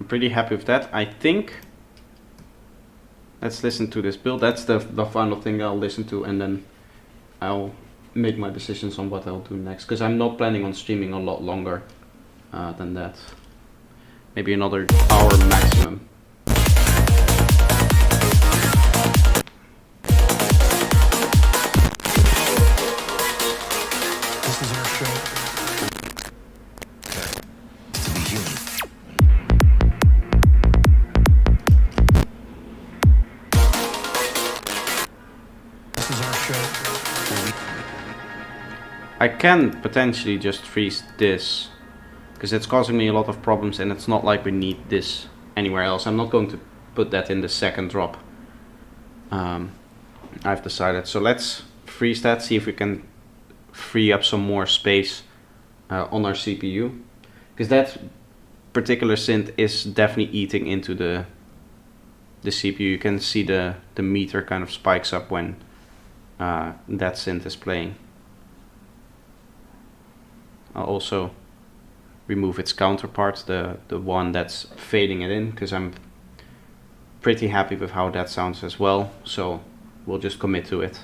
Pretty happy with that. I think let's listen to this build. That's the final thing I'll listen to, and then I'll make my decisions on what I'll do next, because I'm not planning on streaming a lot longer than that. Maybe another hour maximum.
This is our show. To be human. This is our show.
I can potentially just freeze this, because it's causing me a lot of problems, and it's not like we need this anywhere else. I'm not going to put that in the second drop. I've decided. So let's freeze that, see if we can free up some more space on our CPU, because that particular synth is definitely eating into the CPU. You can see the meter kind of spikes up when that synth is playing. I'll also remove its counterpart, the one that's fading it in, because I'm pretty happy with how that sounds as well, so we'll just commit to it.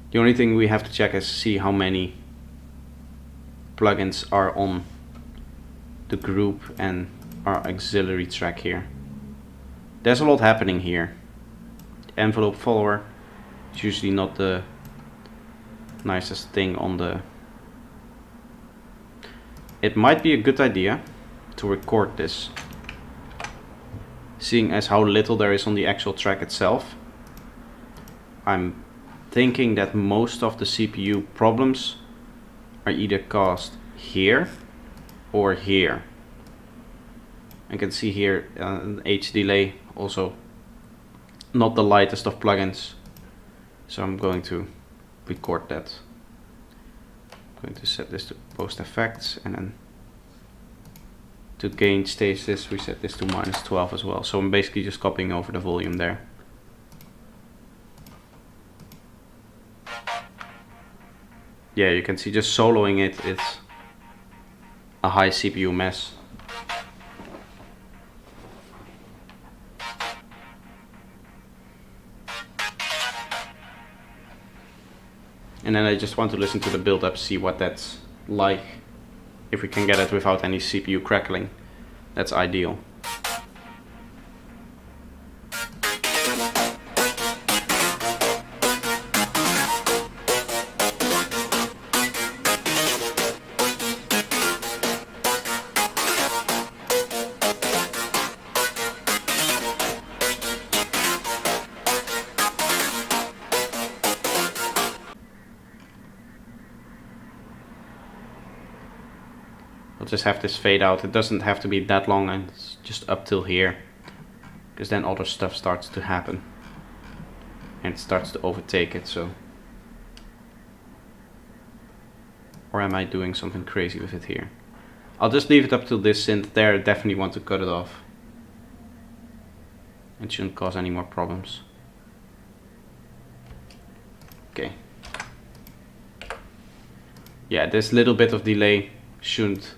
The only thing we have to check is see how many plugins are on the group and our auxiliary track here. There's a lot happening here. Envelope follower is usually not the nicest thing on the... It might be a good idea to record this, seeing as how little there is on the actual track itself. I'm thinking that most of the CPU problems are either caused here or here. I can see here an H delay, also not the lightest of plugins, so I'm going to record that. I'm going to set this to post effects, and then to gain stasis we set this to -12 as well. So I'm basically just copying over the volume there. Yeah, you can see just soloing it, it's a high CPU mess. And then I just want to listen to the build up, see what that's like. If we can get it without any CPU crackling, that's ideal. I'll just have this fade out. It doesn't have to be that long, and it's just up till here, because then other stuff starts to happen and it starts to overtake it. So, or am I doing something crazy with it here? I'll just leave it up till this synth there. I definitely want to cut it off. It shouldn't cause any more problems. Okay. Yeah, this little bit of delay shouldn't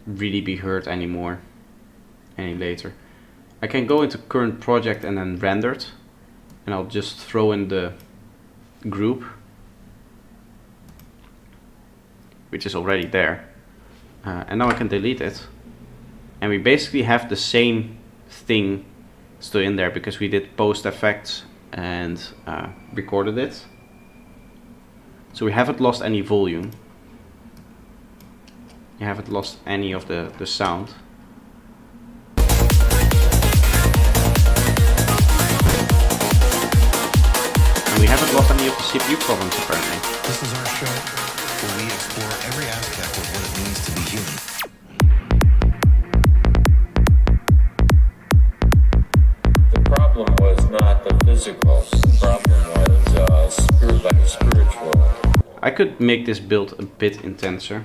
really be heard anymore any later. I can go into current project and then rendered, and I'll just throw in the group, which is already there, and now I can delete it, and we basically have the same thing still in there because we did post effects and recorded it, so we haven't lost any volume, you haven't lost any of the sound. And we haven't lost any of the CPU problems apparently.
This is our show where we explore every aspect of what it means to be human.
The problem was not the physical. The problem was spiritual.
I could make this build a bit intenser.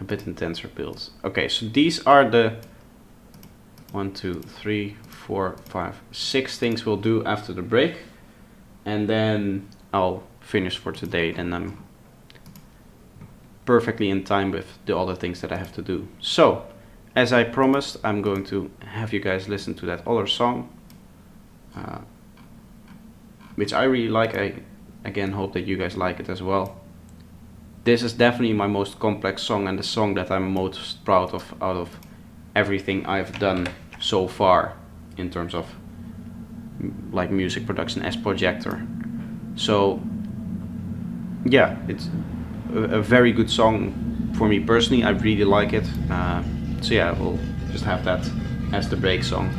A bit intenser builds. Okay, so these are the 1, 2, 3, 4, 5, 6 things we'll do after the break, and then I'll finish for today. Then I'm perfectly in time with the other things that I have to do. So, as I promised, I'm going to have you guys listen to that other song, which I really like. I again hope that you guys like it as well. This is definitely my most complex song and the song that I'm most proud of out of everything I've done so far in terms of like music production as projector. So yeah, it's a very good song for me personally. I really like it. So yeah, we'll just have that as the break song.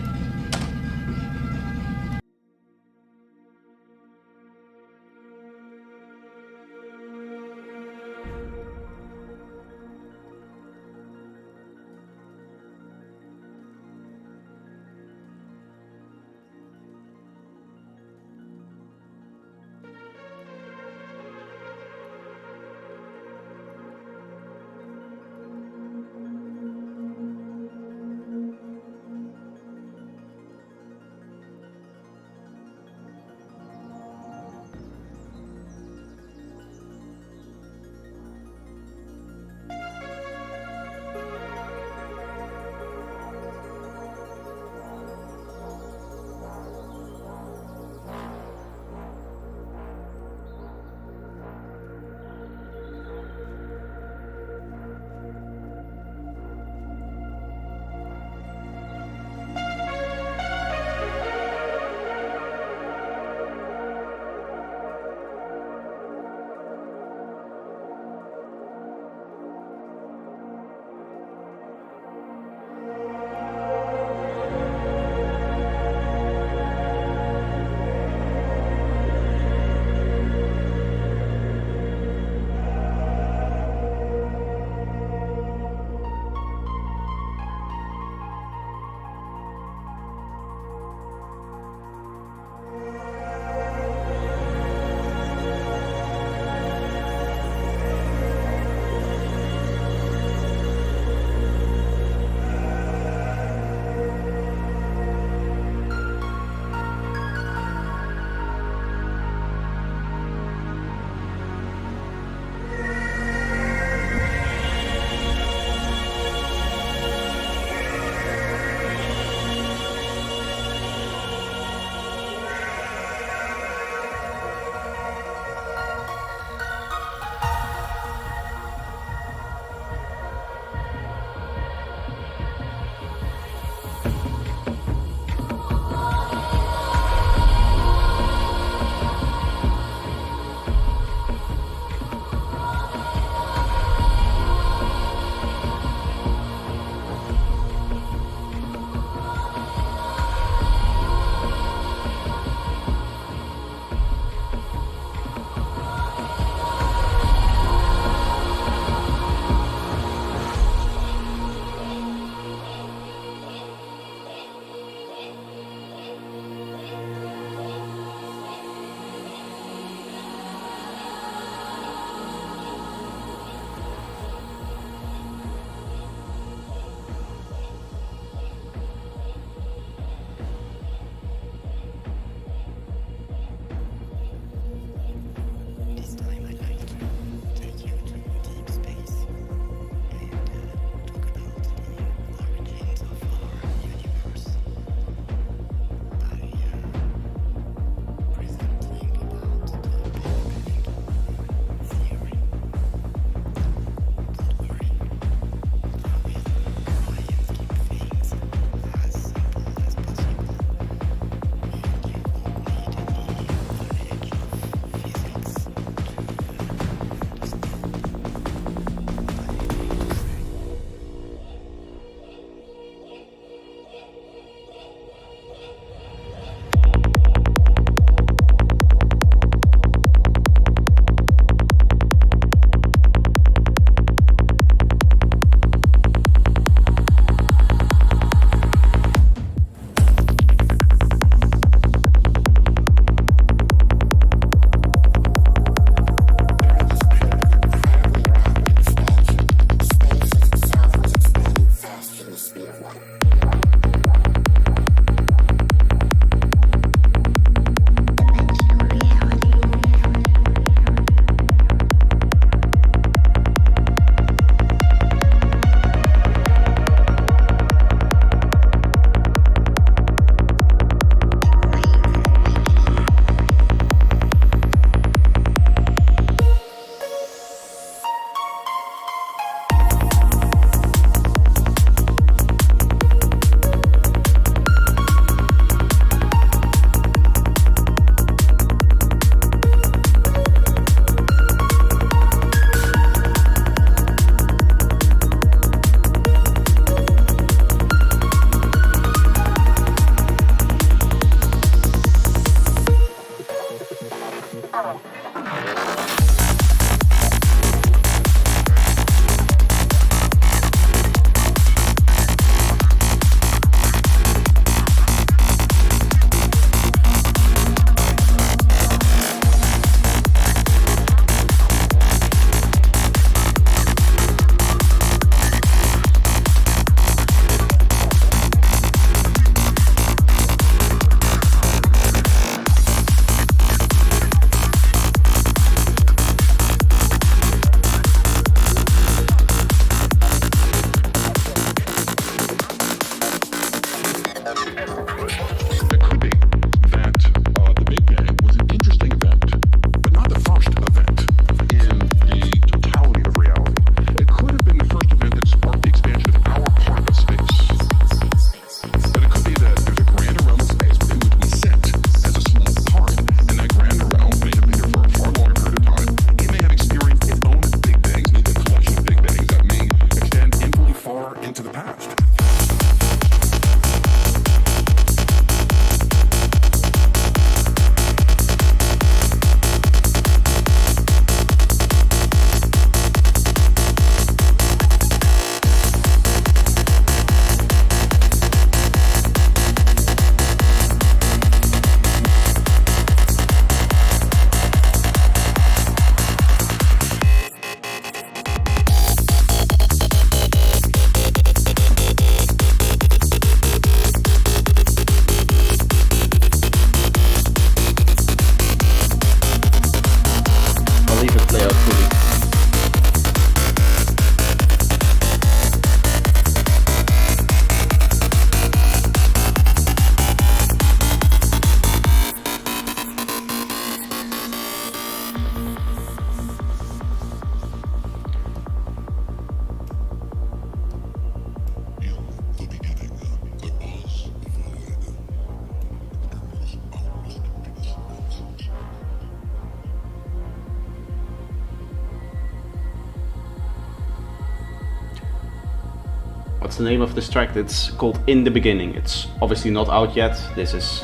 What's the name of this track? It's called In the Beginning. It's obviously not out yet. This is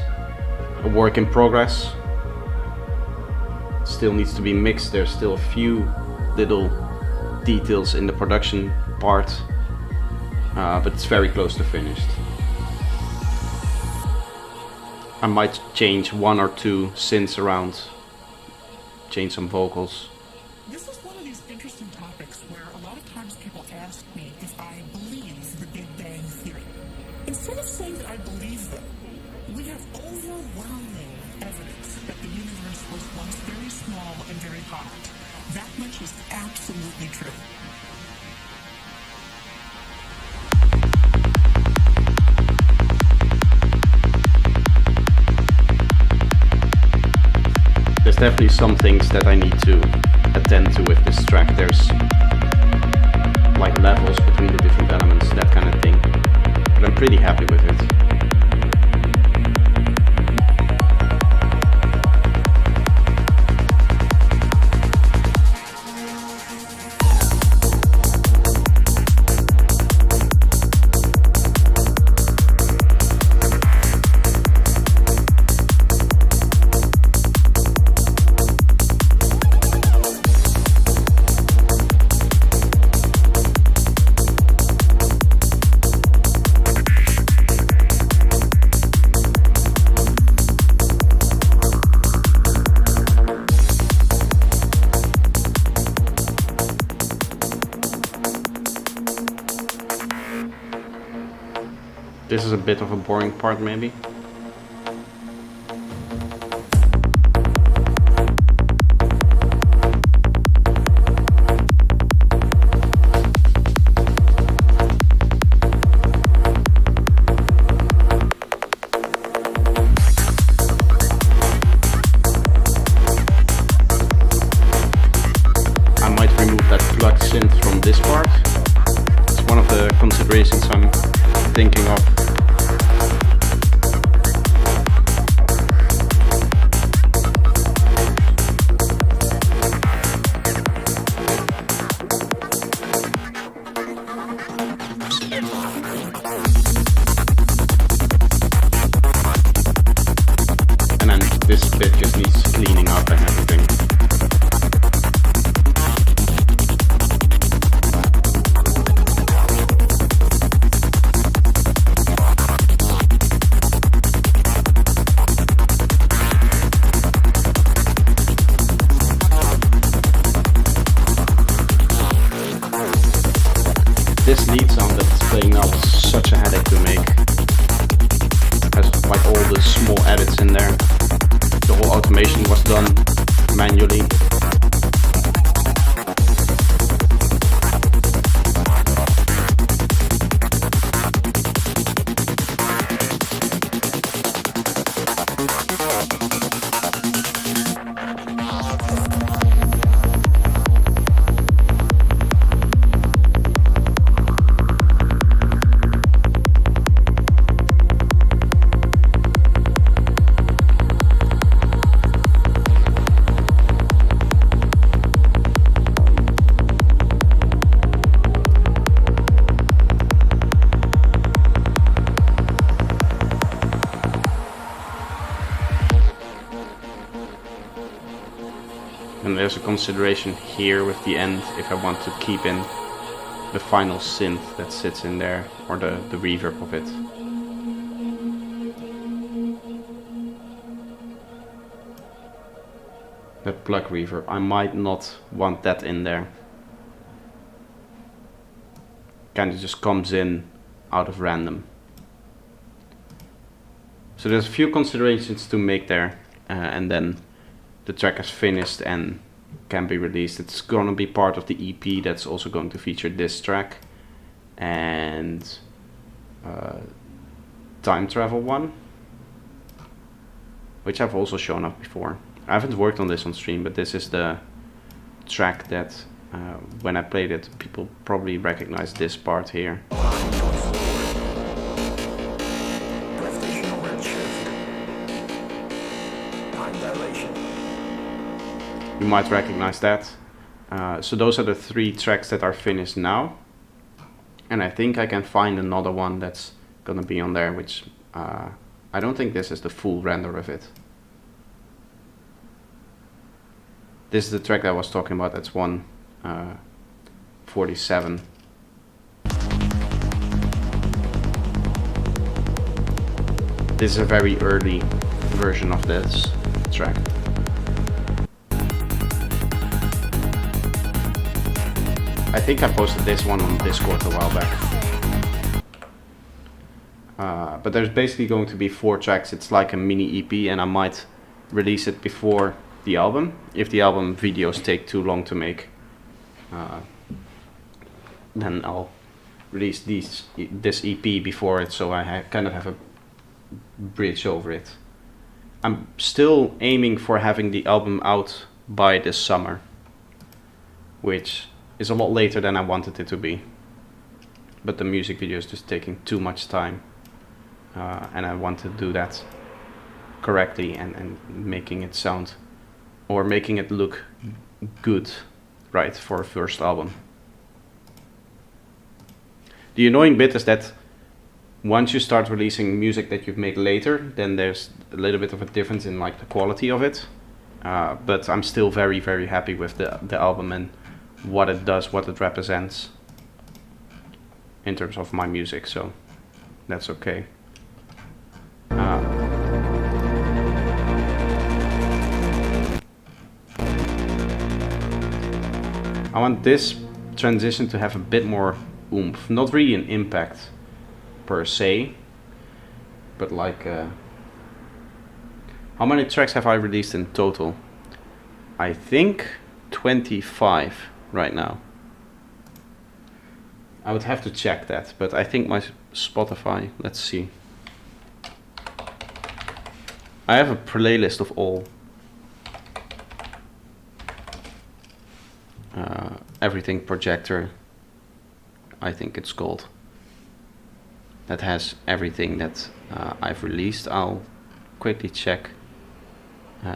a work in progress. It still needs to be mixed. There's still a few little details in the production part, but it's very close to finished. I might change one or two synths around, change some vocals.
This is one of these interesting topics where a lot of times people ask me if I believe the Big Bang Theory. Instead of saying that I believe them, we have overwhelming evidence that the universe was once very small and very hot. That much is absolutely true.
There's definitely some things that I need to attend to with this track. There's like levels between the different elements, that kind of thing. But I'm pretty happy with it. This is a bit of a boring part, maybe. I might remove that plug synth from this part. It's one of the considerations I'm thinking of. And then this bit just needs cleaning up and everything. This lead sound that's playing now is such a headache to make. Has like all the small edits in there. The whole automation was done manually. And there's a consideration here with the end if I want to keep in the final synth that sits in there, or the reverb of it. That plug reverb, I might not want that in there. Kind of just comes in out of random. So there's a few considerations to make there, and then the track is finished and can be released. It's gonna be part of the EP that's also going to feature this track and Time Travel one, which I've also shown up before. I haven't worked on this on stream, but this is the track that when I played it, people probably recognize this part here. You might recognize that. So those are the three tracks that are finished now. And I think I can find another one that's gonna be on there, which I don't think this is the full render of it. This is the track that I was talking about, that's 147. This is a very early version of this track. I think I posted this one on Discord a while back. But there's basically going to be 4 tracks. It's like a mini EP, and I might release it before the album. If the album videos take too long to make, then I'll release this EP before it, so I kind of have a bridge over it. I'm still aiming for having the album out by this summer, which is a lot later than I wanted it to be. But the music video is just taking too much time, and I want to do that correctly and making it sound, or making it look good, right, for a first album. The annoying bit is that once you start releasing music that you've made later, then there's a little bit of a difference in like the quality of it. But I'm still very, very happy with the album and what it does, what it represents in terms of my music, so that's okay. I want this transition to have a bit more oomph, not really an impact per se, but like how many tracks have I released in total? I think 25 right now. I would have to check that, but I think my Spotify, let's see. I have a playlist of all everything projector, I think it's called. That has everything that I've released. I'll quickly check.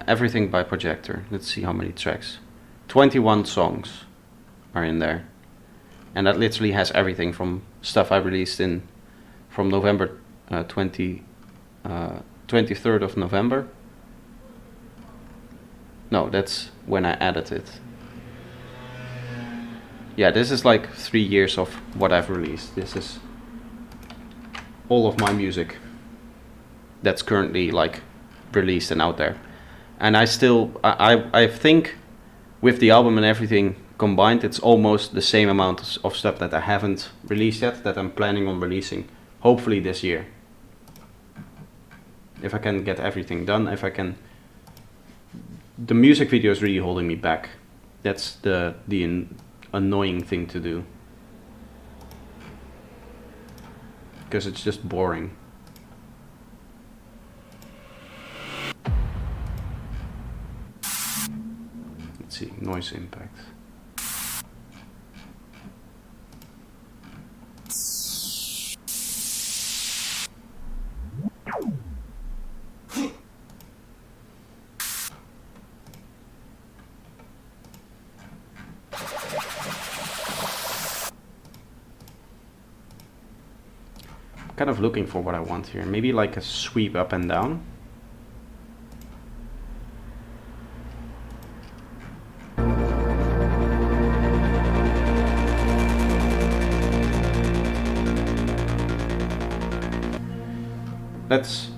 Everything by projector. Let's see how many tracks. 21 songs are in there. And that literally has everything from stuff I released from November 23rd of November. No, that's when I added it. Yeah, this is like 3 years of what I've released. This is all of my music that's currently like released and out there. And I think with the album and everything combined, it's almost the same amount of stuff that I haven't released yet that I'm planning on releasing, hopefully this year. If I can get everything done, the music video is really holding me back. That's the annoying thing to do, because it's just boring. Let's see, noise impact. Kind of looking for what I want here. Maybe like a sweep up and down. Let's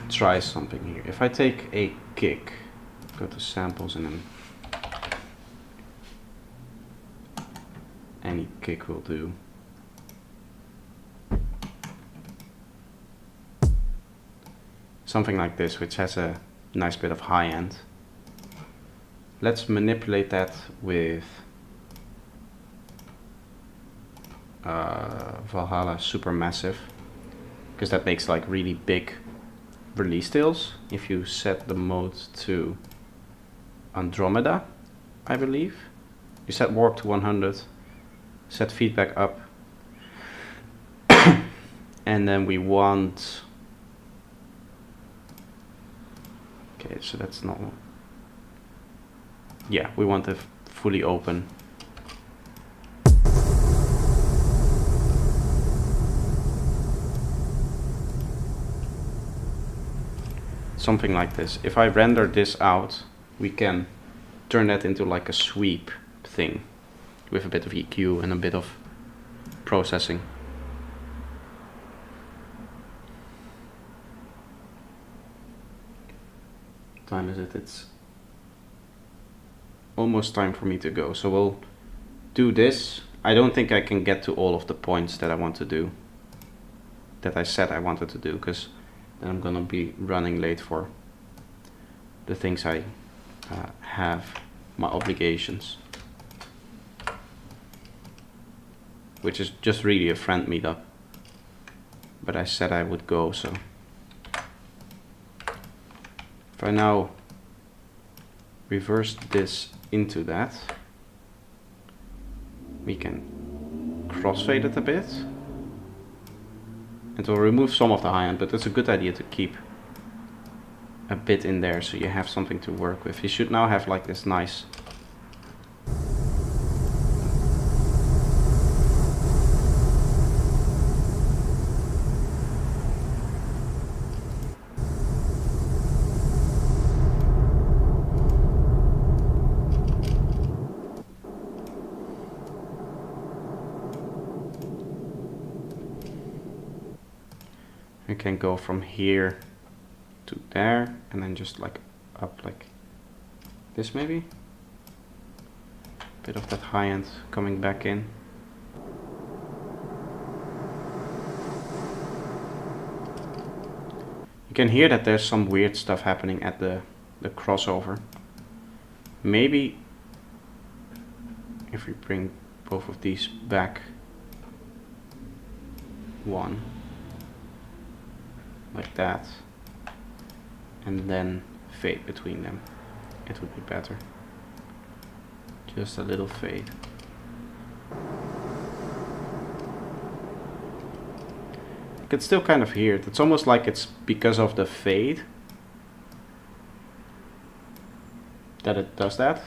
try something here. If I take a kick, go to samples and then any kick will do. Something like this, which has a nice bit of high end. Let's manipulate that with Valhalla Supermassive, because that makes like really big release tails. If you set the mode to Andromeda, I believe, you set warp to 100, set feedback up, and then we want, okay, so that's not, yeah, we want it fully open. something like this. If I render this out, we can turn that into like a sweep thing with a bit of EQ and a bit of processing. What time is it? It's almost time for me to go. So we'll do this. I don't think I can get to all of the points that I want to do, that I said I wanted to do, because then I'm gonna be running late for the things I have, my obligations, which is just really a friend meetup, but I said I would go. So if I now reverse this into that, we can crossfade it a bit. It will remove some of the high end, but it's a good idea to keep a bit in there so you have something to work with. You should now have like this nice you can go from here to there and then just like up like this, maybe bit of that high end coming back in. You can hear that there's some weird stuff happening at the crossover. Maybe if we bring both of these back one like that and then fade between them, it would be better. Just a little fade. You can still kind of hear it. It's almost like it's because of the fade that it does that.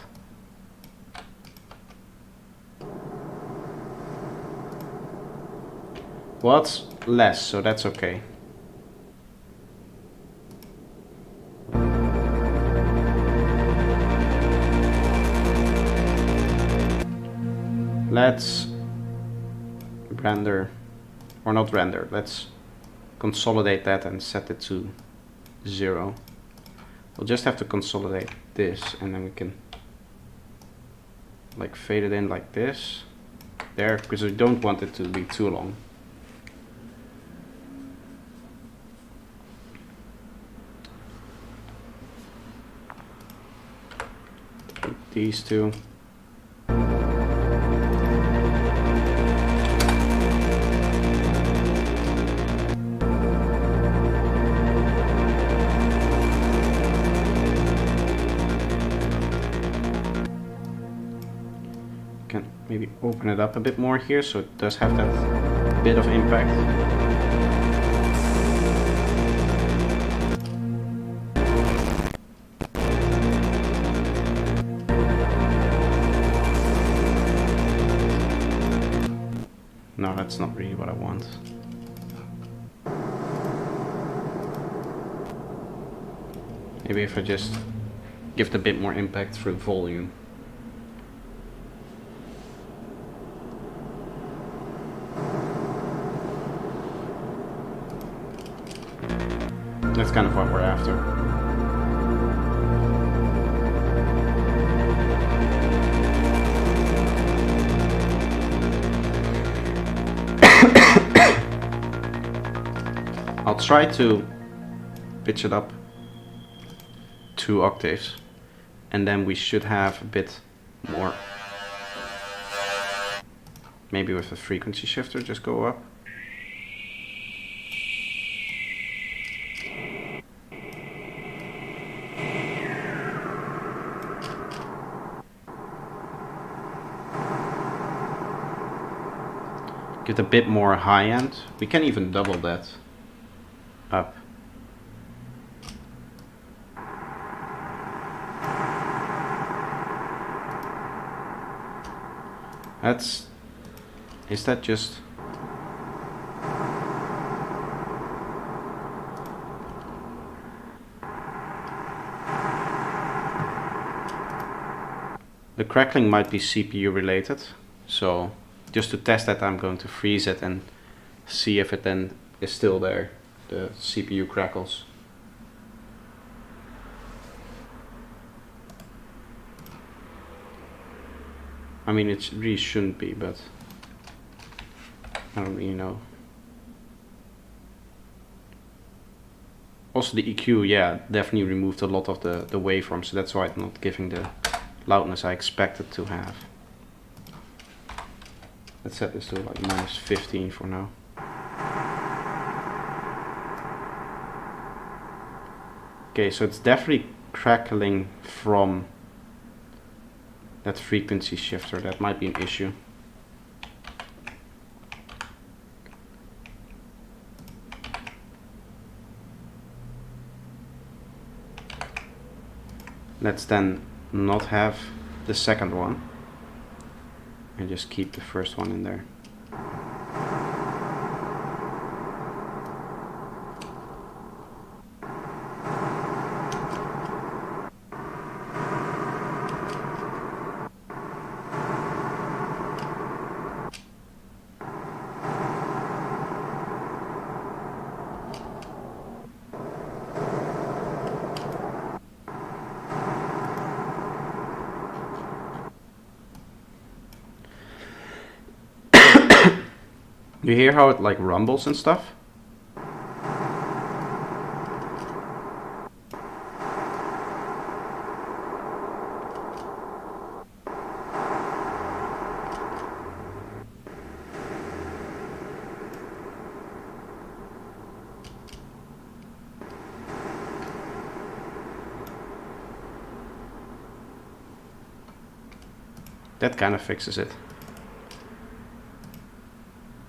Well, it's less, so that's okay. Let's render, or not render, let's consolidate that and set it to 0. We'll just have to consolidate this and then we can like fade it in like this, there, because we don't want it to be too long. These two. Can maybe open it up a bit more here so it does have that bit of impact. No, that's not really what I want. Maybe if I just give it a bit more impact through volume. That's kind of what we're after. I'll try to pitch it up 2 octaves and then we should have a bit more. Maybe with a frequency shifter, just go up. Get a bit more high end. We can even double that up. That's, is that just, The crackling might be CPU related, so just to test that I'm going to freeze it and see if it then is still there, the CPU crackles. I mean, it really shouldn't be, but I don't really know. Also the EQ, yeah, definitely removed a lot of the waveform, so that's why it's not giving the loudness I expected to have. Let's set this to like -15 for now. Okay, so it's definitely crackling from that frequency shifter. That might be an issue. Let's then not have the second one and just keep the first one in there. You hear how it like rumbles and stuff? That kind of fixes it.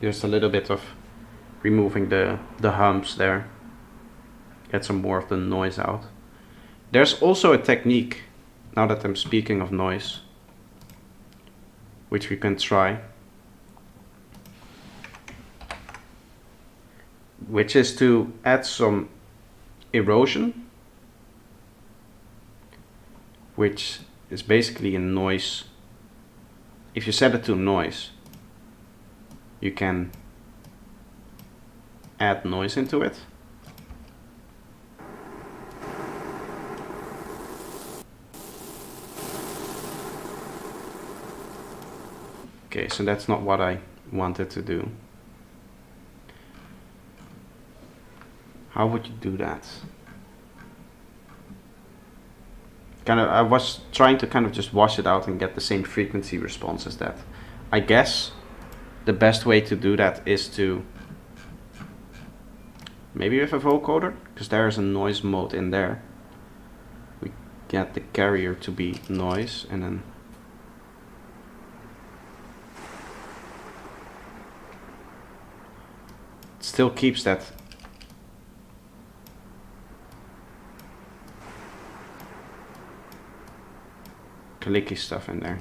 Just a little bit of removing the humps there. Get some more of the noise out. There's also a technique, now that I'm speaking of noise, which we can try. Which is to add some erosion, which is basically a noise. If you set it to noise, you can add noise into it. Okay, so that's not what I wanted to do. How would you do that? I was trying to kind of just wash it out and get the same frequency response as that. I guess the best way to do that is to maybe with a vocoder, because there is a noise mode in there. We get the carrier to be noise, and then it still keeps that clicky stuff in there.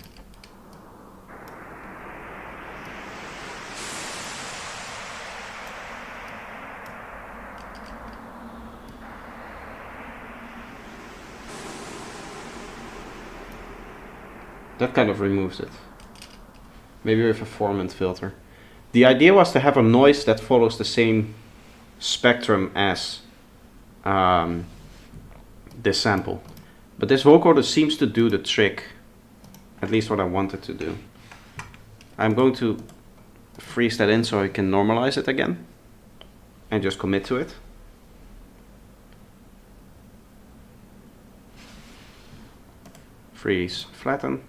That kind of removes it. Maybe with a formant filter. The idea was to have a noise that follows the same spectrum as this sample. But this vocoder seems to do the trick, at least what I wanted to do. I'm going to freeze that in so I can normalize it again and just commit to it. Freeze, flatten.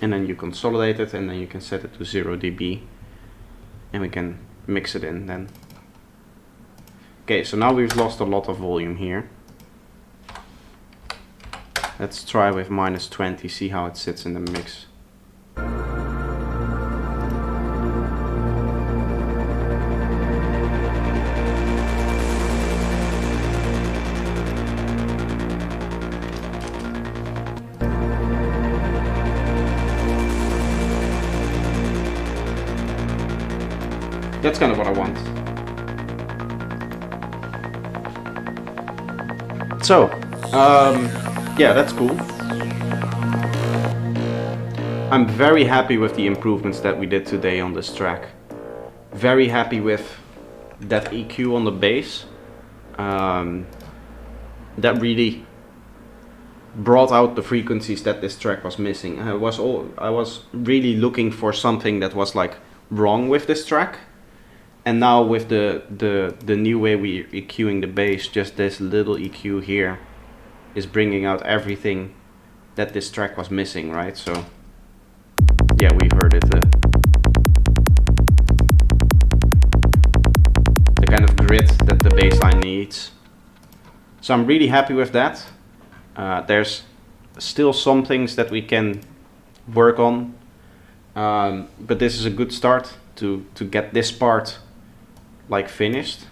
And then you consolidate it, and then you can set it to 0 dB, and we can mix it in then. Okay, so now we've lost a lot of volume here. Let's try with -20, see how it sits in the mix. That's kind of what I want. So, yeah, that's cool. I'm very happy with the improvements that we did today on this track. Very happy with that EQ on the bass. That really brought out the frequencies that this track was missing. I was really looking for something that was like wrong with this track, and now with the new way we're EQing the bass, just this little EQ here is bringing out everything that this track was missing, right? So yeah, we heard it. The kind of grit that the bass line needs. So I'm really happy with that. There's still some things that we can work on, but this is a good start to get this part like finished,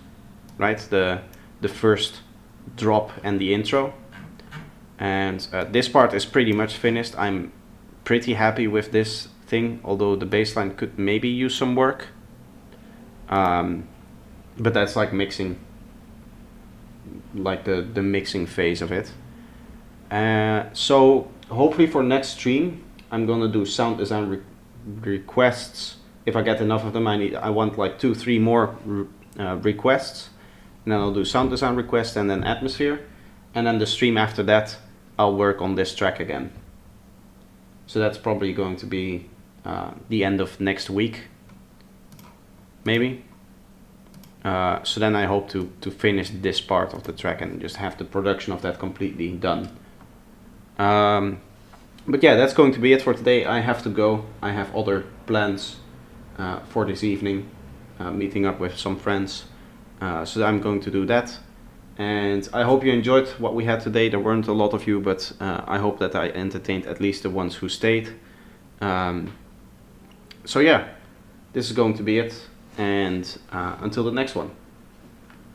right? The first drop and the intro, and this part is pretty much finished. I'm pretty happy with this thing, although the bass line could maybe use some work, but that's like mixing, like the mixing phase of it. So hopefully for next stream I'm gonna do sound design requests. If I get enough of them, I want like 2-3 more requests, and then I'll do sound design requests and then atmosphere, and then the stream after that I'll work on this track again. So that's probably going to be the end of next week, maybe. So then I hope to finish this part of the track and just have the production of that completely done. But yeah, that's going to be it for today. I have to go. I have other plans for this evening, meeting up with some friends. So I'm going to do that. And I hope you enjoyed what we had today. There weren't a lot of you, but I hope that I entertained at least the ones who stayed. So yeah, this is going to be it. And until the next one.